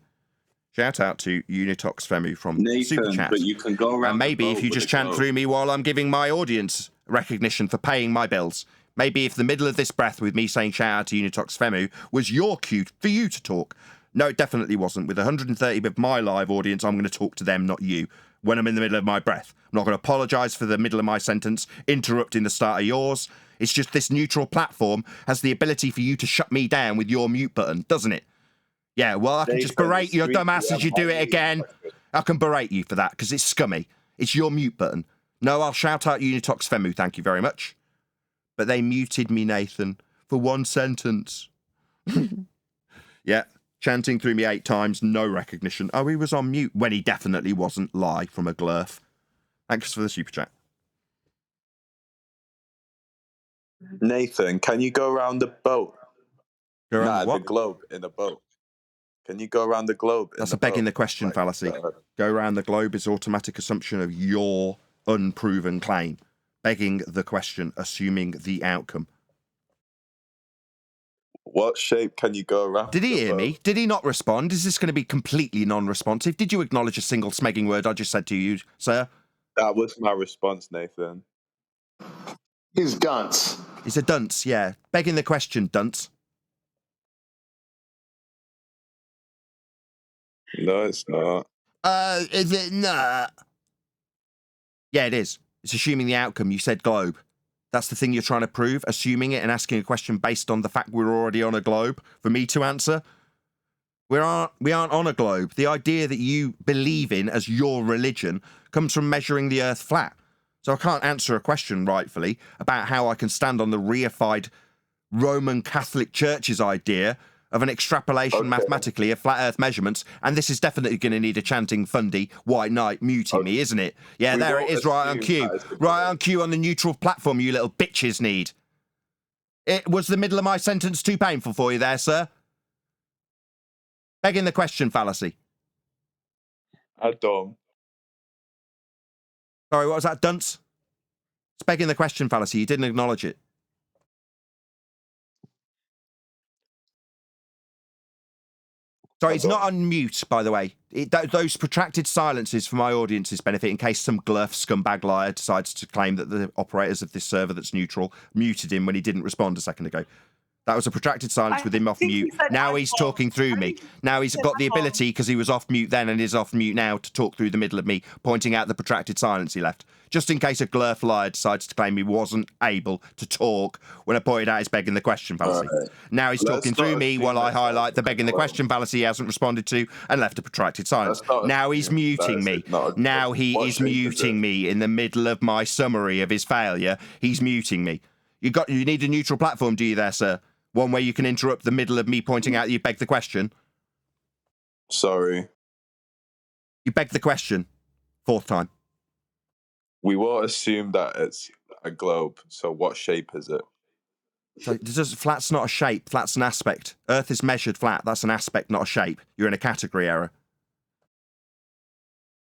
Shout out to Unitox Femu from Super Chat. But you can go around and maybe if you just chant through me while I'm giving my audience recognition for paying my bills. Maybe if the middle of this breath with me saying shout out to Unitox Femu was your cue for you to talk. No, it definitely wasn't. With 130 of my live audience, I'm going to talk to them, not you, when I'm in the middle of my breath. I'm not going to apologise for the middle of my sentence, interrupting the start of yours. It's just this neutral platform has the ability for you to shut me down with your mute button, doesn't it? Yeah, well, I can just berate your dumbass as you do it again. I can berate you for that, because it's scummy. It's your mute button. No, I'll shout out Unitox Femu, thank you very much. But they muted me, Nathan, for one sentence. Yeah, chanting through me 8 times, no recognition. Oh, he was on mute, when he definitely wasn't. Lie from a glurf. Thanks for the super chat. Nathan, can you go around the boat? Go around the globe in a boat. Can you go around the globe? That's a begging the question fallacy. Go around the globe is automatic assumption of your unproven claim. Begging the question, assuming the outcome. What shape can you go around? Did he hear me? Did he not respond? Is this going to be completely non-responsive? Did you acknowledge a single smegging word I just said to you, sir? That was my response, Nathan. He's dunce. He's a dunce, yeah. Begging the question, dunce. No, it's not. Is it not? Yeah, it is. It's assuming the outcome. You said globe. That's the thing you're trying to prove, assuming it and asking a question based on the fact we're already on a globe for me to answer. We aren't on a globe. The idea that you believe in as your religion comes from measuring the Earth flat. So I can't answer a question rightfully about how I can stand on the reified Roman Catholic Church's idea of an extrapolation mathematically of flat Earth measurements, and this is definitely going to need a chanting fundy white knight muting me, isn't it? Yeah, there it is, right on cue. Right on cue on the neutral platform you little bitches need. It was the middle of my sentence too painful for you there, sir? Begging the question fallacy. I don't. Sorry, what was that, dunce? It's begging the question fallacy. You didn't acknowledge it. Sorry, it's not on mute, by the way. Those protracted silences for my audience's benefit, in case some glurf scumbag liar decides to claim that the operators of this server that's neutral muted him when he didn't respond a second ago. That was a protracted silence with him off mute. Now he's talking through me. Now he's got the ability, because he was off mute then and is off mute now, to talk through the middle of me, pointing out the protracted silence he left. Just in case a glurf liar decides to claim he wasn't able to talk when I pointed out his begging the question fallacy. Right. Now he's Let's talking through not me assume while I that highlight the that's begging the wrong. question fallacy he hasn't responded to and left a protracted silence. Let's not Now he's assume muting that me. is not- Now he what is shape is muting it? me in the middle of my summary of his failure. He's muting me. You need a neutral platform, do you there, sir? One where you can interrupt the middle of me pointing out you begged the question. Sorry. You begged the question. 4th time. We will assume that it's a globe. So what shape is it? So flat's not a shape, flat's an aspect. Earth is measured flat, that's an aspect, not a shape. You're in a category error.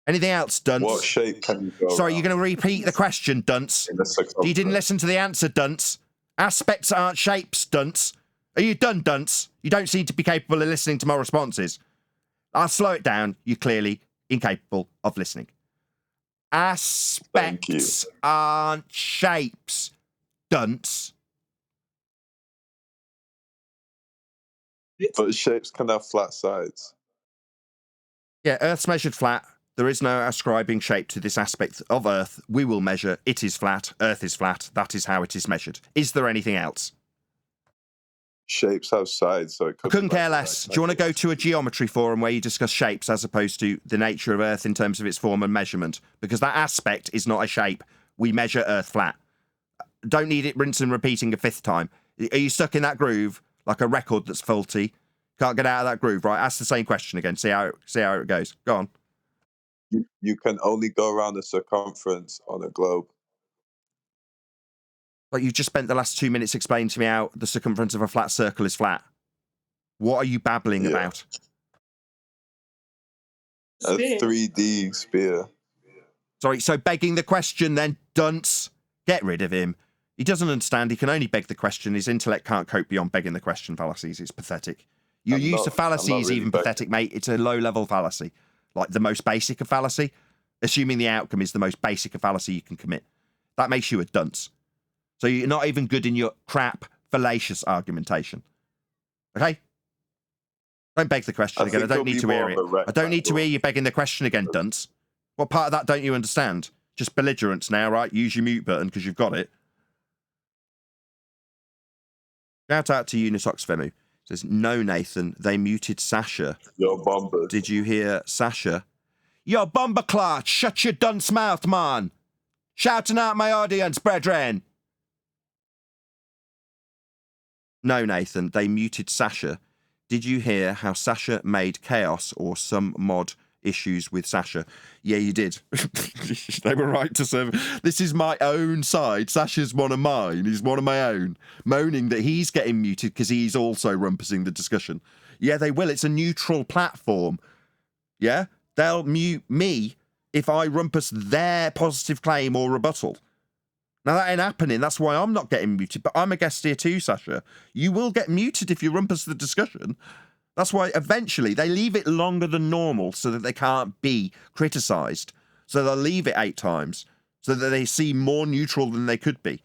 Anything else, dunce? What shape can you go Sorry, around you're going to repeat the question, dunce. in the circumference? You didn't listen to the answer, dunce. Aspects aren't shapes, dunce. Are you done, dunce? You don't seem to be capable of listening to my responses. I'll slow it down. You're clearly incapable of listening. Aspects aren't shapes, dunce. But shapes can have flat sides. Yeah, Earth's measured flat. There is no ascribing shape to this aspect of Earth. We will measure. It is flat. Earth is flat. That is how it is measured. Is there anything else? Shapes have sides, so it could I couldn't be like care a less. Do you want to go to a geometry forum where you discuss shapes as opposed to the nature of Earth in terms of its form and measurement? Because that aspect is not a shape. We measure Earth flat. Don't need it rinse and repeating a 5th time. Are you stuck in that groove like a record that's faulty? Can't get out of that groove, right? Ask the same question again. See how it goes. Go on. You can only go around the circumference on a globe. Like you've just spent the last 2 minutes explaining to me how the circumference of a flat circle is flat. What are you babbling about? A 3D sphere. Sorry, so begging the question then, dunce. Get rid of him. He doesn't understand. He can only beg the question. His intellect can't cope beyond begging the question fallacies. It's pathetic. Your use of fallacy is even pathetic, mate. It's a low-level fallacy. Like the most basic of fallacy. Assuming the outcome is the most basic of fallacy you can commit. That makes you a dunce. So you're not even good in your crap, fallacious argumentation. Okay? Don't beg the question again. I don't need to hear it. I don't need to hear you begging the question again, dunce. What part of that don't you understand? Just belligerence now, right? Use your mute button because you've got it. Shout out to Unitox Femu. Says, no, Nathan, they muted Sasha. Yo, Bomber. Did you hear Sasha? Yo, Bomber Clutch, shut your dunce mouth, man. Shouting out my audience, brethren. No, Nathan, they muted Sasha. Did you hear how Sasha made chaos or some mod issues with Sasha? Yeah, you did. They were right to serve. This is my own side. Sasha's one of mine. He's one of my own. Moaning that he's getting muted because he's also rumpusing the discussion. Yeah, they will. It's a neutral platform. Yeah? They'll mute me if I rumpus their positive claim or rebuttal. Now, that ain't happening. That's why I'm not getting muted. But I'm a guest here too, Sasha. You will get muted if you rumpus the discussion. That's why eventually they leave it longer than normal so that they can't be criticised. So they'll leave it 8 times so that they seem more neutral than they could be.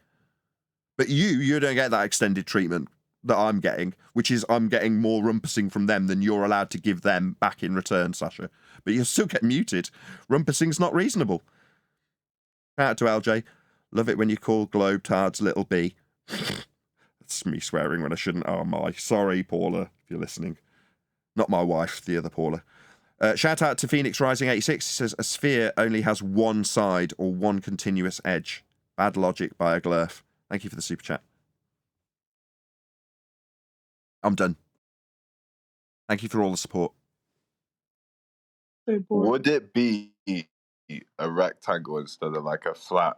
But you don't get that extended treatment that I'm getting, which is I'm getting more rumpusing from them than you're allowed to give them back in return, Sasha. But you'll still get muted. Rumpusing's not reasonable. Shout out to LJ. Love it when you call globetards little b. That's me swearing when I shouldn't. Oh my. Sorry, Paula, if you're listening. Not my wife, the other Paula. Shout out to Phoenix Rising 86. He says, a sphere only has one side or one continuous edge. Bad logic by a glurf. Thank you for the super chat. I'm done. Thank you for all the support. Would it be a rectangle instead of like a flat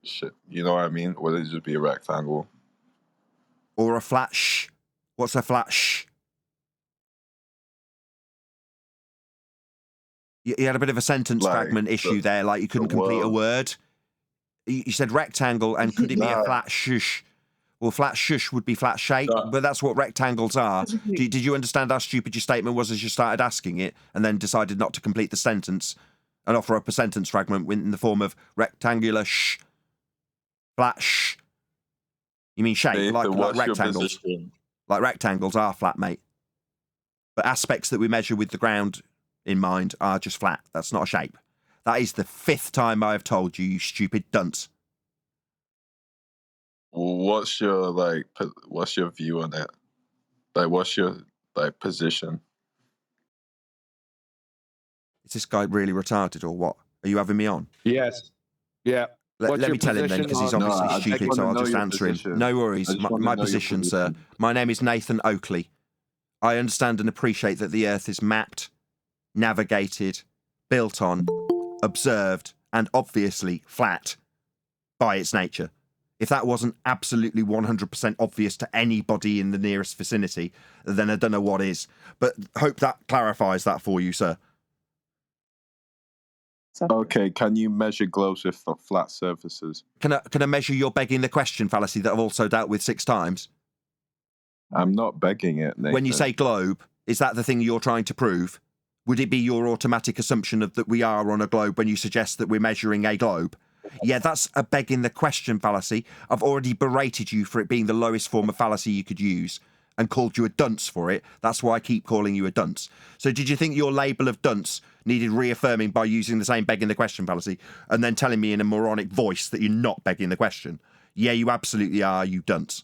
shit? You know what I mean? Would it just be a rectangle? Or a flat sh? What's a flat sh? You had a bit of a sentence fragment issue there, like you couldn't complete a word. You said rectangle, and could it be a Nah. flat shush? Well, flat shush would be flat shape, but that's what rectangles are. Did you understand how stupid your statement was as you started asking it, and then decided not to complete the sentence and offer up a sentence fragment in the form of rectangular sh, flat sh? You mean shape, Nathan, like what's your rectangles? position? Like rectangles are flat, mate. But aspects that we measure with the ground in mind are just flat. That's not a shape. That is the 5th time I have told you, you stupid dunce. What's your what's your view on it? Like, what's your position? Is this guy really retarded or what? Are you having me on? Yes. Yeah. Let What's me tell him then, because he's obviously I just stupid, so wanna I'll know just your answer him. position. No I worries. just wanna My know your position, sir. position. My name is Nathan Oakley. I understand and appreciate that the Earth is mapped, navigated, built on, observed, and obviously flat by its nature. If that wasn't absolutely 100% obvious to anybody in the nearest vicinity, then I don't know what is. But hope that clarifies that for you, sir. Okay, can you measure globes with flat surfaces? Can I measure your begging the question fallacy that I've also dealt with 6 times? I'm not begging it, Nathan. When you say globe, is that the thing you're trying to prove? Would it be your automatic assumption of that we are on a globe when you suggest that we're measuring a globe? Yeah, that's a begging the question fallacy. I've already berated you for it being the lowest form of fallacy you could use and called you a dunce for it. That's why I keep calling you a dunce. So did you think your label of dunce needed reaffirming by using the same begging the question fallacy and then telling me in a moronic voice that you're not begging the question? Yeah, you absolutely are, you dunce.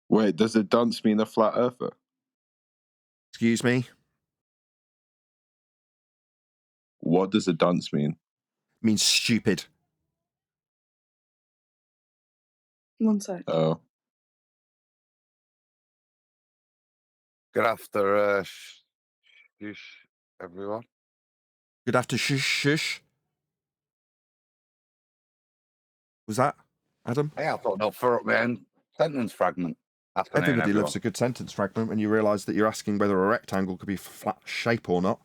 Wait, does a dunce mean a flat earther? Excuse me? What does a dunce mean? It means stupid. One sec. Oh. Good after, everyone. Good after shush. Was that Adam? Yeah, I thought I'll throw up my own sentence fragment. Afternoon, Everybody everyone. loves a good sentence fragment when you realise that you're asking whether a rectangle could be flat shape or not.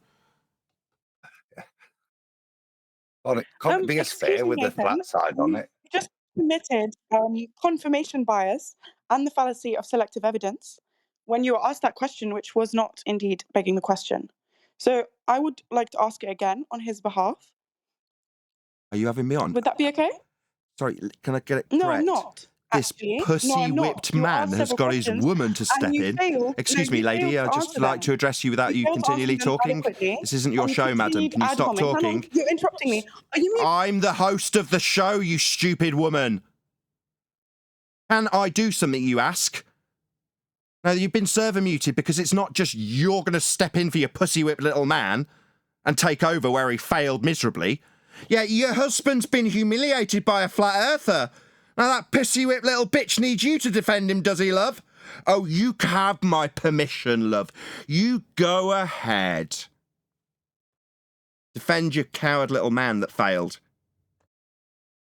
Well, it can't be a Excuse sphere me, with a Nathan. flat side on it. You just committed confirmation bias and the fallacy of selective evidence when you were asked that question, which was not indeed begging the question. So I would like to ask it again on his behalf. Are you having me on? Would that be okay? Sorry, can I get it No, correct? I'm not. This Actually, no, I'm pussy-whipped not. You man asked has several got his questions woman to step and you in. failed. Excuse No, me, you lady, failed I'd to just answer like them. to address you without you failed to continually answer them talking. adequately, This isn't your and you show, madam. continued Can you ad stop hominem. talking? You're interrupting me. Are you I'm the host of the show, you stupid woman. Can I do something, you ask? Now, you've been server muted because it's not just you're going to step in for your pussy-whipped little man and take over where he failed miserably. Yeah, your husband's been humiliated by a flat earther. Now that pussy-whipped little bitch needs you to defend him, does he, love? Oh, you have my permission, love. You go ahead. Defend your coward little man that failed.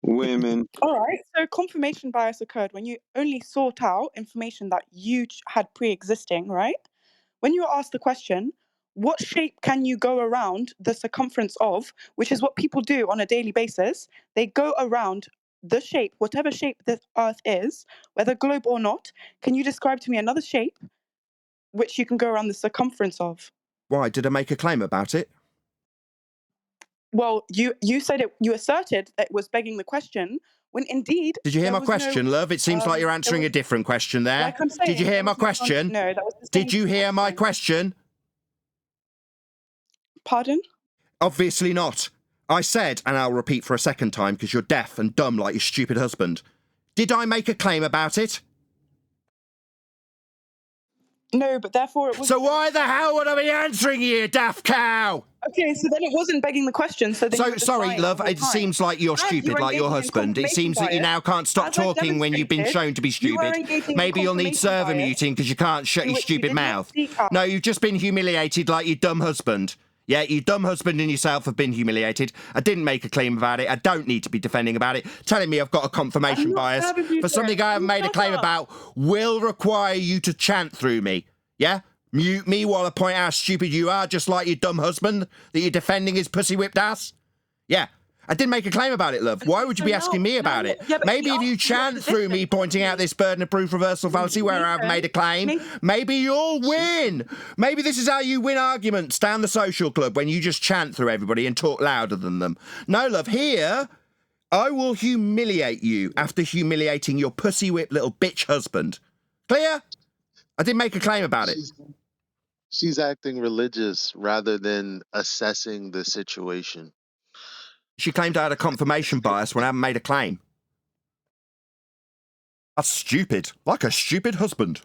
Women. All right. So confirmation bias occurred when you only sought out information that you had pre-existing, right? When you were asked the question, what shape can you go around the circumference of, which is what people do on a daily basis, they go around the shape, whatever shape the Earth is, whether globe or not. Can you describe to me another shape which you can go around the circumference of? Why, did I make a claim about it? Well, you said it. You asserted that it was begging the question when indeed. Did you hear there my was question, no, love? It seems like you're there answering was- a different question there. Like I'm saying, Did you hear there my was no question? No, that was the Did same you hear my question? Pardon? Obviously not. I said, and I'll repeat for a second time because you're deaf and dumb like your stupid husband. Did I make a claim about it? No, but therefore it was. So why the hell would I be answering you, you daft cow? Okay, so then it wasn't begging the question. So then you were just Sorry, lying love. the whole It time. seems like you're And stupid, you were like your engaging in husband. It confirmation seems that you bias. now can't stop As I've talking when you've been demonstrated, shown to be you were stupid. engaging in Maybe you'll need confirmation server bias, muting because you can't shut in your which you stupid did not mouth. seek out. No, you've just been humiliated like your dumb husband. Yeah, your dumb husband and yourself have been humiliated. I didn't make a claim about it. I don't need to be defending about it. Telling me I've got a confirmation bias for something I haven't made a claim about will require you to chant through me. Yeah? Mute me while I point out how stupid you are, just like your dumb husband that you're defending his pussy-whipped ass. Yeah. I didn't make a claim about it, love. Why would you be asking me about it? Maybe if you chant through me pointing out this burden of proof reversal fallacy where I've made a claim, maybe you'll win. Maybe this is how you win arguments down the social club, when you just chant through everybody and talk louder than them. No, love, here I will humiliate you after humiliating your pussy whip little bitch husband. Clear? I didn't make a claim about it. She's acting religious rather than assessing the situation. She claimed I had a confirmation bias when I haven't made a claim. That's stupid. Like a stupid husband.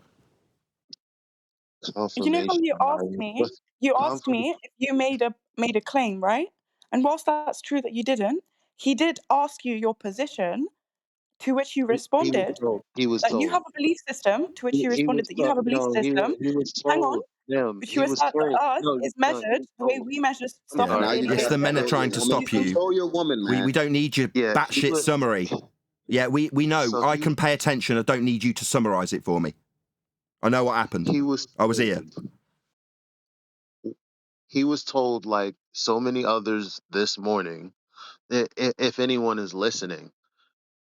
You know how you asked me? You asked me if you made a claim, right? And whilst that's true that you didn't, he did ask you your position, to which you responded He was that you have told. a belief system, to which you He was responded that you have a belief no, system. he was Hang on. told. Him. Which He you was said that told. Earth No, is no, he measured was the way told. we measure Come stuff on, now in you It's the men are trying to stop you. Control your woman, man. We don't need your Yeah, batshit summary. Yeah, we know. So I can pay attention. I don't need you to summarise it for me. I know what happened. I was here. He was told, like so many others this morning, if anyone is listening,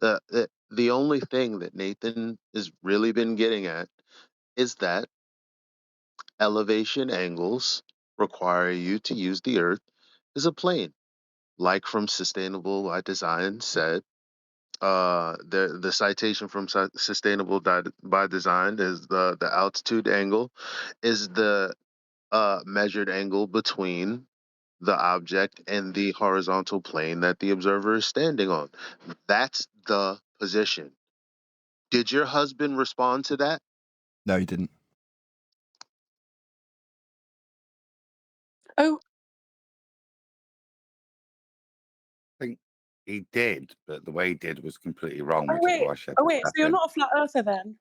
the only thing that Nathan has really been getting at is that elevation angles require you to use the earth as a plane, like from Sustainable by Design said. The citation from Sustainable by Design is the altitude angle is the measured angle between the object and the horizontal plane that the observer is standing on. That's the position. Did your husband respond to that? No, he didn't. Oh. I think he did, but the way he did was completely wrong, Oh which is wait. why she had Oh to wait. So step you're in. not a flat earther then?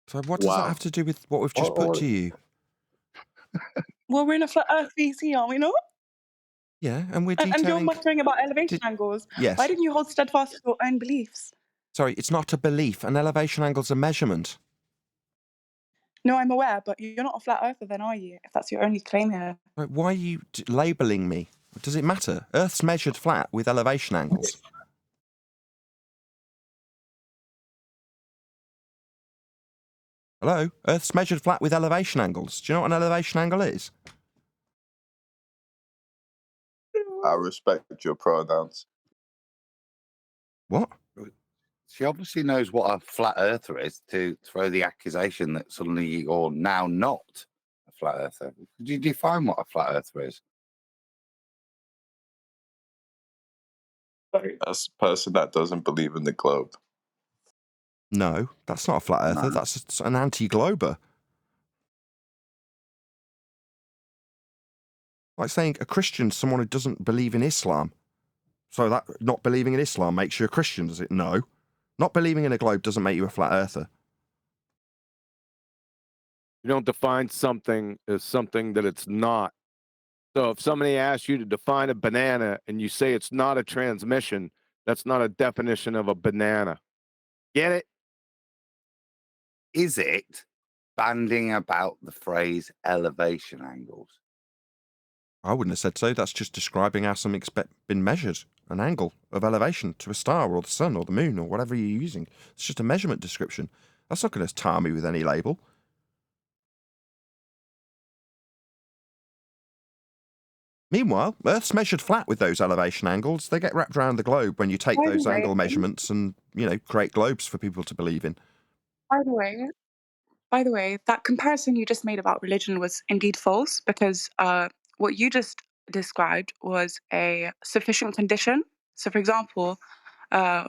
So what does that have to do with what we've just put to you? Well, we're in a flat Earth VC, aren't we not? Yeah, and we're And you're detailing... muttering about elevation angles. Yes. Why didn't you hold steadfast to your own beliefs? Sorry, it's not a belief. An elevation angle's a measurement. No, I'm aware, but you're not a flat earther then, are you? If that's your only claim here. Right, why are you labelling me? Does it matter? Earth's measured flat with elevation angles. Hello? Earth's measured flat with elevation angles. Do you know what an elevation angle is? I respect your pronouns. What? She obviously knows what a flat earther is to throw the accusation that suddenly you're now not a flat earther. Could you define what a flat earther is? That's a person that doesn't believe in the globe. No, that's not a flat earther. No. That's an anti-glober. Like saying a Christian's someone who doesn't believe in Islam. So that not believing in Islam makes you a Christian, does it? No. Not believing in a globe doesn't make you a flat earther. You don't define something as something that it's not. So if somebody asks you to define a banana and you say it's not a transmission, that's not a definition of a banana. Get it? Is it banding about the phrase elevation angles? I wouldn't have said so. That's just describing how something's been measured. An angle of elevation to a star or the sun or the moon or whatever you're using. It's just a measurement description. That's not going to tar me with any label. Meanwhile, Earth's measured flat with those elevation angles. They get wrapped around the globe when you take those angle measurements and, create globes for people to believe in. By the way, that comparison you just made about religion was indeed false, because what you just described was a sufficient condition. So, for example,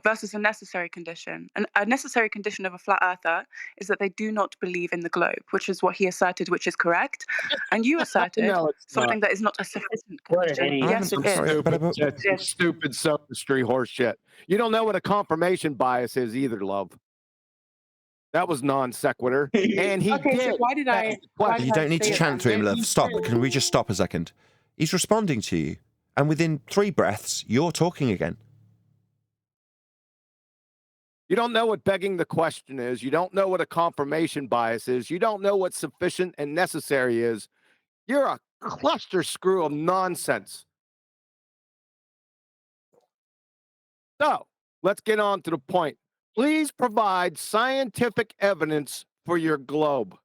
versus a necessary condition. And a necessary condition of a flat earther is that they do not believe in the globe, which is what he asserted, which is correct. And you asserted No, it's something not. that is not a sufficient What an condition. idiot. Yes, it is. That's some stupid sophistry horse shit. You don't know what a confirmation bias is either, love. That was non sequitur. And he Okay, did. so why did I You don't need to say chant that? through him, love. Stop. Can we just stop a second? He's responding to you. And within 3 breaths, you're talking again. You don't know what begging the question is. You don't know what a confirmation bias is. You don't know what sufficient and necessary is. You're a cluster screw of nonsense. So let's get on to the point. Please provide scientific evidence for your globe.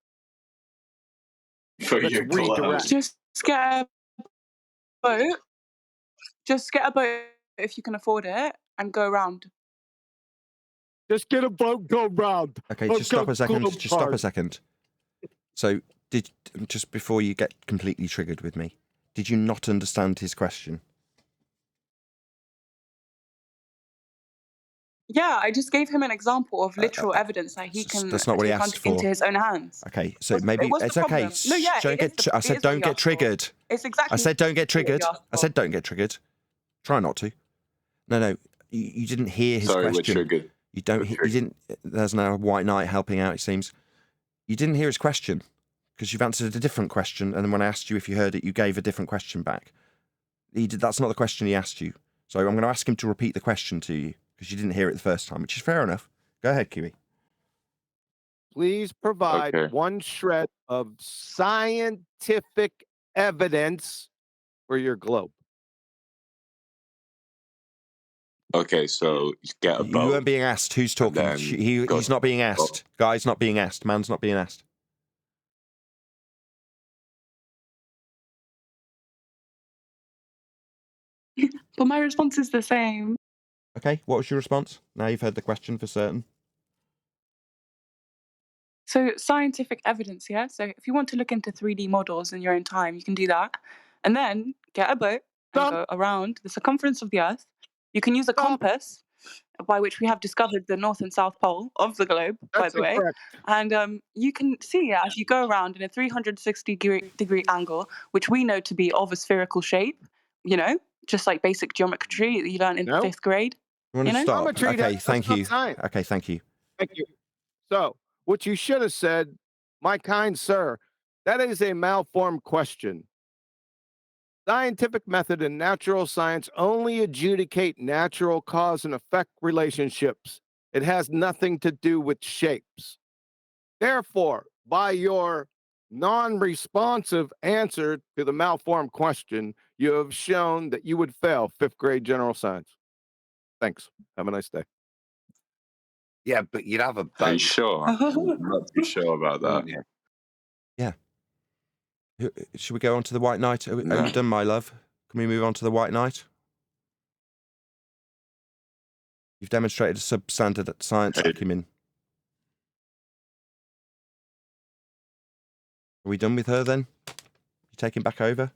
For Let's your globe. redirect. Just get a boat. Just get a boat if you can afford it and go around. Just get a boat, go round. Okay, just stop a second. Just stop a second. So, just before you get completely triggered with me, did you not understand his question? Yeah, I just gave him an example of literal evidence that he can That's not what he take asked for. into his own hands. Okay, so maybe what's the it's okay. problem? No, yeah, Don't it get. is the- I it said is what don't he get asked for. triggered. It's exactly I said don't get what he triggered. asked I for. said don't get triggered. Try not to. No, you didn't hear his Sorry, we're question. triggered. You don't. You didn't. There's now a white knight helping out. It seems. You didn't hear his question because you've answered a different question, and then when I asked you if you heard it, you gave a different question back. That's not the question he asked you. So I'm going to ask him to repeat the question to you because you didn't hear it the first time, which is fair enough. Go ahead, Kiwi. Please provide one shred of scientific evidence for your globe. Okay, so get a boat. You weren't being asked. Who's talking? He's not being asked. Guy's not being asked. Man's not being asked. But my response is the same. Okay, what was your response? Now you've heard the question for certain. So scientific evidence, yeah? So if you want to look into 3D models in your own time, you can do that. And then get a boat and go around the circumference of the Earth. You can use a compass, by which we have discovered the North and South Pole of the globe, by the way. Incorrect. And you can see it as you go around in a 360-degree angle, which we know to be of a spherical shape, you know, just like basic geometry that you learn in 5th grade. You want to stop? Geometry, Okay, that's thank not you. science. Okay, thank you. Thank you. So, what you should have said, my kind sir, that is a malformed question. Scientific method and natural science only adjudicate natural cause and effect relationships. It has nothing to do with shapes. Therefore, by your non-responsive answer to the malformed question, you have shown that you would fail 5th grade general science. Thanks. Have a nice day. Yeah, but you'd have a boat. Are you sure? I'm not too sure about that. Yeah. Should we go on to the White Knight? Are you done, my love? Can we move on to the White Knight? You've demonstrated a substandard science acumen. Are we done with her then? You taking back over?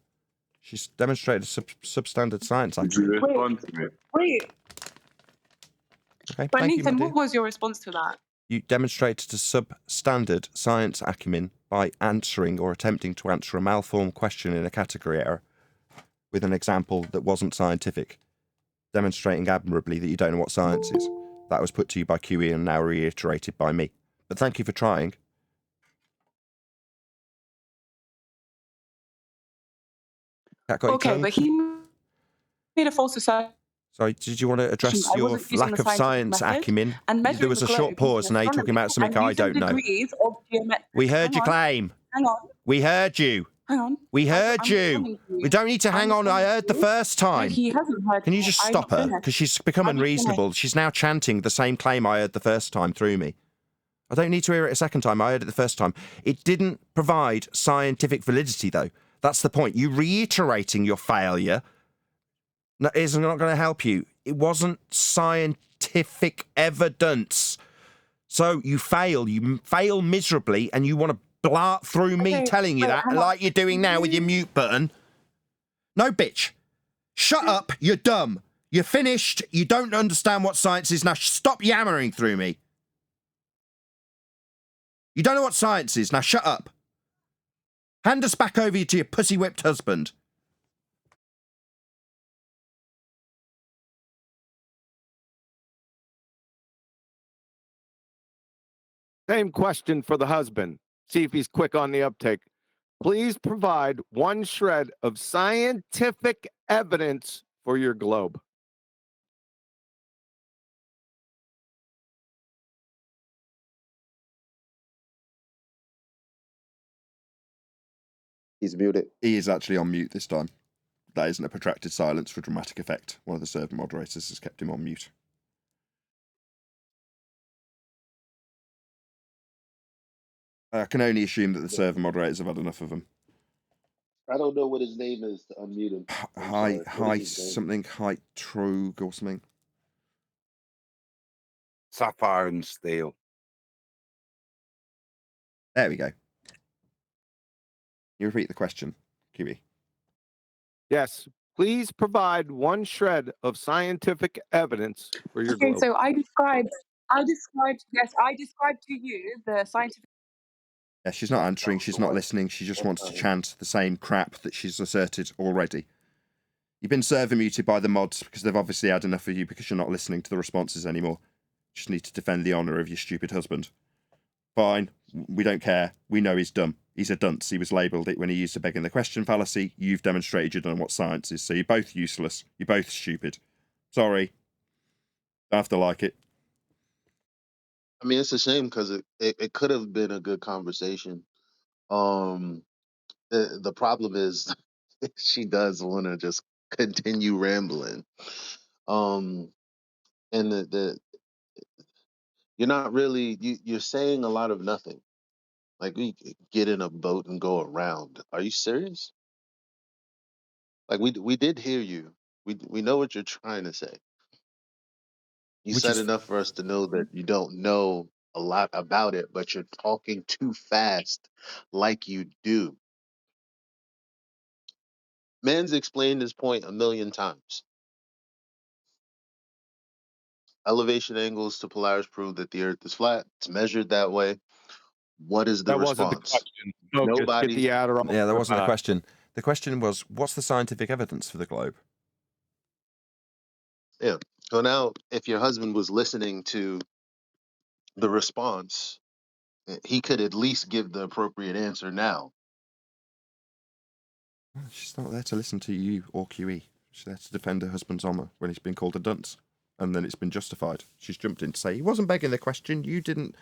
She's demonstrated a substandard science acumen. Wait. Okay, But thank you, my Nathan, dear. what was your response to that? You demonstrated a substandard science acumen by answering or attempting to answer a malformed question in a category error with an example that wasn't scientific, demonstrating admirably that you don't know what science is. That was put to you by QE and now reiterated by me. But thank you for trying. Cat got your Okay, tongue? but he made a false assertion. Sorry, did you want to address I your wasn't using lack the of science scientific method, acumen? and There measuring was the a short globe pause, and now you're talking about something I don't know. Degrees of geometry. We heard your claim. Hang on. We heard you. Hang on. We heard I'm you. telling you. We don't need to hang on. I heard the first No, time. he hasn't heard. Can you just I'm stop not her? finished. Because she's become I'm not unreasonable. finished. She's now chanting the same claim I heard the first time through me. I don't need to hear it a second time. I heard it the first time. It didn't provide scientific validity, though. That's the point. You reiterating your failure is not going to help you. It wasn't scientific evidence. So you fail miserably, and you want to blart through me telling you that, like you're doing now with your mute button. No, bitch. Shut up. You're dumb. You're finished. You don't understand what science is. Now stop yammering through me. You don't know what science is. Now shut up. Hand us back over to your pussy-whipped husband. Same question for the husband. See if he's quick on the uptake. Please provide one shred of scientific evidence for your globe. He's muted. He is actually on mute this time. That isn't a protracted silence for dramatic effect. One of the server moderators has kept him on mute. I can only assume that the server moderators have had enough of them. I don't know what his name is to unmute him. I'm sorry. What Hi, is his name? something, hi, Trug or something. Sapphire and steel. There we go. You repeat the question, Kiwi. Yes. Please provide one shred of scientific evidence for your Okay, globe. so I described to you the scientific. Yeah, she's not answering, she's not listening, she just wants to chant the same crap that she's asserted already. You've been server muted by the mods because they've obviously had enough of you because you're not listening to the responses anymore. Just need to defend the honour of your stupid husband. Fine, we don't care. We know he's dumb. He's a dunce. He was labelled it when he used the begging the question fallacy. You've demonstrated you don't know what science is, so you're both useless. You're both stupid. Sorry. Don't have to like it. I mean, it's a shame because it could have been a good conversation. The problem is she does want to just continue rambling. And the you're not really you're saying a lot of nothing. Like we get in a boat and go around. Are you serious? Like we did hear you. We know what you're trying to say. You Which said is enough for us to know that you don't know a lot about it, but you're talking too fast, like you do. Man's explained his point a million times. Elevation angles to Polaris prove that the Earth is flat. It's measured that way. What is the That wasn't the response? question. Focus. Get Nobody's. the Adderall. Yeah, that wasn't the back. question. The question was, what's the scientific evidence for the globe? Yeah. So now, if your husband was listening to the response, he could at least give the appropriate answer now. Well, she's not there to listen to you or QE. She's there to defend her husband's honour when he's been called a dunce. And then it's been justified. She's jumped in to say, he wasn't begging the question, you didn't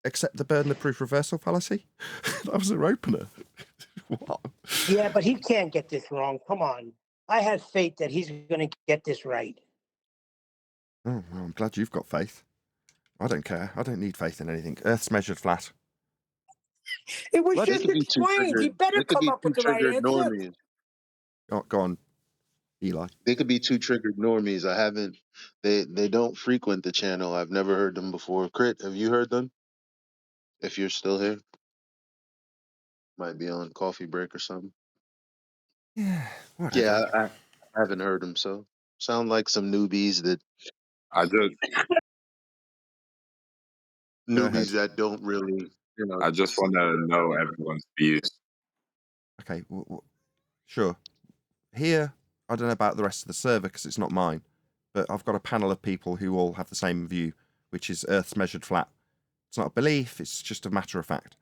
accept the burden of proof reversal fallacy? That was her opener. What? Yeah, but he can't get this wrong. Come on. I have faith that he's going to get this right. Oh, well, I'm glad you've got faith. I don't care. I don't need faith in anything. Earth's measured flat. It was They just could be too explained. He triggered. better They could come be up too with the right triggered answer. normies. Go on, Eli. They could be too triggered normies. I haven't. They don't frequent the channel. I've never heard them before. Crit, have you heard them? If you're still here, might be on coffee break or something. Yeah, whatever. Yeah, I haven't heard them. So sound like some newbies that I just Go ahead. newbies that don't really, you know. I just want to know everyone's views. Okay, sure. Here, I don't know about the rest of the server because it's not mine, but I've got a panel of people who all have the same view, which is Earth's measured flat. It's not a belief, it's just a matter of fact.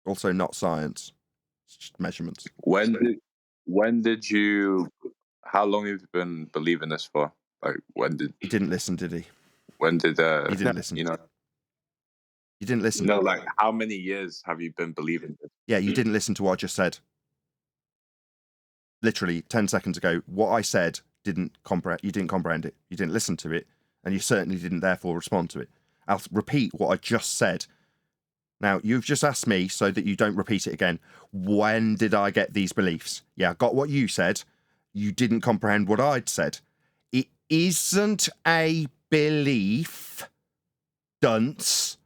Also not science. It's just measurements. When did you? How long have you been believing this for? Like when did He didn't listen, did he? When did He didn't listen. you know? You didn't listen. No, like how many years have you been believing this? Yeah, you didn't listen to what I just said. Literally 10 seconds ago, what I said didn't comprehend. You didn't comprehend it. You didn't listen to it, and you certainly didn't therefore respond to it. I'll repeat what I just said. Now, you've just asked me so that you don't repeat it again. When did I get these beliefs? Yeah, I got what you said. You didn't comprehend what I'd said. It isn't a belief, dunce.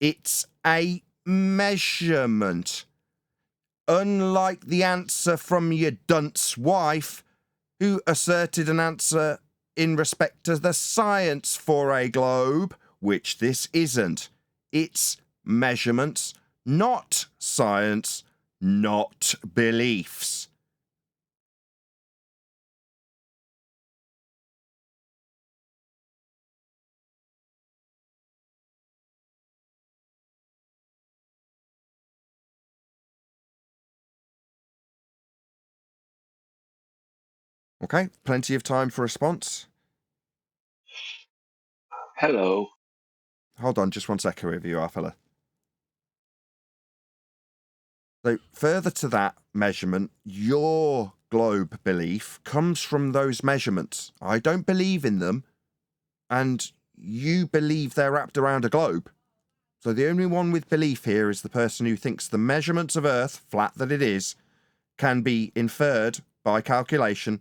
It's a measurement. Unlike the answer from your dunce wife, who asserted an answer in respect to the science for a globe, which this isn't. It's measurements, not science, not beliefs. Okay, plenty of time for response. Hello. Hold on, just one sec, whoever you are, fella. So further to that measurement, your globe belief comes from those measurements. I don't believe in them, and you believe they're wrapped around a globe. So the only one with belief here is the person who thinks the measurements of Earth, flat that it is, can be inferred by calculation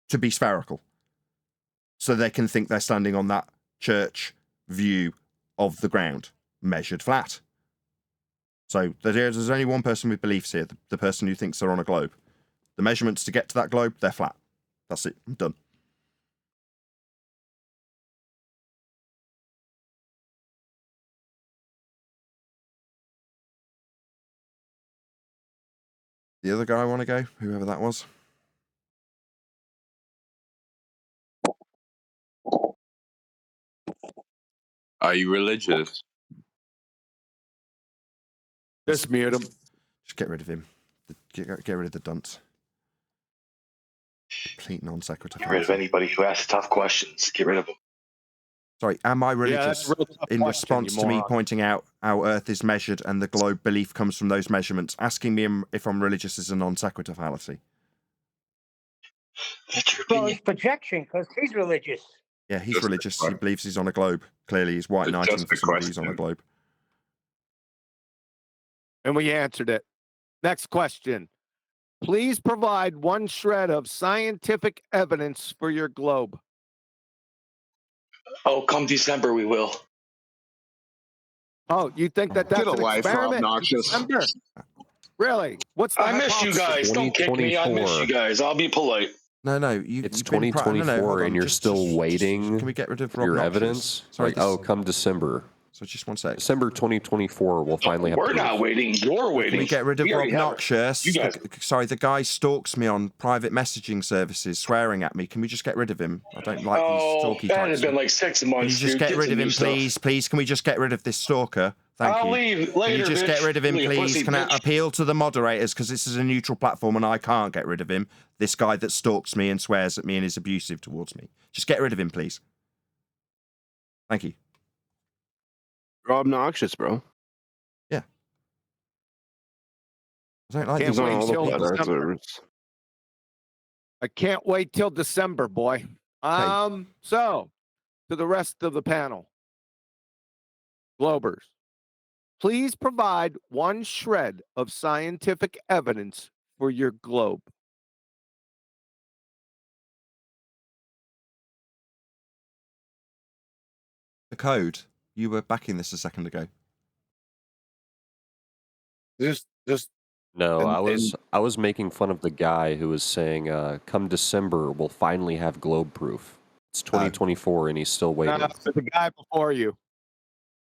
to be spherical. So they can think they're standing on that church view of the ground, measured flat. So there's only one person with beliefs here, the person who thinks they're on a globe. The measurements to get to that globe, they're flat. That's it. I'm done. The other guy want to go? Whoever that was. Are you religious? Just mute him. Just get rid of him. Get rid of the dunce. Complete non sequitur. Get rid of anybody who asks tough questions. Get rid of them. Sorry, am I Yeah, that's religious a real tough in question, response you to me moron. pointing out how Earth is measured and the globe belief comes from those measurements? Asking me if I'm religious is a non sequitur fallacy. That's your Well, opinion. it's projection because he's religious. Yeah, he's Just a religious. He question. believes he's on a globe. Clearly, he's white knighting Just for a somebody who's on a question. globe. And we answered it. Next question. Please provide one shred of scientific evidence for your globe. Oh, come December we will. Oh, you think that that's Get a an life, Rob experiment? Noxious. December? Really? What's the I miss you hypothesis? guys. Don't kick me. I miss you 2024. guys. I'll be polite. No, It's you've been... No, 2024 hold on. and you're still waiting Can we get rid of for Rob your Noxious? evidence? Sorry, Like, oh, come December. So just one sec. December 2024, we'll finally have We're proof. not waiting. You're waiting. Can we get rid of We Rob already have it. Noxious? You guys. Sorry, the guy stalks me on private messaging services, swearing at me. Can we just get rid of him? I don't like these stalky that types. has been like 6 months. Can you just dude. get Get rid to of new him, stuff. please? Please, can we just get rid of this stalker? Thank I'll you. leave Can later, you just bitch. get rid of him, You please? pussy Can I bitch. appeal to the moderators because this is a neutral platform and I can't get rid of him? This guy that stalks me and swears at me and is abusive towards me. Just get rid of him, please. Thank you. Rob Noxious, bro. Yeah. I don't like Can't these wait all the till flat December. earthers. I can't wait till December, boy. So to the rest of the panel, Globers, please provide one shred of scientific evidence for your globe. The code. You were backing this a second ago. Just No, And- I was making fun of the guy who was saying, come December, we'll finally have globe proof. It's 2024 and he's still waiting. The guy before you.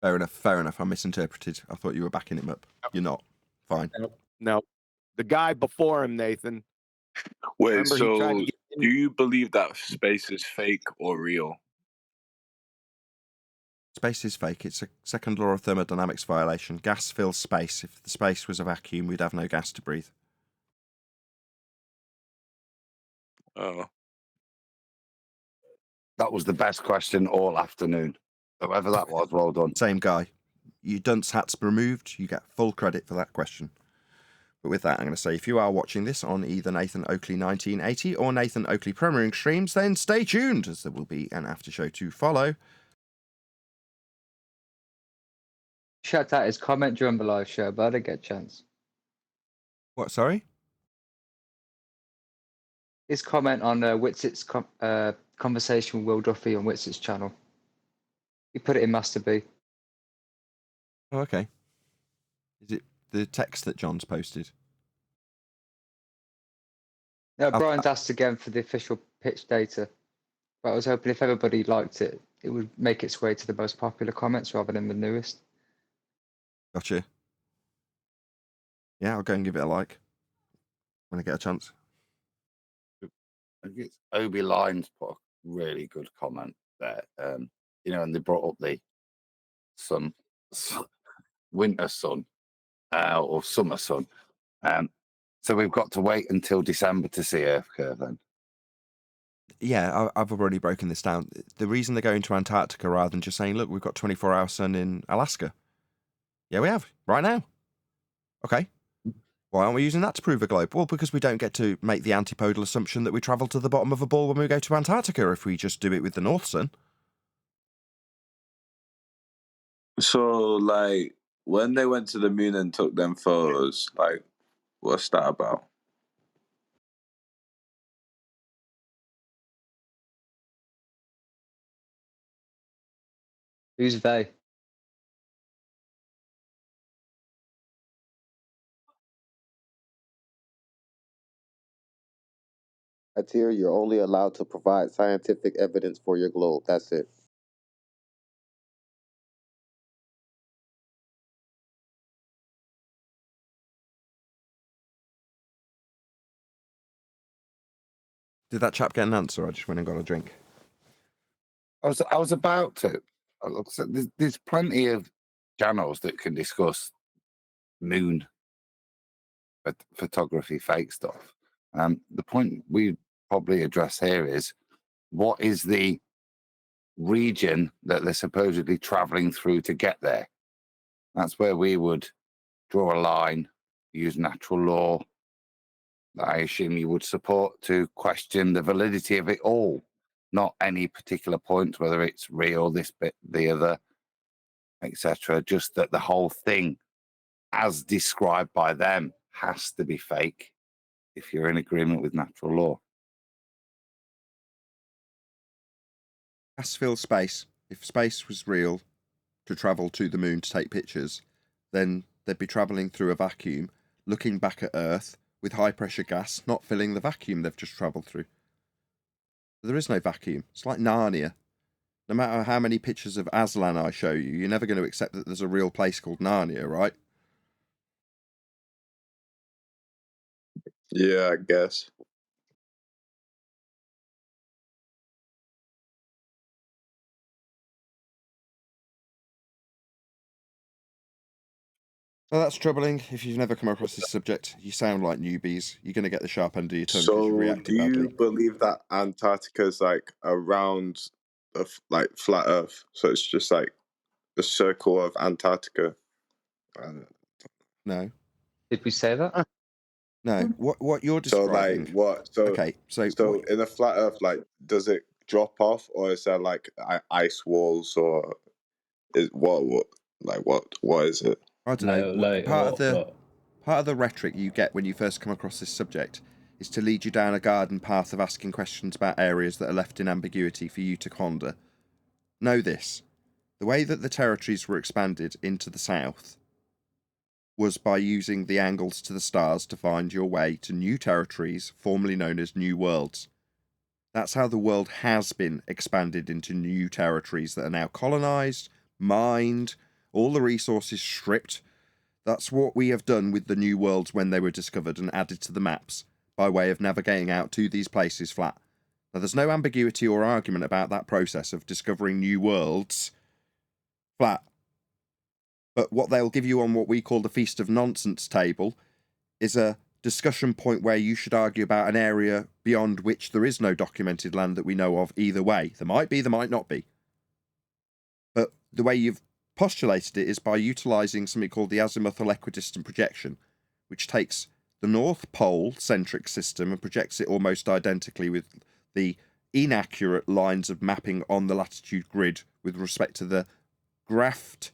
Fair enough. Fair enough. I misinterpreted. I thought you were backing him up. You're not. Fine. No, the guy before him, Nathan. Wait, Remember, he tried so to get do you believe that space is fake or real? Space is fake. It's a second law of thermodynamics violation. Gas fills space. If the space was a vacuum, we'd have no gas to breathe. Oh. That was the best question all afternoon. Whoever that was, well done. Same guy. You dunce hats removed. You get full credit for that question. But with that, I'm going to say if you are watching this on either Nathan Oakley 1980 or Nathan Oakley Premiering streams, then stay tuned as there will be an after show to follow. Shout out his comment during the live show, but I didn't get a chance. What, sorry? His comment on Witsit's conversation with Will Duffy on Witsit's channel. He put it in Master B. Oh, okay. Is it the text that John's posted? No, Brian's asked again for the official pitch data. But I was hoping if everybody liked it, it would make its way to the most popular comments rather than the newest. Gotcha. Yeah, I'll go and give it a like when I get a chance. I think it's Obi Lines put a really good comment there. And they brought up the winter sun or summer sun. So we've got to wait until December to see Earth curve then. Yeah, I've already broken this down. The reason they're going to Antarctica rather than just saying, look, we've got 24-hour sun in Alaska. Yeah, we have. Right now. Okay. Why aren't we using that to prove a globe? Well, because we don't get to make the antipodal assumption that we travel to the bottom of a ball when we go to Antarctica if we just do it with the North Sun. So, like, when they went to the moon and took them photos, like, what's that about? Who's they? Here, you're only allowed to provide scientific evidence for your globe. That's it. Did that chap get an answer? I just went and got a drink. I was about to. So there's plenty of channels that can discuss moon photography, fake stuff. The point we probably address here is what is the region that they're supposedly traveling through to get there? That's where we would draw a line, use natural law that I assume you would support to question the validity of it all, not any particular point, whether it's real, this bit, the other, etc. Just that the whole thing, as described by them, has to be fake if you're in agreement with natural law. Gas fills space. If space was real to travel to the moon to take pictures, then they'd be travelling through a vacuum, looking back at Earth with high pressure gas, not filling the vacuum they've just travelled through. There is no vacuum. It's like Narnia. No matter how many pictures of Aslan I show you, you're never going to accept that there's a real place called Narnia, right? Yeah, I guess. Well, that's troubling. If you've never come across this subject, you sound like newbies. You're going to get the sharp end of your tongue because you So, reacted do you badly. believe that Antarctica is like around like flat Earth? So it's just like the circle of Antarctica. No. Did we say that? No. What you're So describing... like what? So okay, so in a flat Earth, like, does it drop off, or is there like ice walls, or is what is it? I don't know. Part of the rhetoric you get when you first come across this subject is to lead you down a garden path of asking questions about areas that are left in ambiguity for you to ponder. Know this: the way that the territories were expanded into the south was by using the angles to the stars to find your way to new territories, formerly known as new worlds. That's how the world has been expanded into new territories that are now colonized, mined, all the resources stripped. That's what we have done with the new worlds when they were discovered and added to the maps by way of navigating out to these places flat. Now, there's no ambiguity or argument about that process of discovering new worlds flat. But what they'll give you on what we call the Feast of Nonsense table is a discussion point where you should argue about an area beyond which there is no documented land that we know of either way. There might be, there might not be. But the way you've postulated it is by utilising something called the azimuthal equidistant projection, which takes the North Pole centric system and projects it almost identically with the inaccurate lines of mapping on the latitude grid with respect to the graphed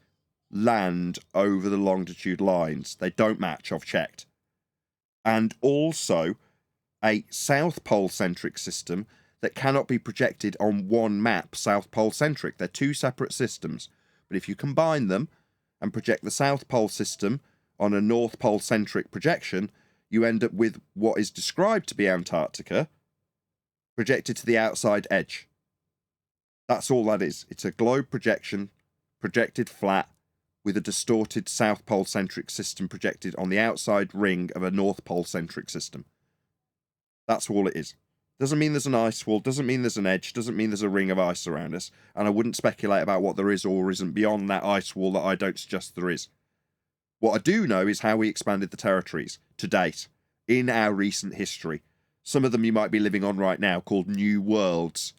land over the longitude lines. They don't match, I've checked. And also a South Pole centric system that cannot be projected on one map, South Pole centric. They're two separate systems. But if you combine them and project the South Pole system on a North Pole centric projection, you end up with what is described to be Antarctica projected to the outside edge. That's all that is. It's a globe projection projected flat with a distorted South Pole centric system projected on the outside ring of a North Pole centric system. That's all it is. Doesn't mean there's an ice wall, doesn't mean there's an edge, doesn't mean there's a ring of ice around us, and I wouldn't speculate about what there is or isn't beyond that ice wall that I don't suggest there is. What I do know is how we expanded the territories to date in our recent history. Some of them you might be living on right now, called new worlds.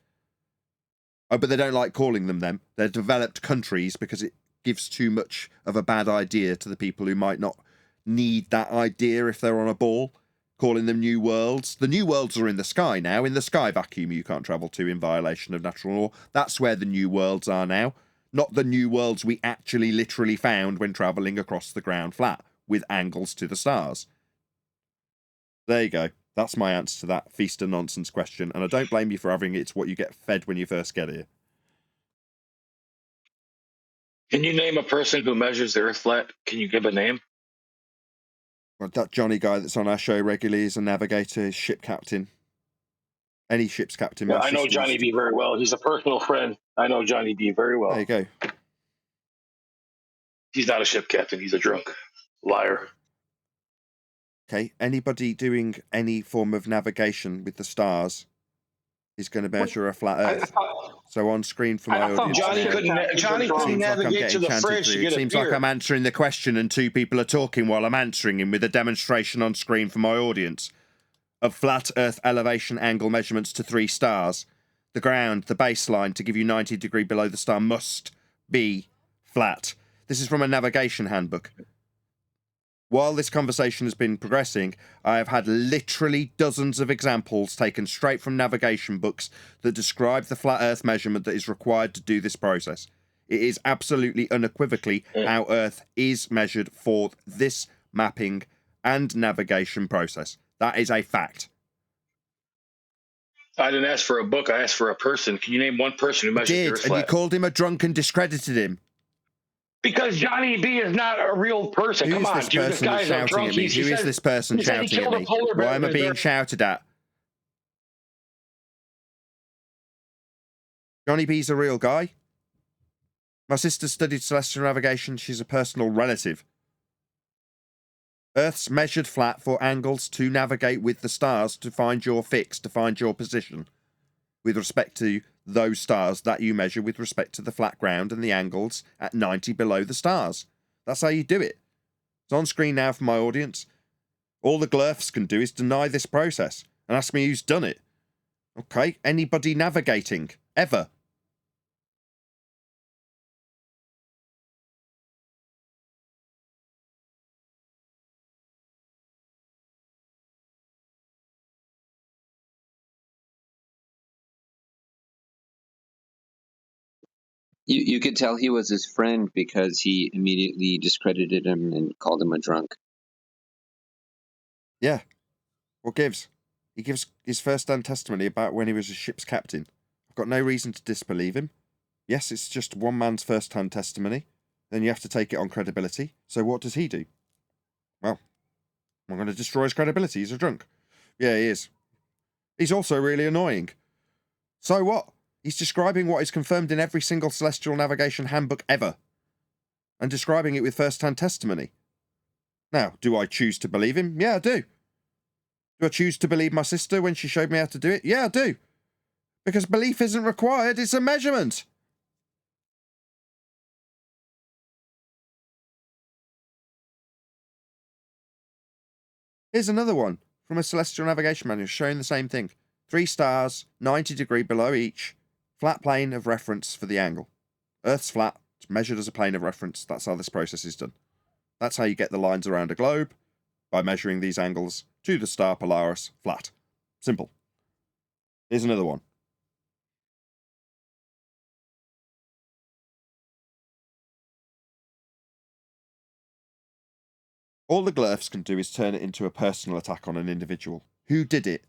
Oh, but they don't like calling them. They're developed countries because it gives too much of a bad idea to the people who might not need that idea if they're on a ball, calling them new worlds. The new worlds are in the sky now, in the sky vacuum you can't travel to in violation of natural law. That's where the new worlds are now. not the new worlds we actually literally found when travelling across the ground flat with angles to the stars. There you go. That's my answer to that feast of nonsense question, and I don't blame you for having it. It's what you get fed when you first get here. Can you name a person who measures the Earth flat? Can you give a name? Well, that Johnny guy that's on our show regularly is a navigator, ship captain. Any ship's captain. Yeah, I know Johnny B very well. He's a personal friend. I know Johnny B very well. There you go. He's not a ship captain. He's a drunk liar. Okay, anybody doing any form of navigation with the stars is going to measure a flat Earth. So on screen for my audience. Johnny couldn't navigate to the fridge to get It seems like I'm answering the question and two people are talking while I'm answering him with a demonstration on screen for my audience of flat Earth elevation angle measurements to 3 stars. The ground, the baseline to give you 90 degrees below the star must be flat. This is from a navigation handbook. While this conversation has been progressing, I have had literally dozens of examples taken straight from navigation books that describe the flat Earth measurement that is required to do this process. It is absolutely unequivocally how Earth is measured for this mapping and navigation process. That is a fact. I didn't ask for a book. I asked for a person. Can you name one person who measures the Earth And flat? you called him a drunk and discredited him. Because Johnny B is not a real person. Come on, dude. This guy's a drunk. Who is this person shouting at me? Why am I being shouted at? Johnny B's a real guy. My sister studied celestial navigation. She's a personal relative. Earth's measured flat for angles to navigate with the stars to find your fix, to find your position with respect to those stars that you measure with respect to the flat ground and the angles at 90 below the stars. That's how you do it. It's on screen now for my audience. All the glurfs can do is deny this process and ask me who's done it. Okay, anybody navigating, ever. You could tell he was his friend because he immediately discredited him and called him a drunk. Yeah. What gives? He gives his first-hand testimony about when he was a ship's captain. I've got no reason to disbelieve him. Yes, it's just one man's first-hand testimony. Then you have to take it on credibility. So what does he do? Well, I'm going to destroy his credibility. He's a drunk. Yeah, he is. He's also really annoying. So what? He's describing what is confirmed in every single celestial navigation handbook ever. And describing it with first-hand testimony. Now, do I choose to believe him? Yeah, I do. Do I choose to believe my sister when she showed me how to do it? Yeah, I do. Because belief isn't required, it's a measurement. Here's another one from a celestial navigation manual showing the same thing. 3 stars, 90 degrees below each, flat plane of reference for the angle. Earth's flat, it's measured as a plane of reference. That's how this process is done. That's how you get the lines around a globe, by measuring these angles to the star Polaris flat. Simple. Here's another one. All the glurfs can do is turn it into a personal attack on an individual. Who did it?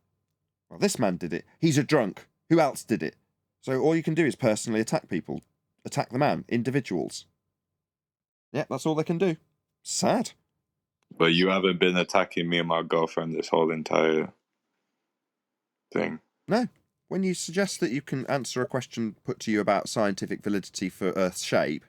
Well, this man did it. He's a drunk. Who else did it? So all you can do is personally attack people. Attack the man. Individuals. Yeah, that's all they can do. Sad. But you haven't been attacking me and my girlfriend this whole entire thing. No. When you suggest that you can answer a question put to you about scientific validity for Earth's shape,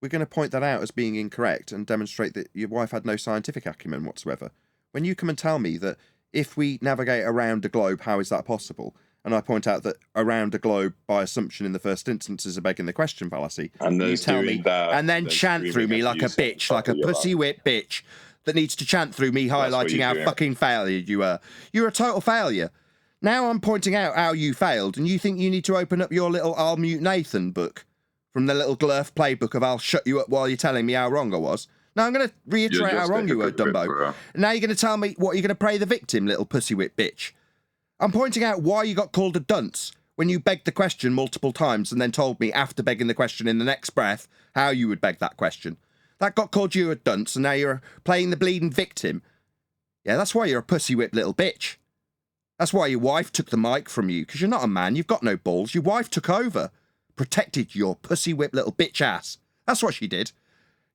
we're going to point that out as being incorrect and demonstrate that your wife had no scientific acumen whatsoever. When you come and tell me that if we navigate around a globe, how is that possible? And I point out that around a globe, by assumption in the first instance, is a begging the question fallacy. And you tell me, and then then chant through me like a bitch, like a pussy whip bitch, that needs to chant through me highlighting how fucking failure you are. You're a total failure. Now I'm pointing out how you failed, and you think you need to open up your little I'll Mute Nathan book from the little glurf playbook of I'll shut you up while you're telling me how wrong I was. Now I'm going to reiterate how wrong you were, Dumbo. Now you're going to tell me what you're going to pray the victim, little pussy whip bitch. I'm pointing out why you got called a dunce, when you begged the question multiple times and then told me after begging the question in the next breath how you would beg that question. That got called you a dunce, and now you're playing the bleeding victim. Yeah, that's why you're a pussy-whipped little bitch. That's why your wife took the mic from you, because you're not a man, you've got no balls. Your wife took over, protected your pussy-whipped little bitch ass. That's what she did.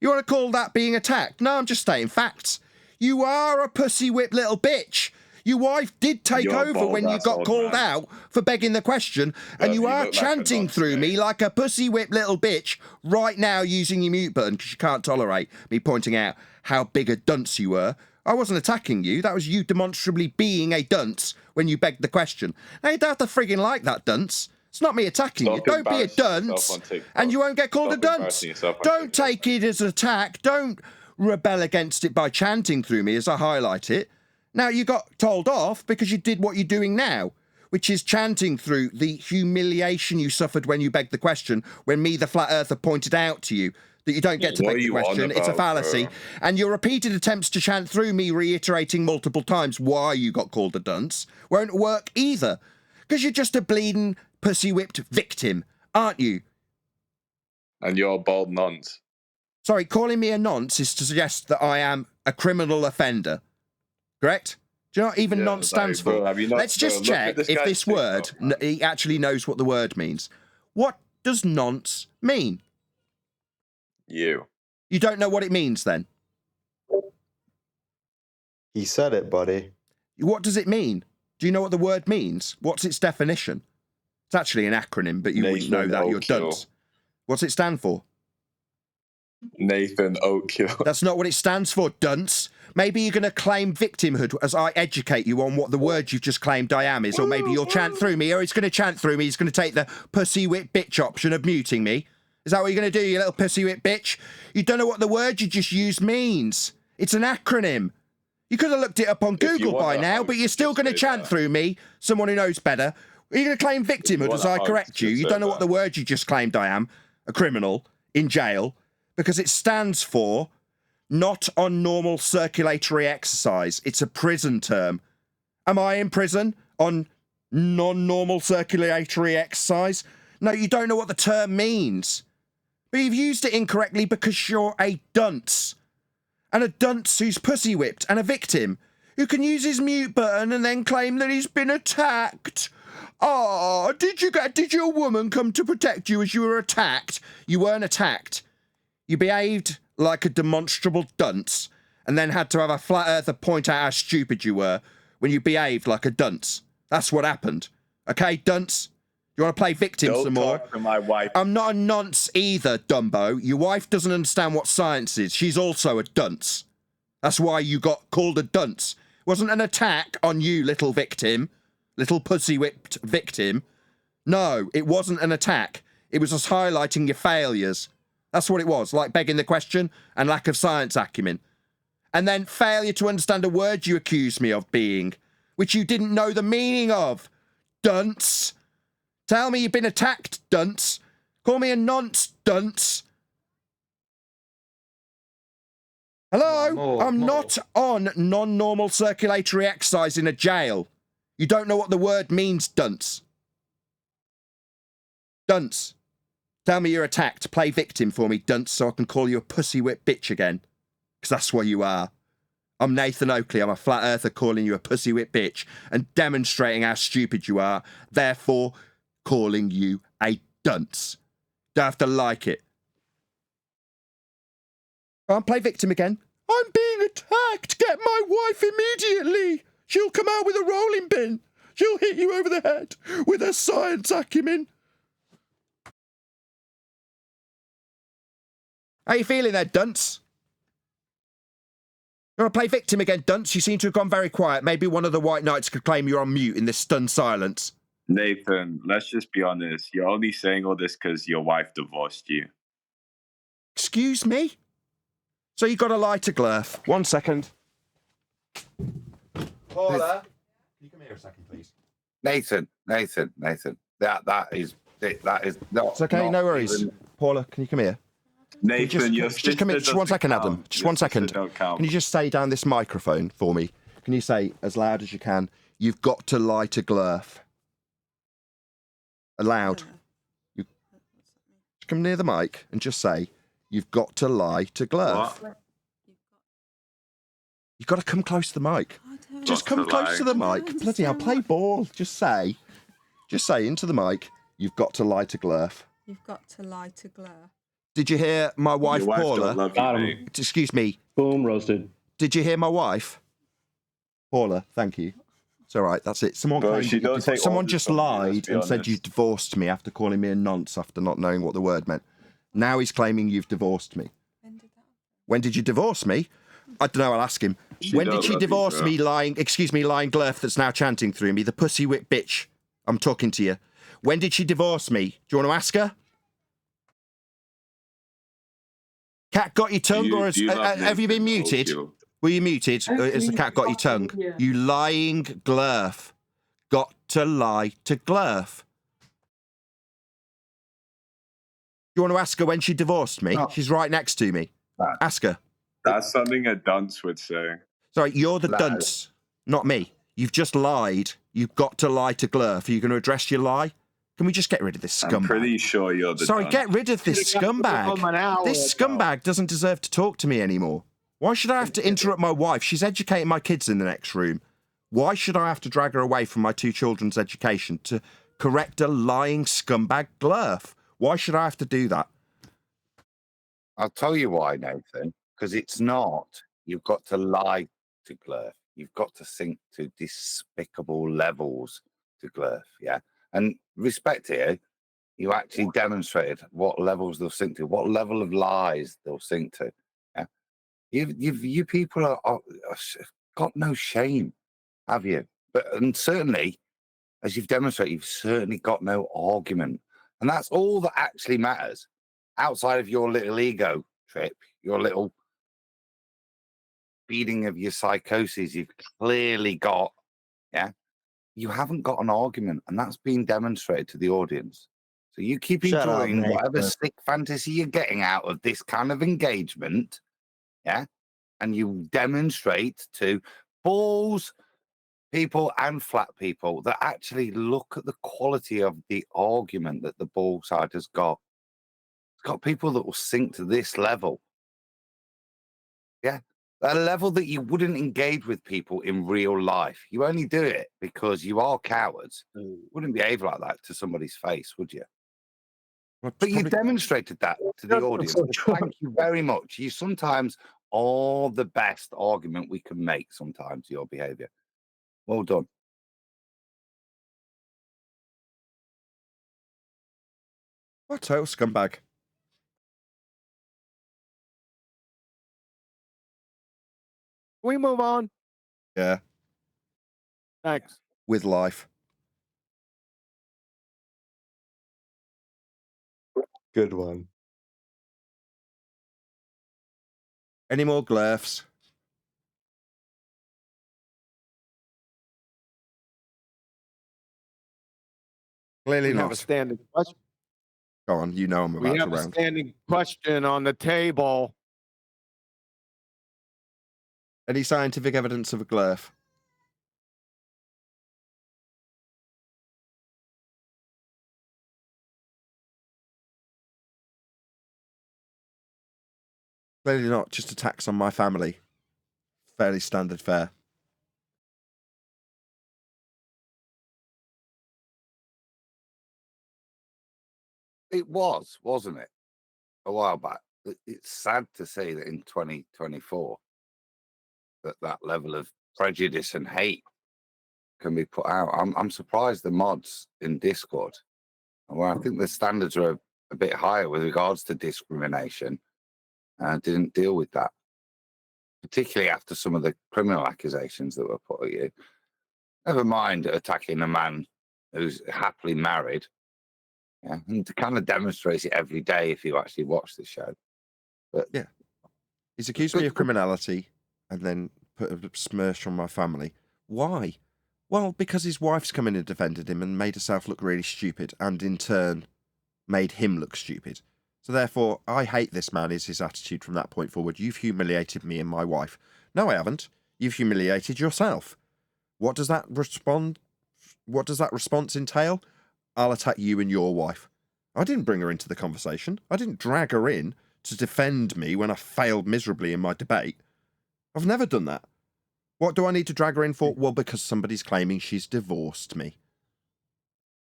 You want to call that being attacked? No, I'm just stating facts. You are a pussy-whipped little bitch. Your wife did take over when you got called out for begging the question, and you are chanting through me like a pussy-whipped little bitch right now using your mute button because you can't tolerate me pointing out how big a dunce you were. I wasn't attacking you. That was you demonstrably being a dunce when you begged the question. Now, you don't have to frigging like that, dunce. It's not me attacking you. Don't be a dunce, and you won't get called a dunce. Don't take it as an attack. Don't rebel against it by chanting through me as I highlight it. Now, you got told off because you did what you're doing now, which is chanting through the humiliation you suffered when you begged the question, when me, the flat earther, pointed out to you that you don't get to beg the question, it's a fallacy, and your repeated attempts to chant through me reiterating multiple times why you got called a dunce won't work either, because you're just a bleeding pussy-whipped victim, aren't you? And you're a bald nonce. Sorry, calling me a nonce is to suggest that I am a criminal offender. Correct? Do you know what even nonce stands for? Let's just check if this word, he actually knows what the word means. What does nonce mean? You don't know what it means then? He said it, buddy. What does it mean? Do you know what the word means? What's its definition? It's actually an acronym, but you wouldn't know that. You're dunce. What's it stand for? Nathan Oakley. That's not what it stands for, dunce. Maybe you're going to claim victimhood as I educate you on what the word you've just claimed I am is, or maybe you'll chant through me, or he's going to chant through me. He's going to take the pussy-whipped bitch option of muting me. Is that what you're going to do, you little pussy-whipped bitch? You don't know what the word you just used means. It's an acronym. You could have looked it up on Google by now, but you're still going to chant through me, someone who knows better. Are you going to claim victimhood as I correct you? You don't know what the word you just claimed I am, a criminal, in jail, because it stands for not on normal circulatory exercise. It's a prison term. Am I in prison on non-normal circulatory exercise? No, you don't know what the term means. But you've used it incorrectly because you're a dunce. And a dunce who's pussy-whipped, and a victim who can use his mute button and then claim that he's been attacked. Oh, did your woman come to protect you as you were attacked? You weren't attacked. You behaved like a demonstrable dunce and then had to have a flat earther point out how stupid you were when you behaved like a dunce. That's what happened. Okay, dunce? You want to play victim some more? Talk to my wife. I'm not a nonce either, Dumbo. Your wife doesn't understand what science is. She's also a dunce. That's why you got called a dunce. It wasn't an attack on you, little victim. Little pussy-whipped victim. No, it wasn't an attack. It was us highlighting your failures. That's what it was, like begging the question and lack of science acumen. And then failure to understand a word you accused me of being, which you didn't know the meaning of. Dunce. Tell me you've been attacked, dunce. Call me a nonce, dunce. Hello? I'm not on non-normal circulatory exercise in a jail. You don't know what the word means, dunce. Dunce. Tell me you're attacked. Play victim for me, dunce, so I can call you a pussy-whipped bitch again. Because that's what you are. I'm Nathan Oakley. I'm a flat earther calling you a pussy-whipped bitch and demonstrating how stupid you are. Therefore, calling you a dunce. Don't have to like it. Can't play victim again. I'm being attacked. Get my wife immediately. She'll come out with a rolling pin. She'll hit you over the head with her science acumen. How you feeling there, dunce? You want to play victim again, dunce? You seem to have gone very quiet. Maybe one of the white knights could claim you're on mute in this stunned silence. Nathan, let's just be honest. You're only saying all this because your wife divorced you. Excuse me? So you got a lighter, Glurf. 1 second. Paula, can you come here a second, please? Nathan. That is not. It's okay, not no worries. even... Paula, can you come here? Nathan, just come here. Just 1 second, Adam. Just 1 second. Can you just say down this microphone for me? Can you say as loud as you can, you've got to light a Glurf? Aloud. You come near the mic and just say, "You've got to lie to Glurf." What? You've got to come close to the mic. Just come close to the mic. Bloody hell, play ball. Just say into the mic, "You've got to lie to Glurf." You've got to lie to Glurf. Did you hear my wife, Your wife Paula? don't love you, Got him. mate. Excuse me. Boom, roasted. Did you hear my wife? Paula, thank you. It's all right, that's it. Someone, Bro, she don't take someone orders just from you, let's lied be and said honest. you divorced me after calling me a nonce after not knowing what the word meant. Now he's claiming you've divorced me. When did you divorce me? I don't know, I'll ask him. When did don't she love you, divorce bro. me lying glurf that's now chanting through me, the pussy whip bitch? I'm talking to you. When did she divorce me? Do you want to ask her? Cat got your tongue, or have you been muted? Were you muted? Has the cat got your tongue? Yeah. You lying glurf. Got to lie to glurf. You want to ask her when she divorced me? No. She's right next to me. Ask her. That's something a dunce would say. Sorry, you're the dunce, not me. You've just lied. You've got to lie to glurf. Are you going to address your lie? Can we just get rid of this scumbag? I'm pretty sure you're the Sorry, dunce. get rid of this scumbag. This scumbag doesn't deserve to talk to me anymore. Why should I have to interrupt my wife? She's educating my kids in the next room. Why should I have to drag her away from my two children's education to correct a lying scumbag glurf? Why should I have to do that? I'll tell you why, Nathan. Because it's not. You've got to lie to Glurf. You've got to sink to despicable levels to Glurf, yeah? And respect here, you actually demonstrated what levels they'll sink to, what level of lies they'll sink to. Yeah? You people are got no shame, have you? And certainly, as you've demonstrated, you've certainly got no argument. And that's all that actually matters. Outside of your little ego trip, your little feeding of your psychoses you've clearly got, yeah, you haven't got an argument, and that's been demonstrated to the audience. So you keep Shut up, enjoying whatever Nathan. sick fantasy you're getting out of this kind of engagement, yeah, and you demonstrate to balls people and flat people that actually look at the quality of the argument that the ball side has got. It's got people that will sink to this level. Yeah. A level that you wouldn't engage with people in real life. You only do it because you are cowards. You wouldn't behave like that to somebody's face, would you? But you demonstrated that to the audience. Thank you very much. You sometimes are the best argument we can make sometimes, your behavior. Well done. What a total scumbag. We move on. Yeah. Thanks. With life. Good one. Any more glurfs? Clearly We have a not. standing question. Go on, you know I'm We about to have a round. standing question on the table. Any scientific evidence of a glurf? Clearly not, just attacks on my family. Fairly standard fare. It was, wasn't it? A while back. It's sad to see that in 2024 that level of prejudice and hate can be put out. I'm surprised the mods in Discord, where I think the standards are a bit higher with regards to discrimination, didn't deal with that, particularly after some of the criminal accusations that were put at you. Never mind attacking a man who's happily married. Yeah, and to kind of demonstrates it every day if you actually watch the show. But yeah, he's accused me of criminality and then put a smirch on my family. Why? Well, because his wife's come in and defended him and made herself look really stupid, and in turn made him look stupid. So therefore, I hate this man, is his attitude from that point forward. You've humiliated me and my wife. No, I haven't. You've humiliated yourself. What does that response entail? I'll attack you and your wife. I didn't bring her into the conversation. I didn't drag her in to defend me when I failed miserably in my debate. I've never done that. What do I need to drag her in for? Well, because somebody's claiming she's divorced me.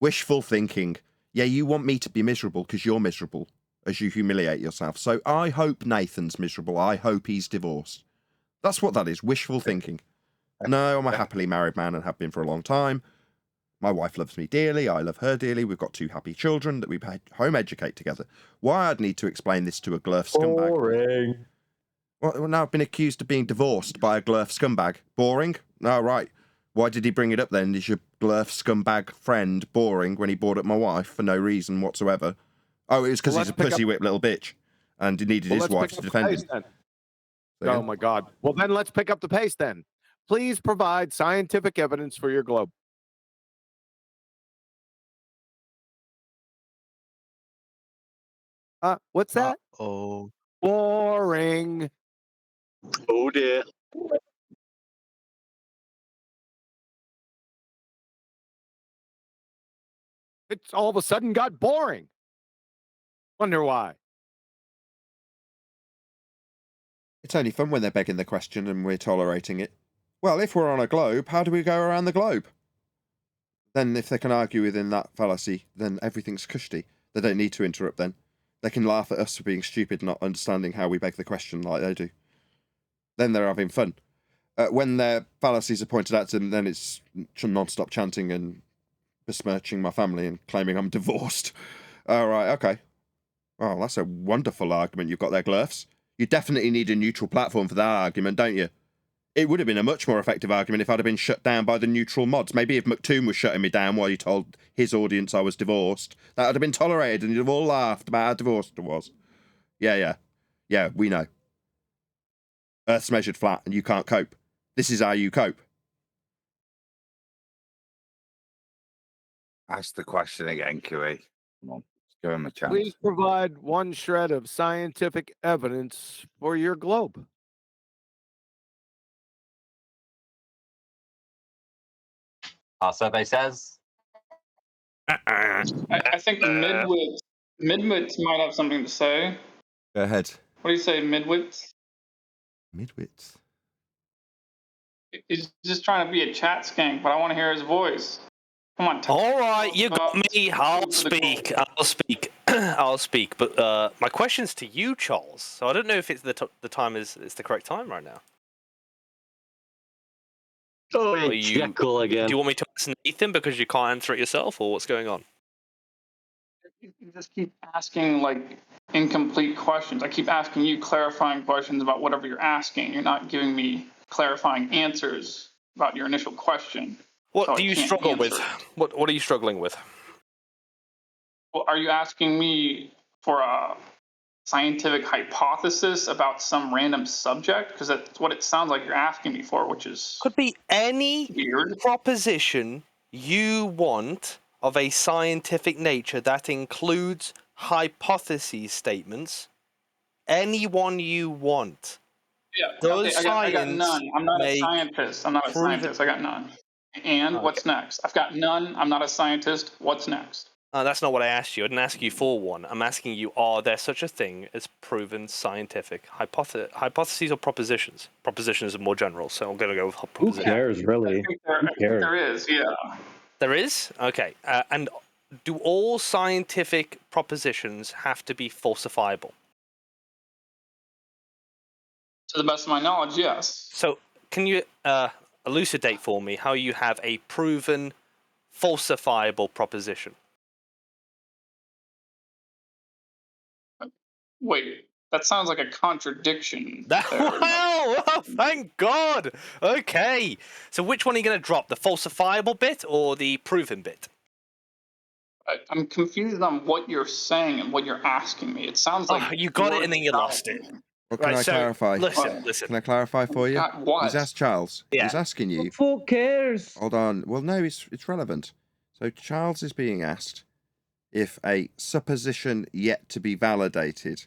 Wishful thinking. Yeah, you want me to be miserable because you're miserable as you humiliate yourself. So I hope Nathan's miserable. I hope he's divorced. That's what that is, wishful thinking. No, I'm a happily married man and have been for a long time. My wife loves me dearly. I love her dearly. We've got 2 happy children that we home educate together. Why I'd need to explain this to a glurf scumbag? Boring. Well, now I've been accused of being divorced by a glurf scumbag. Boring? No, right. Why did he bring it up then? Is your glurf scumbag friend boring when he brought up my wife for no reason whatsoever? Oh, it was because he's a pussy whip little bitch and he needed his wife to defend him. So, oh my God. Well, then let's pick up the pace then. Please provide scientific evidence for your globe. What's that? Oh. Boring. Oh dear. It's all of a sudden got boring. Wonder why. It's only fun when they're begging the question and we're tolerating it. Well, if we're on a globe, how do we go around the globe? Then if they can argue within that fallacy, then everything's cushy. They don't need to interrupt then. They can laugh at us for being stupid, not understanding how we beg the question like they do. Then they're having fun. When their fallacies are pointed out to them, then it's non-stop chanting and besmirching my family and claiming I'm divorced. All right, okay. Oh, that's a wonderful argument you've got there, Glurfs. You definitely need a neutral platform for that argument, don't you? It would have been a much more effective argument if I'd have been shut down by the neutral mods. Maybe if McToon was shutting me down while he told his audience I was divorced, that would have been tolerated and you'd have all laughed about how divorced I was. Yeah, we know. Earth's measured flat and you can't cope. This is how you cope. Ask the question again, QE. Come on, give him a chance. Please provide one shred of scientific evidence for your globe. Our survey says. I think Midwits might have something to say. Go ahead. What do you say, Midwits? Midwits. He's just trying to be a chat skank, but I want to hear his voice. Come on. All right, you got me. I'll speak. I'll speak. But my question's to you, Charles. So I don't know if it's the time is the correct time right now. Oh, Jekyll again. Do you want me to ask Nathan because you can't answer it yourself, or what's going on? You just keep asking like incomplete questions. I keep asking you clarifying questions about whatever you're asking. You're not giving me clarifying answers about your initial question. What do you struggle with? What are you struggling with? Well, are you asking me for a scientific hypothesis about some random subject? Because that's what it sounds like you're asking me for, which is could be any weird proposition you want of a scientific nature that includes hypotheses statements. Any one you want. Yeah, okay, I got none. I'm not a scientist. I got none. And Okay. What's next? I've got none. I'm not a scientist. What's next? That's not what I asked you. I didn't ask you for one. I'm asking you, are there such a thing as proven scientific hypotheses or propositions? Propositions are more general, so I'm going to go with propositions. Who cares, really? I think there is, yeah. There is? Okay. And do all scientific propositions have to be falsifiable? To the best of my knowledge, yes. So can you elucidate for me how you have a proven falsifiable proposition? Wait, that sounds like a contradiction. Wow! Thank God! Okay. So which one are you going to drop? The falsifiable bit or the proven bit? I'm confused on what you're saying and what you're asking me. It sounds like you got it and then you lost it. Well, can I clarify? Listen. Can I clarify for you? What? He's asked Charles. Yeah. He's asking you. Who cares? Hold on. Well, no, it's relevant. So Charles is being asked if a supposition yet to be validated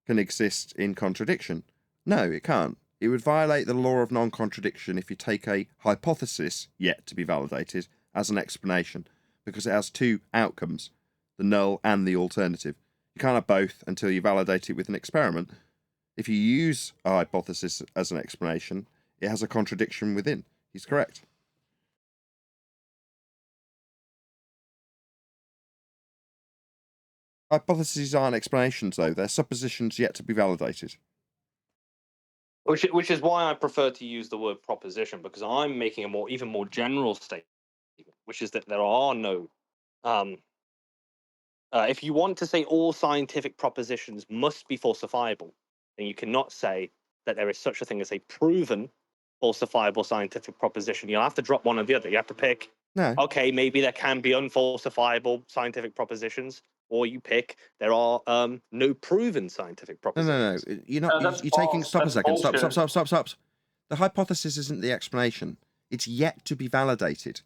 can exist in contradiction. No, it can't. It would violate the law of non-contradiction if you take a hypothesis yet to be validated as an explanation, because it has two outcomes, the null and the alternative. You can't have both until you validate it with an experiment. If you use a hypothesis as an explanation, it has a contradiction within. He's correct. Hypotheses aren't explanations, though. They're suppositions yet to be validated. Which is why I prefer to use the word proposition, because I'm making a even more general statement, which is that there are no. If you want to say all scientific propositions must be falsifiable, then you cannot say that there is such a thing as a proven falsifiable scientific proposition. You'll have to drop one or the other. You have to pick. No. Okay, maybe there can be unfalsifiable scientific propositions, or you pick there are no proven scientific propositions. No. You're taking. Stop a second. Stop. The hypothesis isn't the explanation. It's yet to be validated.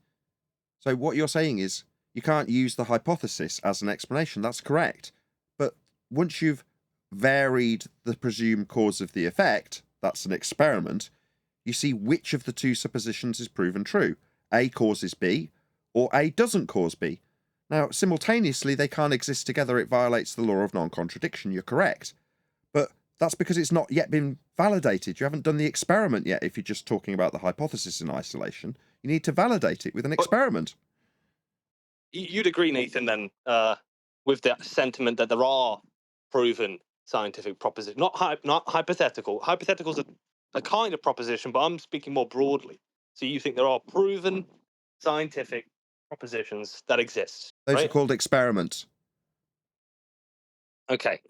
So what you're saying is you can't use the hypothesis as an explanation. That's correct. But once you've varied the presumed cause of the effect, that's an experiment, you see which of the two suppositions is proven true. A causes B, or A doesn't cause B. Now, simultaneously, they can't exist together. It violates the law of non-contradiction. You're correct. But that's because it's not yet been validated. You haven't done the experiment yet if you're just talking about the hypothesis in isolation. You need to validate it with an experiment. You'd agree, Nathan, then, with the sentiment that there are proven scientific propositions, not hypothetical. Hypotheticals are a kind of proposition, but I'm speaking more broadly. So you think there are proven scientific propositions that exist? Those right? are called experiments. Okay.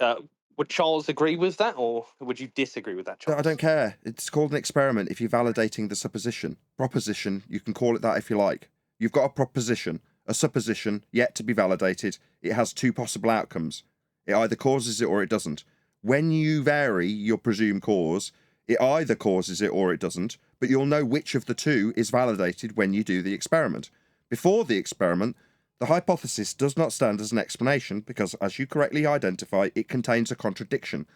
Would Charles agree with that, or would you disagree with that, Charles? I don't care. It's called an experiment if you're validating the supposition. Proposition, you can call it that if you like. You've got a proposition, a supposition yet to be validated. It has two possible outcomes. It either causes it or it doesn't. When you vary your presumed cause, it either causes it or it doesn't, but you'll know which of the two is validated when you do the experiment. Before the experiment, the hypothesis does not stand as an explanation because, as you correctly identify, it contains a contradiction.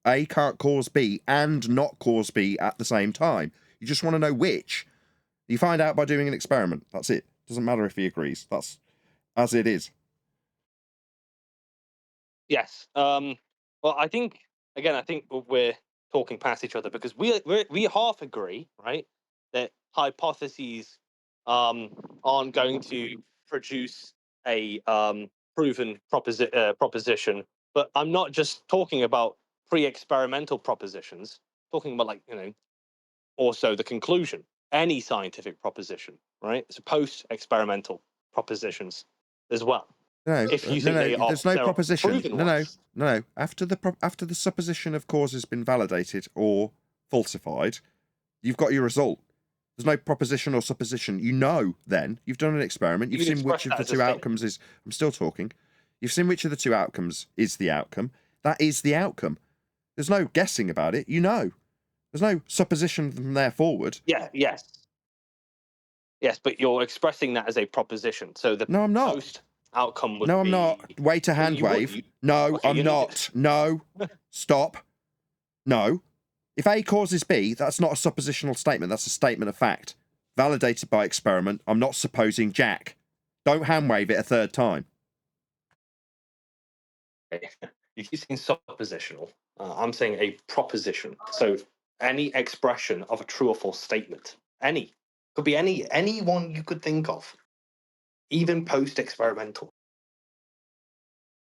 A can't cause B and not cause B at the same time. You just want to know which. You find out by doing an experiment. That's it. Doesn't matter if he agrees. That's as it is. Yes. Well, I think we're talking past each other because we half agree, right, that hypotheses aren't going to produce a proven proposition. But I'm not just talking about pre-experimental propositions. Talking about also the conclusion. Any scientific proposition, right? So post-experimental propositions as well. No, if you think there's no proposition. No. After the supposition of cause has been validated or falsified, you've got your result. There's no proposition or supposition. You know, then you've done an experiment. You've seen which of the two outcomes is. I'm still talking. You've seen which of the two outcomes is the outcome. That is the outcome. There's no guessing about it. You know. There's no supposition from there forward. Yes, but you're expressing that as a proposition. So the no, I'm not. Post outcome would I'm not. Wait a hand wave. No, okay, I'm not. No. Stop. No. If A causes B, that's not a suppositional statement. That's a statement of fact. Validated by experiment. I'm not supposing jack. Don't hand wave it a third time. You're using suppositional. I'm saying a proposition. So any expression of a true or false statement. Any. Could be any one you could think of. Even post-experimental.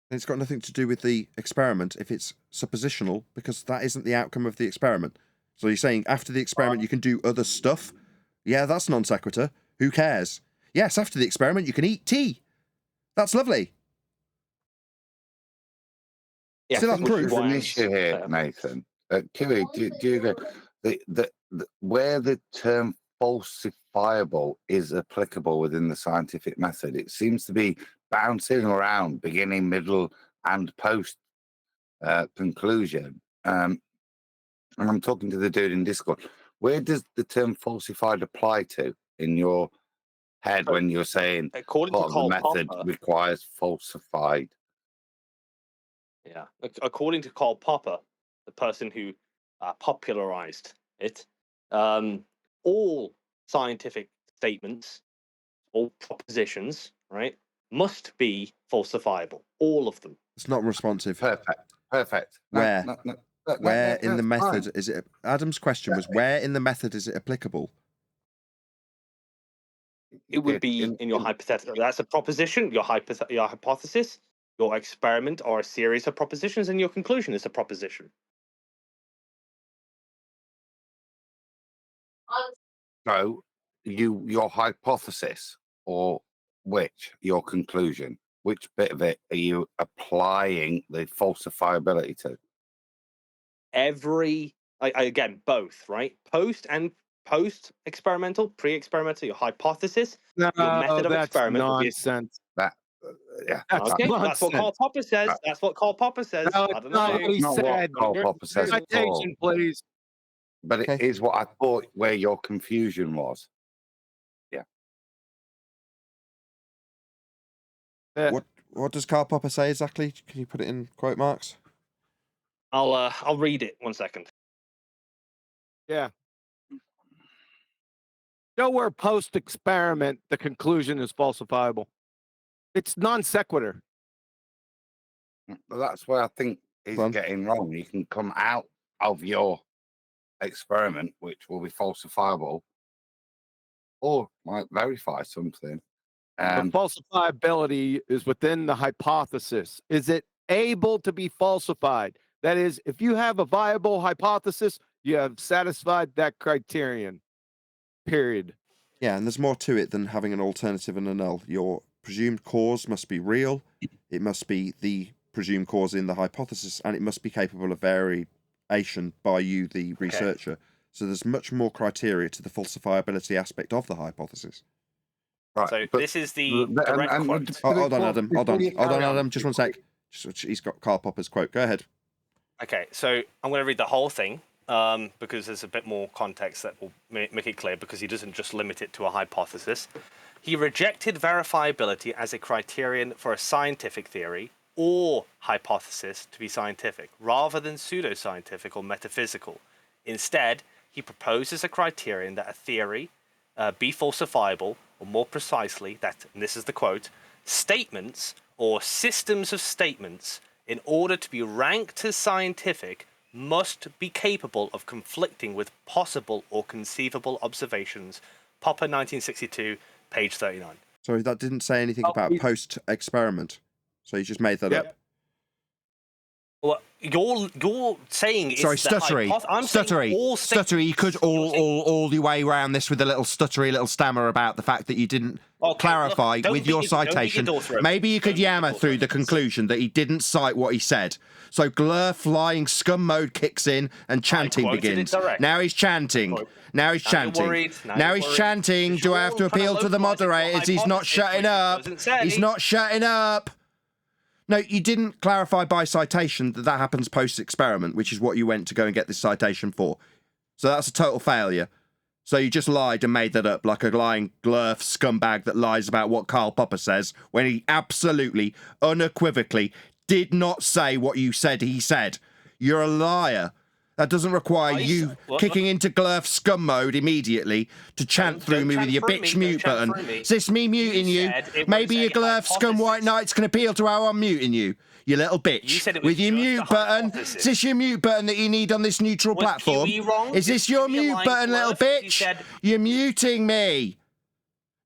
It's got nothing to do with the experiment if it's suppositional, because that isn't the outcome of the experiment. So you're saying after the experiment you can do other stuff? Yeah, that's non sequitur. Who cares? Yes, after the experiment you can eat tea. That's lovely. Yeah, still have proof. An issue here, Nathan. Kiwi, do you agree? Where the term falsifiable is applicable within the scientific method, it seems to be bouncing around beginning, middle, and post conclusion. And I'm talking to the dude in Discord. Where does the term falsified apply to in your head when you're saying part of the method requires falsified? Yeah, according to Karl Popper, the person who popularized it, all scientific statements, all propositions, right, must be falsifiable. All of them. It's not responsive. Perfect. Where? No, where in the that's method fine. is it? Adam's question was, where in the method is it applicable? It would be in your hypothetical. That's a proposition. Your hypothesis, your experiment, or a series of propositions, and your conclusion is a proposition. So, your hypothesis, or your conclusion, which bit of it are you applying the falsifiability to? Again, both, right? Post experimental, pre-experimental, your hypothesis, your method of that's experiment will be nonsense. Yeah. That's okay. nonsense. That's what Karl Popper says. That's what Karl Popper says. No, I it's don't not know. what he Not said. what Karl Popper says at all. Citation, please. But it is what I thought where your confusion was. Yeah. What does Karl Popper say exactly? Can you put it in quote marks? I'll read it. 1 second. Yeah. Show where post-experiment the conclusion is falsifiable. It's non sequitur. Well, that's where I think he's getting wrong. You can come out of your experiment, which will be falsifiable, or might verify something. The falsifiability is within the hypothesis. Is it able to be falsified? That is, if you have a viable hypothesis, you have satisfied that criterion. Period. Yeah, and there's more to it than having an alternative and a null. Your presumed cause must be real. It must be the presumed cause in the hypothesis, and it must be capable of variation by you, the researcher. So there's much more criteria to the falsifiability aspect of the hypothesis. Right. So this is the direct quote. Hold on, Adam. Hold on, Adam. Just 1 sec. He's got Karl Popper's quote. Go ahead. Okay, so I'm going to read the whole thing because there's a bit more context that will make it clear, because he doesn't just limit it to a hypothesis. He rejected verifiability as a criterion for a scientific theory or hypothesis to be scientific, rather than pseudoscientific or metaphysical. Instead, he proposes a criterion that a theory be falsifiable, or more precisely, that, and this is the quote, statements or systems of statements, in order to be ranked as scientific, must be capable of conflicting with possible or conceivable observations. Popper, 1962, page 39. Sorry, that didn't say anything about post-experiment. So you just made that up. Well, you're saying it's sorry, stuttery. I'm saying all stuttery. You could all the way around this with a little stuttery, little stammer about the fact that you didn't clarify with your citation. Maybe you could yammer through the conclusion that he didn't cite what he said. So Glur flying scum mode kicks in and chanting begins. Now he's chanting. Now he's chanting. Now he's chanting. Do I have to appeal to the moderators? He's not shutting up. He's not shutting up. No, you didn't clarify by citation that happens post-experiment, which is what you went to go and get this citation for. So that's a total failure. So you just lied and made that up like a lying glurf scumbag that lies about what Karl Popper says when he absolutely, unequivocally did not say what you said he said. You're a liar. That doesn't require you kicking into glurf scum mode immediately to chant through me with your bitch mute button. Is this me muting you? Maybe your glurf scum white knights can appeal to how I'm muting you. You little bitch. With your mute button. Is this your mute button that you need on this neutral platform? Is this your mute button, little bitch? You're muting me.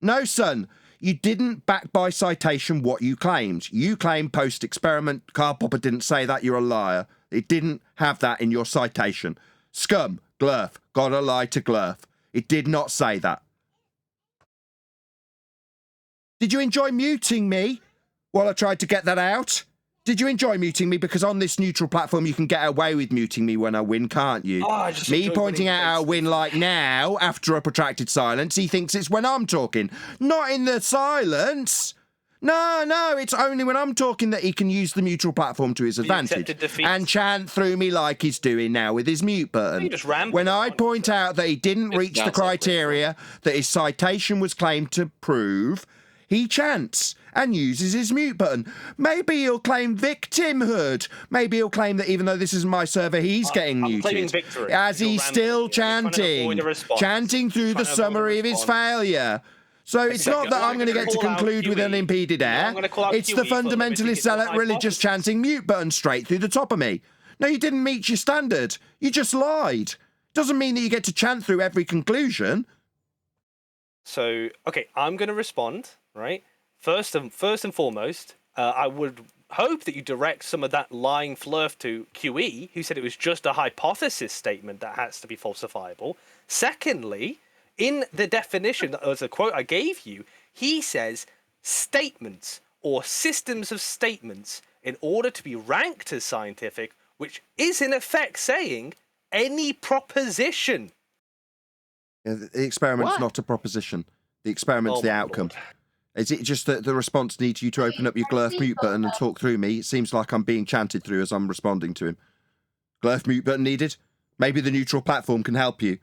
No, son. You didn't back by citation what you claimed. You claimed post-experiment. Karl Popper didn't say that. You're a liar. It didn't have that in your citation. Scum, glurf, gotta lie to glurf. It did not say that. Did you enjoy muting me while I tried to get that out? Did you enjoy muting me? Because on this neutral platform, you can get away with muting me when I win, can't you? Me pointing out how I win like now, after a protracted silence, he thinks it's when I'm talking. Not in the silence. No, it's only when I'm talking that he can use the neutral platform to his advantage and chant through me like he's doing now with his mute button. When I point out that he didn't reach the criteria that his citation was claimed to prove, he chants and uses his mute button. Maybe he'll claim victimhood. Maybe he'll claim that even though this isn't my server, he's getting muted. As he's still chanting through the summary of his failure. So it's not that I'm going to get to conclude with unimpeded air. It's the fundamentalist zealot religious chanting mute button straight through the top of me. No, you didn't meet your standard. You just lied. Doesn't mean that you get to chant through every conclusion. So, okay, I'm going to respond, right? First and foremost, I would hope that you direct some of that lying fluff to QE, who said it was just a hypothesis statement that has to be falsifiable. Secondly, in the definition, as a quote I gave you, he says statements or systems of statements in order to be ranked as scientific, which is in effect saying any proposition. Yeah, the experiment's not a proposition. The experiment's the outcome. Is it just that the response needs you to open up your glurf mute button and talk through me? It seems like I'm being chanted through as I'm responding to him. Glurf mute button needed? Maybe the neutral platform can help you.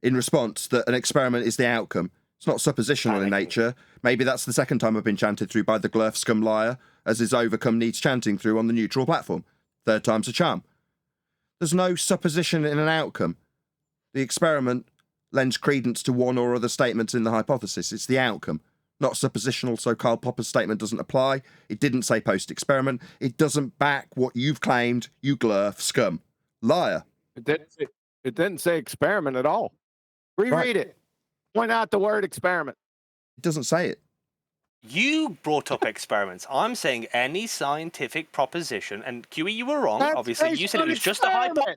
In response, that an experiment is the outcome. It's not suppositional in nature. Maybe that's the second time I've been chanted through by the glurf scum liar, as his overcome needs chanting through on the neutral platform. Third time's a charm. There's no supposition in an outcome. The experiment lends credence to one or other statements in the hypothesis. It's the outcome, not suppositional, so Karl Popper's statement doesn't apply. It didn't say post-experiment. It doesn't back what you've claimed, you glurf scum. Liar. It didn't say experiment at all. Reread it. Point out the word experiment. It doesn't say it. You brought up experiments. I'm saying any scientific proposition, and QE, you were wrong. Obviously, you said it was just a hypothesis.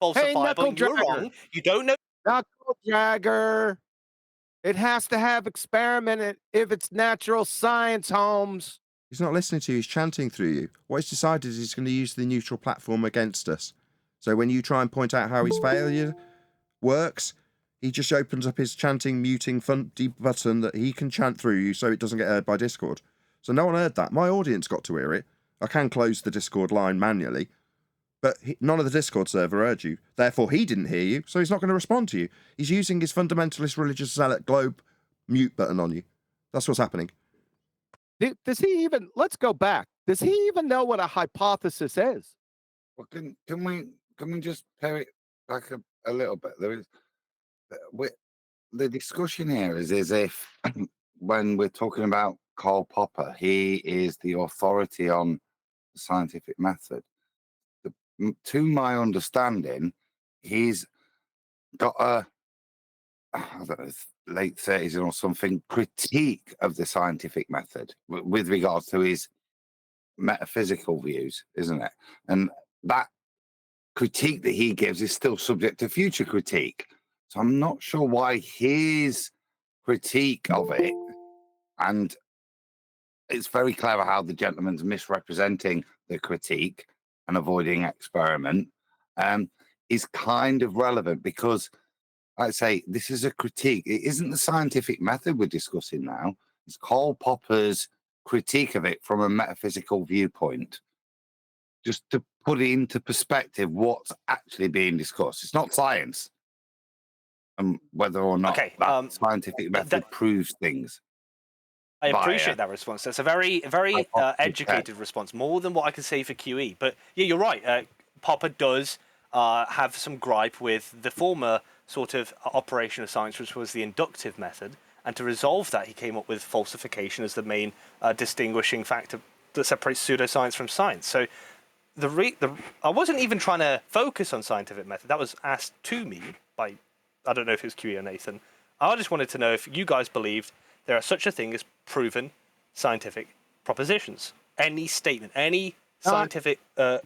Falsifiable. You were wrong. You don't know. Knuckle dragger. It has to have experiment if it's natural science, Holmes. He's not listening to you. He's chanting through you. What he's decided is he's going to use the neutral platform against us. So when you try and point out how his failure works, he just opens up his chanting, muting, funky button that he can chant through you so it doesn't get heard by Discord. So no one heard that. My audience got to hear it. I can close the Discord line manually, but none of the Discord server heard you. Therefore, he didn't hear you, so he's not going to respond to you. He's using his fundamentalist religious zealot globe mute button on you. That's what's happening. Does he even, let's go back. Does he even know what a hypothesis is? Well, can we just pare it back a little bit? There is the discussion here is as if when we're talking about Karl Popper, he is the authority on the scientific method. To my understanding, he's got a, I don't know, late 30s or something, critique of the scientific method with regards to his metaphysical views, isn't it? And that critique that he gives is still subject to future critique. So I'm not sure why his critique of it, and it's very clever how the gentleman's misrepresenting the critique and avoiding experiment, is kind of relevant because, like I say, this is a critique. It isn't the scientific method we're discussing now. It's Karl Popper's critique of it from a metaphysical viewpoint. Just to put it into perspective, what's actually being discussed. It's not science. Whether or not that scientific method proves things. I appreciate that response. That's a very educated response, more than what I can say for QE. But yeah, you're right. Popper does have some gripe with the former sort of operation of science, which was the inductive method. And to resolve that, he came up with falsification as the main distinguishing factor that separates pseudoscience from science. So I wasn't even trying to focus on scientific method. That was asked to me by, I don't know if it was QE or Nathan. I just wanted to know if you guys believed there are such a thing as proven scientific propositions. Any statement, any scientific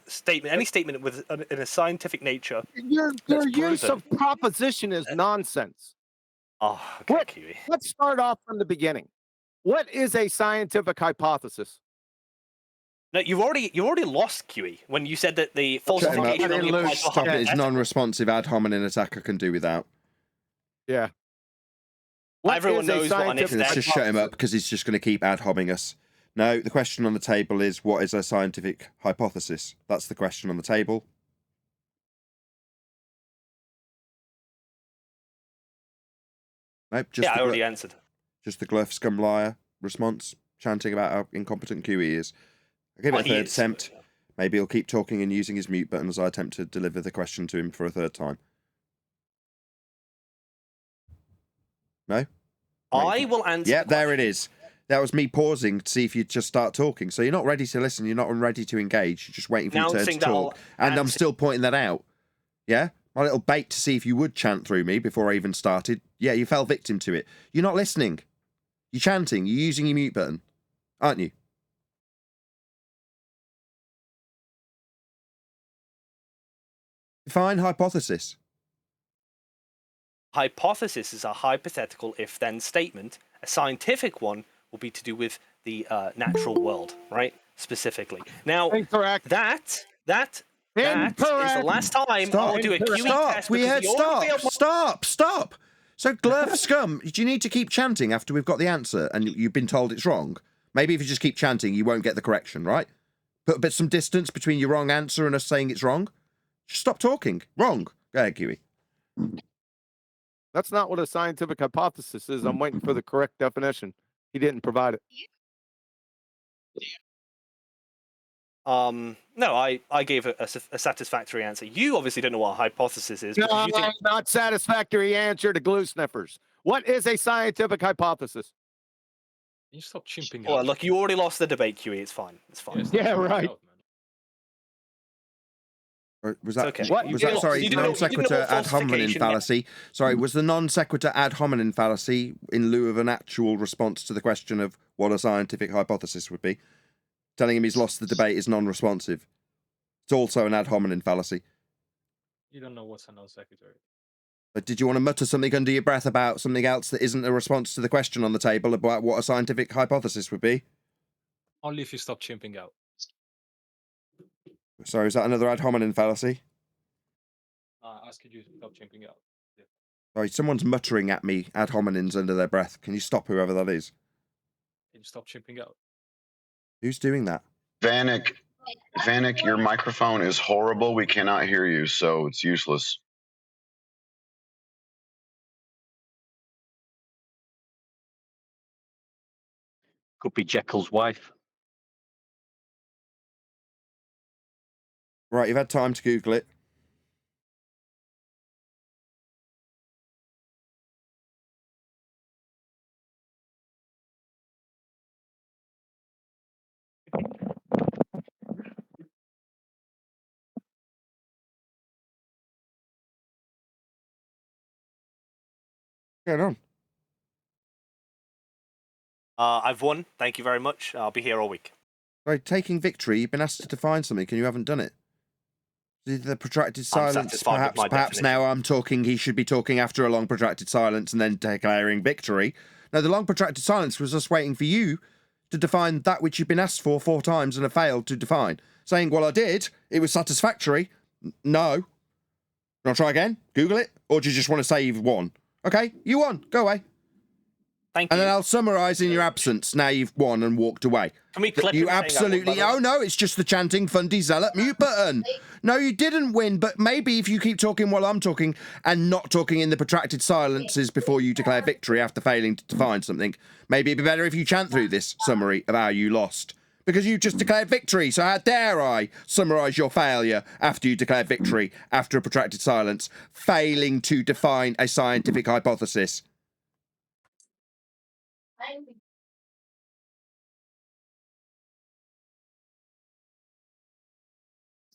statement, any statement with in a scientific nature. Your use of proposition is nonsense. Oh, okay, QE. Let's start off from the beginning. What is a scientific hypothesis? No, you already lost, QE, when you said that the falsification only applies to Stop it. It's non-responsive ad hominem attacker can do without. Yeah. Everyone knows what an if Let's just shut him up because he's just going to keep ad homming us. No, the question on the table is, what is a scientific hypothesis? That's the question on the table. Nope, just I already answered. Just the glurf scum liar response, chanting about how incompetent QE is. I give it a third attempt. Maybe he'll keep talking and using his mute button as I attempt to deliver the question to him for a third time. No? I will answer. Yeah, there it is. That was me pausing to see if you'd just start talking. So you're not ready to listen. You're not ready to engage. You're just waiting for your turn to talk. And I'm still pointing that out. Yeah? My little bait to see if you would chant through me before I even started. Yeah, you fell victim to it. You're not listening. You're chanting. You're using your mute button. Aren't you? Define hypothesis. Hypothesis is a hypothetical if-then statement. A scientific one will be to do with the natural world, right? Specifically. Now, Incorrect. That is the last time I'll do a QE test. We heard stop. So, Glurf Scum, do you need to keep chanting after we've got the answer and you've been told it's wrong? Maybe if you just keep chanting, you won't get the correction, right? Put a bit some distance between your wrong answer and us saying it's wrong. Just stop talking. Wrong. Go ahead, Kiwi. That's not what a scientific hypothesis is. I'm waiting for the correct definition. He didn't provide it. No, I gave a satisfactory answer. You obviously don't know what a hypothesis is. No, You think... not satisfactory answer to glue sniffers. What is a scientific hypothesis? Can you stop chimping Well, out? look, you already lost the debate, QE. It's fine. It's fine. Yeah, right. Was that, okay. Was that sorry, non sequitur ad hominem fallacy? Sorry, was the non sequitur ad hominem fallacy in lieu of an actual response to the question of what a scientific hypothesis would be? Telling him he's lost the debate is non-responsive. It's also an ad hominem fallacy. You don't know what's a non sequitur. But did you want to mutter something under your breath about something else that isn't a response to the question on the table about what a scientific hypothesis would be? Only if you stop chimping out. Sorry, is that another ad hominem fallacy? Asking you to stop chimping out. Yeah. Sorry, someone's muttering at me ad hominems under their breath. Can you stop whoever that is? Can you stop chimping out? Who's doing that? Vanek, your microphone is horrible. We cannot hear you, so it's useless. Could be Jekyll's wife. Right, you've had time to Google it. What's going on? I've won. Thank you very much. I'll be here all week. Right, taking victory, you've been asked to define something and you haven't done it. The protracted silence, perhaps now I'm talking, he should be talking after a long protracted silence and then declaring victory. No, the long protracted silence was us waiting for you to define that which you've been asked for 4 times and have failed to define. Saying, well, I did, it was satisfactory. No. I'll try again? Google it? Or do you just want to say you've won? Okay, you won. Go away. Thank you. And then I'll summarise in your absence. Now you've won and walked away. Can we clip you him saying absolutely? I won, Oh no, it's just the chanting Fundy Zealot mute button. No, you didn't win. But maybe if you keep talking while I'm talking and not talking in the protracted silences before you declare victory after failing to define something, maybe it'd be better if you chant through this summary of how you lost. Because you just declared victory, so how dare I summarise your failure after you declared victory after a protracted silence, failing to define a scientific hypothesis.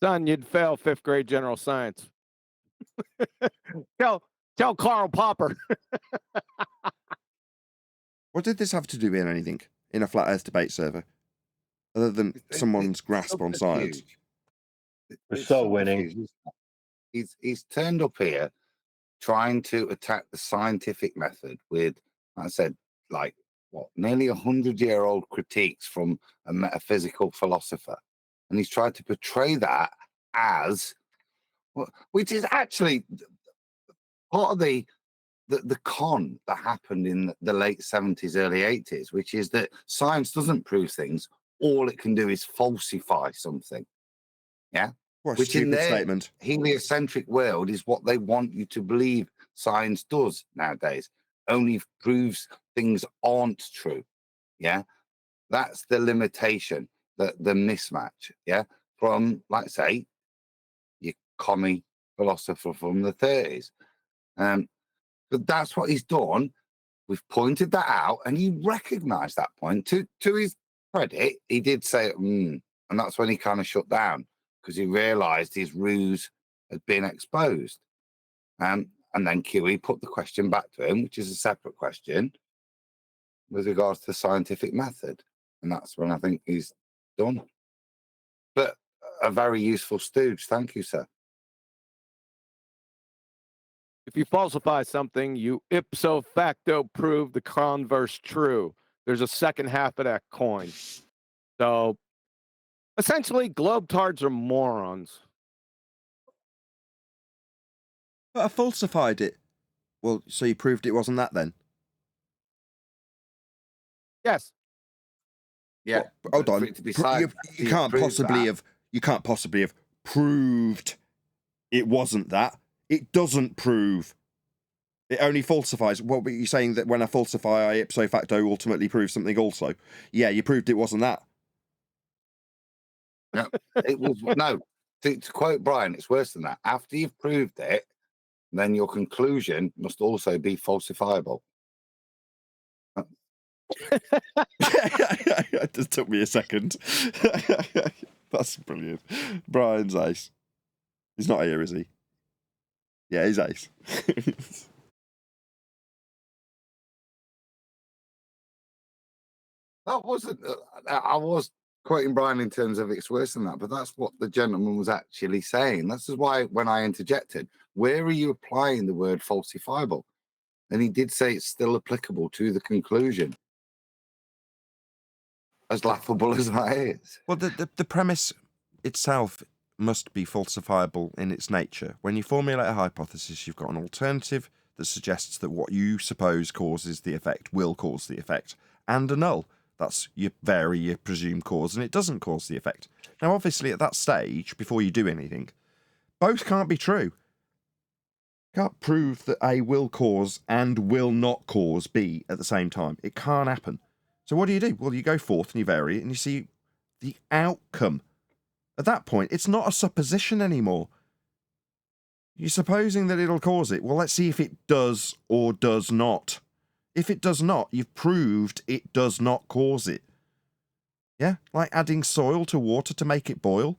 Son, you'd fail 5th grade general science. Tell Karl Popper. What did this have to do with anything in a flat Earth debate server, other than someone's grasp on science? We're so winning. He's turned up here trying to attack the scientific method with, like I said, like what, nearly 100-year-old critiques from a metaphysical philosopher, and he's tried to portray that as, which is actually part of the con that happened in the late 70s, early 80s, which is that science doesn't prove things. All it can do is falsify something. Yeah. Which in their statement, heliocentric world is what they want you to believe science does nowadays. Only proves things aren't true. Yeah. That's the limitation, the mismatch. Yeah. From, like, say, your commie philosopher from the 30s. But that's what he's done. We've pointed that out, and he recognised that point. To his credit, he did say, and that's when he kind of shut down because he realised his ruse had been exposed. And then QE put the question back to him, which is a separate question with regards to the scientific method. And that's when I think he's done. But a very useful stooge. Thank you, sir. If you falsify something, you ipso facto prove the converse true. There's a second half of that coin. So essentially, globetards are morons. But I falsified it. Well, so you proved it wasn't that then? Yes. Yeah. Well, hold on. You can't possibly have proved it wasn't that. It doesn't prove. It only falsifies. What were you saying, that when I falsify, I ipso facto ultimately prove something also? Yeah, you proved it wasn't that. No, it was no. To quote Brian, it's worse than that. After you've proved it, then your conclusion must also be falsifiable. It just took me a second. That's brilliant. Brian's ace. He's not here, is he? Yeah, he's ace. That wasn't. I was quoting Brian in terms of it's worse than that, but that's what the gentleman was actually saying. This is why when I interjected, where are you applying the word falsifiable? And he did say it's still applicable to the conclusion. As laughable as that is. Well, the premise itself must be falsifiable in its nature. When you formulate a hypothesis, you've got an alternative that suggests that what you suppose causes the effect will cause the effect, and a null. That's you vary your presumed cause, and it doesn't cause the effect. Now, obviously, at that stage, before you do anything, both can't be true. You can't prove that A will cause and will not cause B at the same time. It can't happen. So what do? Well, you go forth and you vary it and you see the outcome. At that point, it's not a supposition anymore. You're supposing that it'll cause it. Well, let's see if it does or does not. If it does not, you've proved it does not cause it. Yeah, like adding soil to water to make it boil.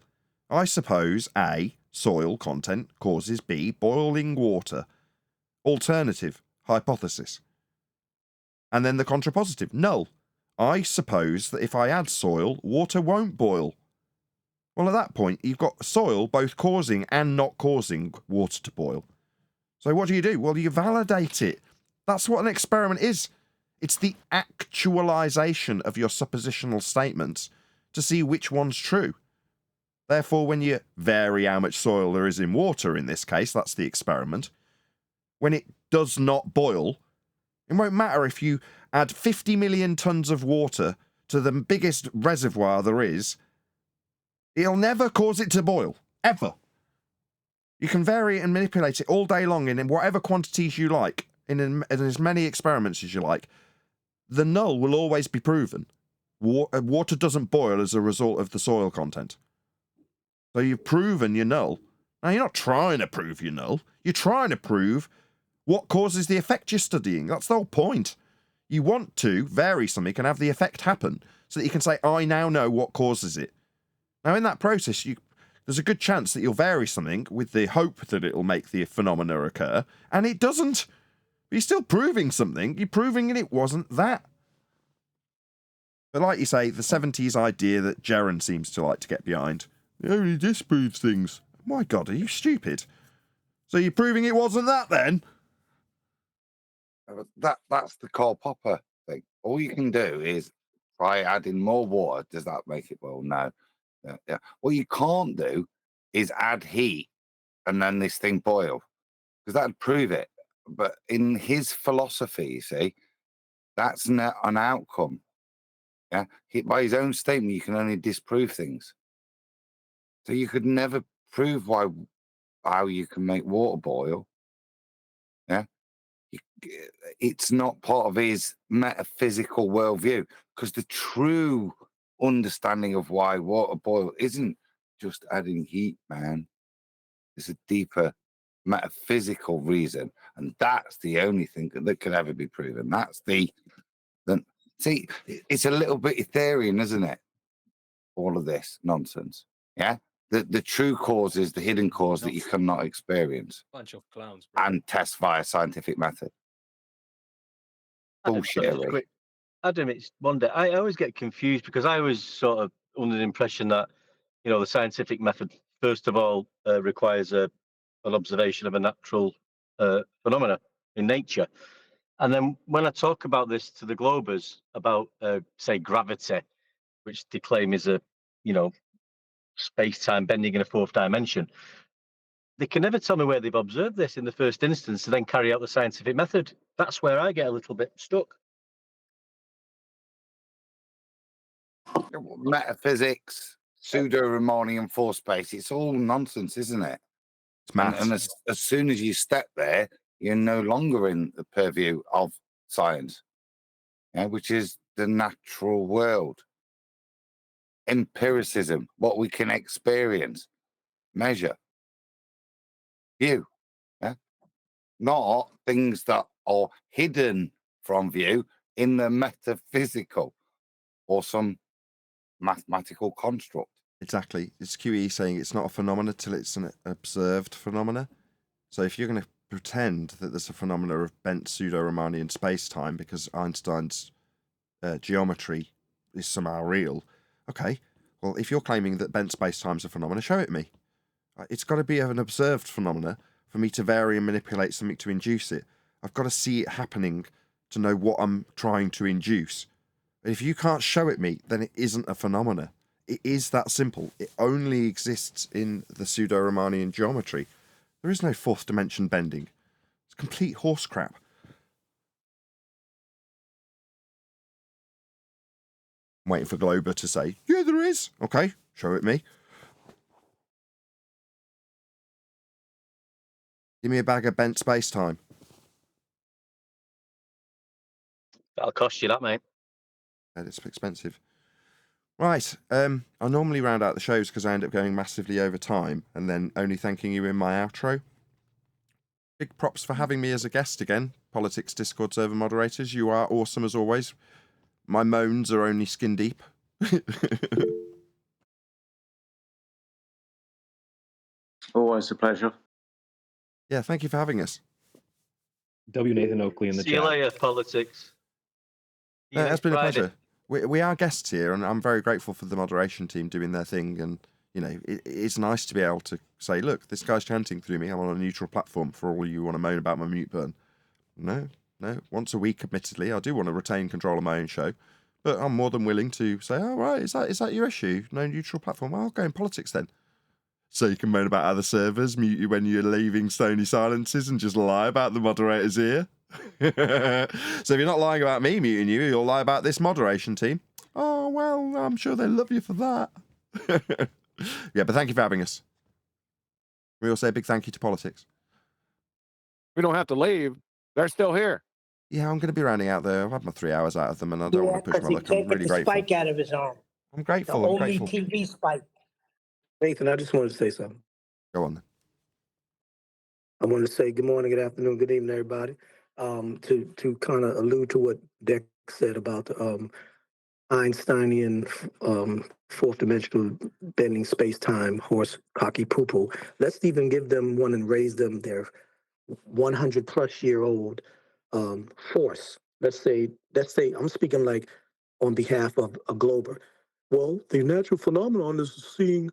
I suppose A, soil content, causes B, boiling water. Alternative, hypothesis. And then the contrapositive, null. I suppose that if I add soil, water won't boil. Well, at that point, you've got soil both causing and not causing water to boil. So what do? Well, you validate it. That's what an experiment is. It's the actualization of your suppositional statements to see which one's true. Therefore, when you vary how much soil there is in water, in this case, that's the experiment, when it does not boil, it won't matter if you add 50 million tons of water to the biggest reservoir there is, it'll never cause it to boil, ever. You can vary it and manipulate it all day long in whatever quantities you like, in as many experiments as you like. The null will always be proven. Water doesn't boil as a result of the soil content. So you've proven your null. Now, you're not trying to prove your null. You're trying to prove what causes the effect you're studying. That's the whole point. You want to vary something and have the effect happen so that you can say, I now know what causes it. Now, in that process, there's a good chance that you'll vary something with the hope that it'll make the phenomena occur, and it doesn't. But you're still proving something. You're proving it wasn't that. But like you say, the 70s idea that Jaren seems to like to get behind, it only disproves things. My God, are you stupid? So you're proving it wasn't that then? That's the Karl Popper thing. All you can do is try adding more water. Does that make it boil? No. Yeah. What you can't do is add heat and then this thing boil, because that'd prove it. But in his philosophy, you see, that's not an outcome. Yeah, by his own statement, you can only disprove things. So you could never prove how you can make water boil. Yeah, it's not part of his metaphysical worldview, because the true understanding of why water boil isn't just adding heat, man. It's a deeper metaphysical reason, and that's the only thing that can ever be proven. That's the see, it's a little bit Ethereum, isn't it? All of this nonsense. Yeah. The true cause is the hidden cause that you cannot experience Bunch of clowns, bro. and test via scientific method. Bullshit. Adam, it's one day. I always get confused because I was sort of under the impression that, you know, the scientific method, first of all, requires an observation of a natural phenomena in nature. And then when I talk about this to the Globers about, say, gravity, which they claim is a, you know, space-time bending in a fourth dimension, they can never tell me where they've observed this in the first instance to then carry out the scientific method. That's where I get a little bit stuck. Metaphysics, pseudo-Riemannian force space, it's all nonsense, isn't it? It's maths. And as soon as you step there, you're no longer in the purview of science, which is the natural world. Empiricism, what we can experience, measure, view, not things that are hidden from view in the metaphysical or some mathematical construct. Exactly. It's QE saying it's not a phenomena till it's an observed phenomena. So if you're going to pretend that there's a phenomena of bent pseudo-Riemannian space-time because Einstein's geometry is somehow real, okay, well, if you're claiming that bent space-time's a phenomena, show it me. It's got to be an observed phenomena for me to vary and manipulate something to induce it. I've got to see it happening to know what I'm trying to induce. And if you can't show it me, then it isn't a phenomena. It is that simple. It only exists in the pseudo-Riemannian geometry. There is no fourth dimension bending. It's complete horse crap. I'm waiting for Glober to say, yeah, there is. Okay, show it me. Give me a bag of bent space-time. That'll cost you that, mate. It's expensive. Right, I normally round out the shows because I end up going massively over time and then only thanking you in my outro. Big props for having me as a guest again, Politics Discord server moderators. You are awesome as always. My moans are only skin deep. Always a pleasure. Yeah, thank you for having us. W. Nathan Oakley in the See chat. you later, Politics. It's been a pleasure. We are guests here, and I'm very grateful for the moderation team doing their thing. And, you know, it's nice to be able to say, look, this guy's chanting through me. I'm on a neutral platform for all you want to moan about my mute burn. No. Once a week, admittedly, I do want to retain control of my own show. But I'm more than willing to say, oh, right, is that your issue? No neutral platform? Well, I'll go in politics then. So you can moan about other servers, mute you when you're leaving stony silences, and just lie about the moderator's ear. So if you're not lying about me muting you, you'll lie about this moderation team. Oh, well, I'm sure they love you for that. Yeah, but thank you for having us. We all say a big thank you to Politics. We don't have to leave. They're still here. Yeah, I'm going to be rounding out there. I've had my 3 hours out of them, and I don't want to push my luck. I'm really grateful. Spike out of his arm. I'm grateful. The I'm only grateful. TV spike. Nathan, I just wanted to say something. Go on then. I want to say good morning, good afternoon, good evening, everybody. To kind of allude to what Dex said about the Einsteinian fourth dimensional bending space-time horse cocky poo-poo. Let's even give them one and raise them their 100-plus-year-old force. Let's say I'm speaking like on behalf of a Glober. Well, the natural phenomenon is seeing,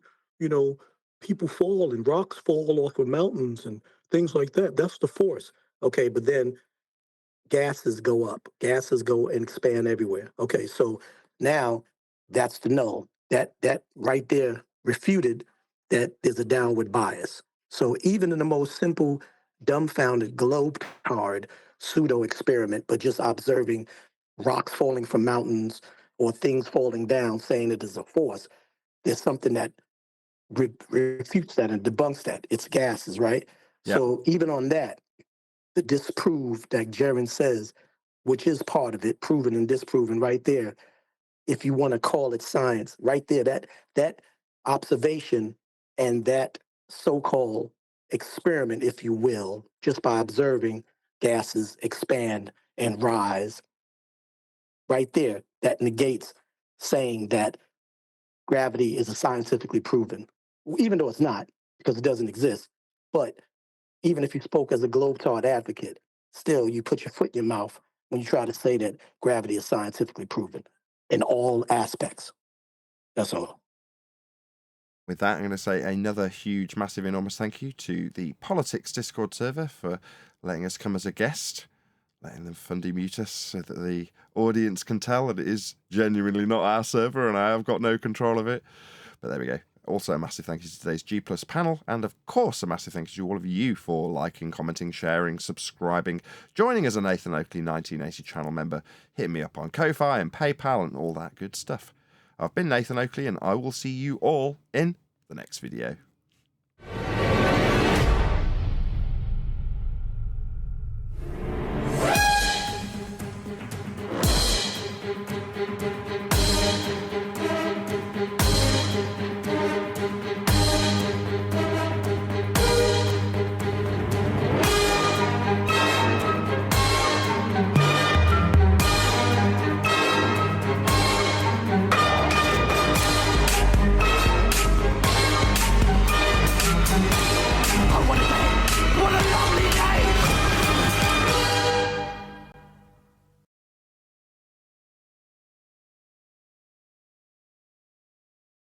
people fall and rocks fall off of mountains and things like that. That's the force. Okay, but then gases go up. Gases go and expand everywhere. Okay, so now that's the null. That right there refuted that there's a downward bias. So even in the most simple, dumbfounded globe card pseudo experiment, but just observing rocks falling from mountains or things falling down, saying it is a force, there's something that refutes that and debunks that. It's gases, right? Yep. So even on that, the disprove that Jaron says, which is part of it, proven and disproven right there, if you want to call it science, right there, that observation and that so-called experiment, if you will, just by observing gases expand and rise. Right there, that negates saying that gravity is a scientifically proven, even though it's not, because it doesn't exist. But even if you spoke as a globe-trot advocate, still you put your foot in your mouth when you try to say that gravity is scientifically proven in all aspects. That's all. With that, I'm going to say another huge, massive, enormous thank you to the Politics Discord server for letting us come as a guest, letting them fundy mute us so that the audience can tell that it is genuinely not our server and I have got no control of it. But there we go. Also, a massive thank you to today's G Plus panel, and of course, a massive thank you to all of you for liking, commenting, sharing, subscribing, joining as a Nathan Oakley 1980 channel member, hitting me up on Ko-Fi and PayPal and all that good stuff. I've been Nathan Oakley, and I will see you all in the next video.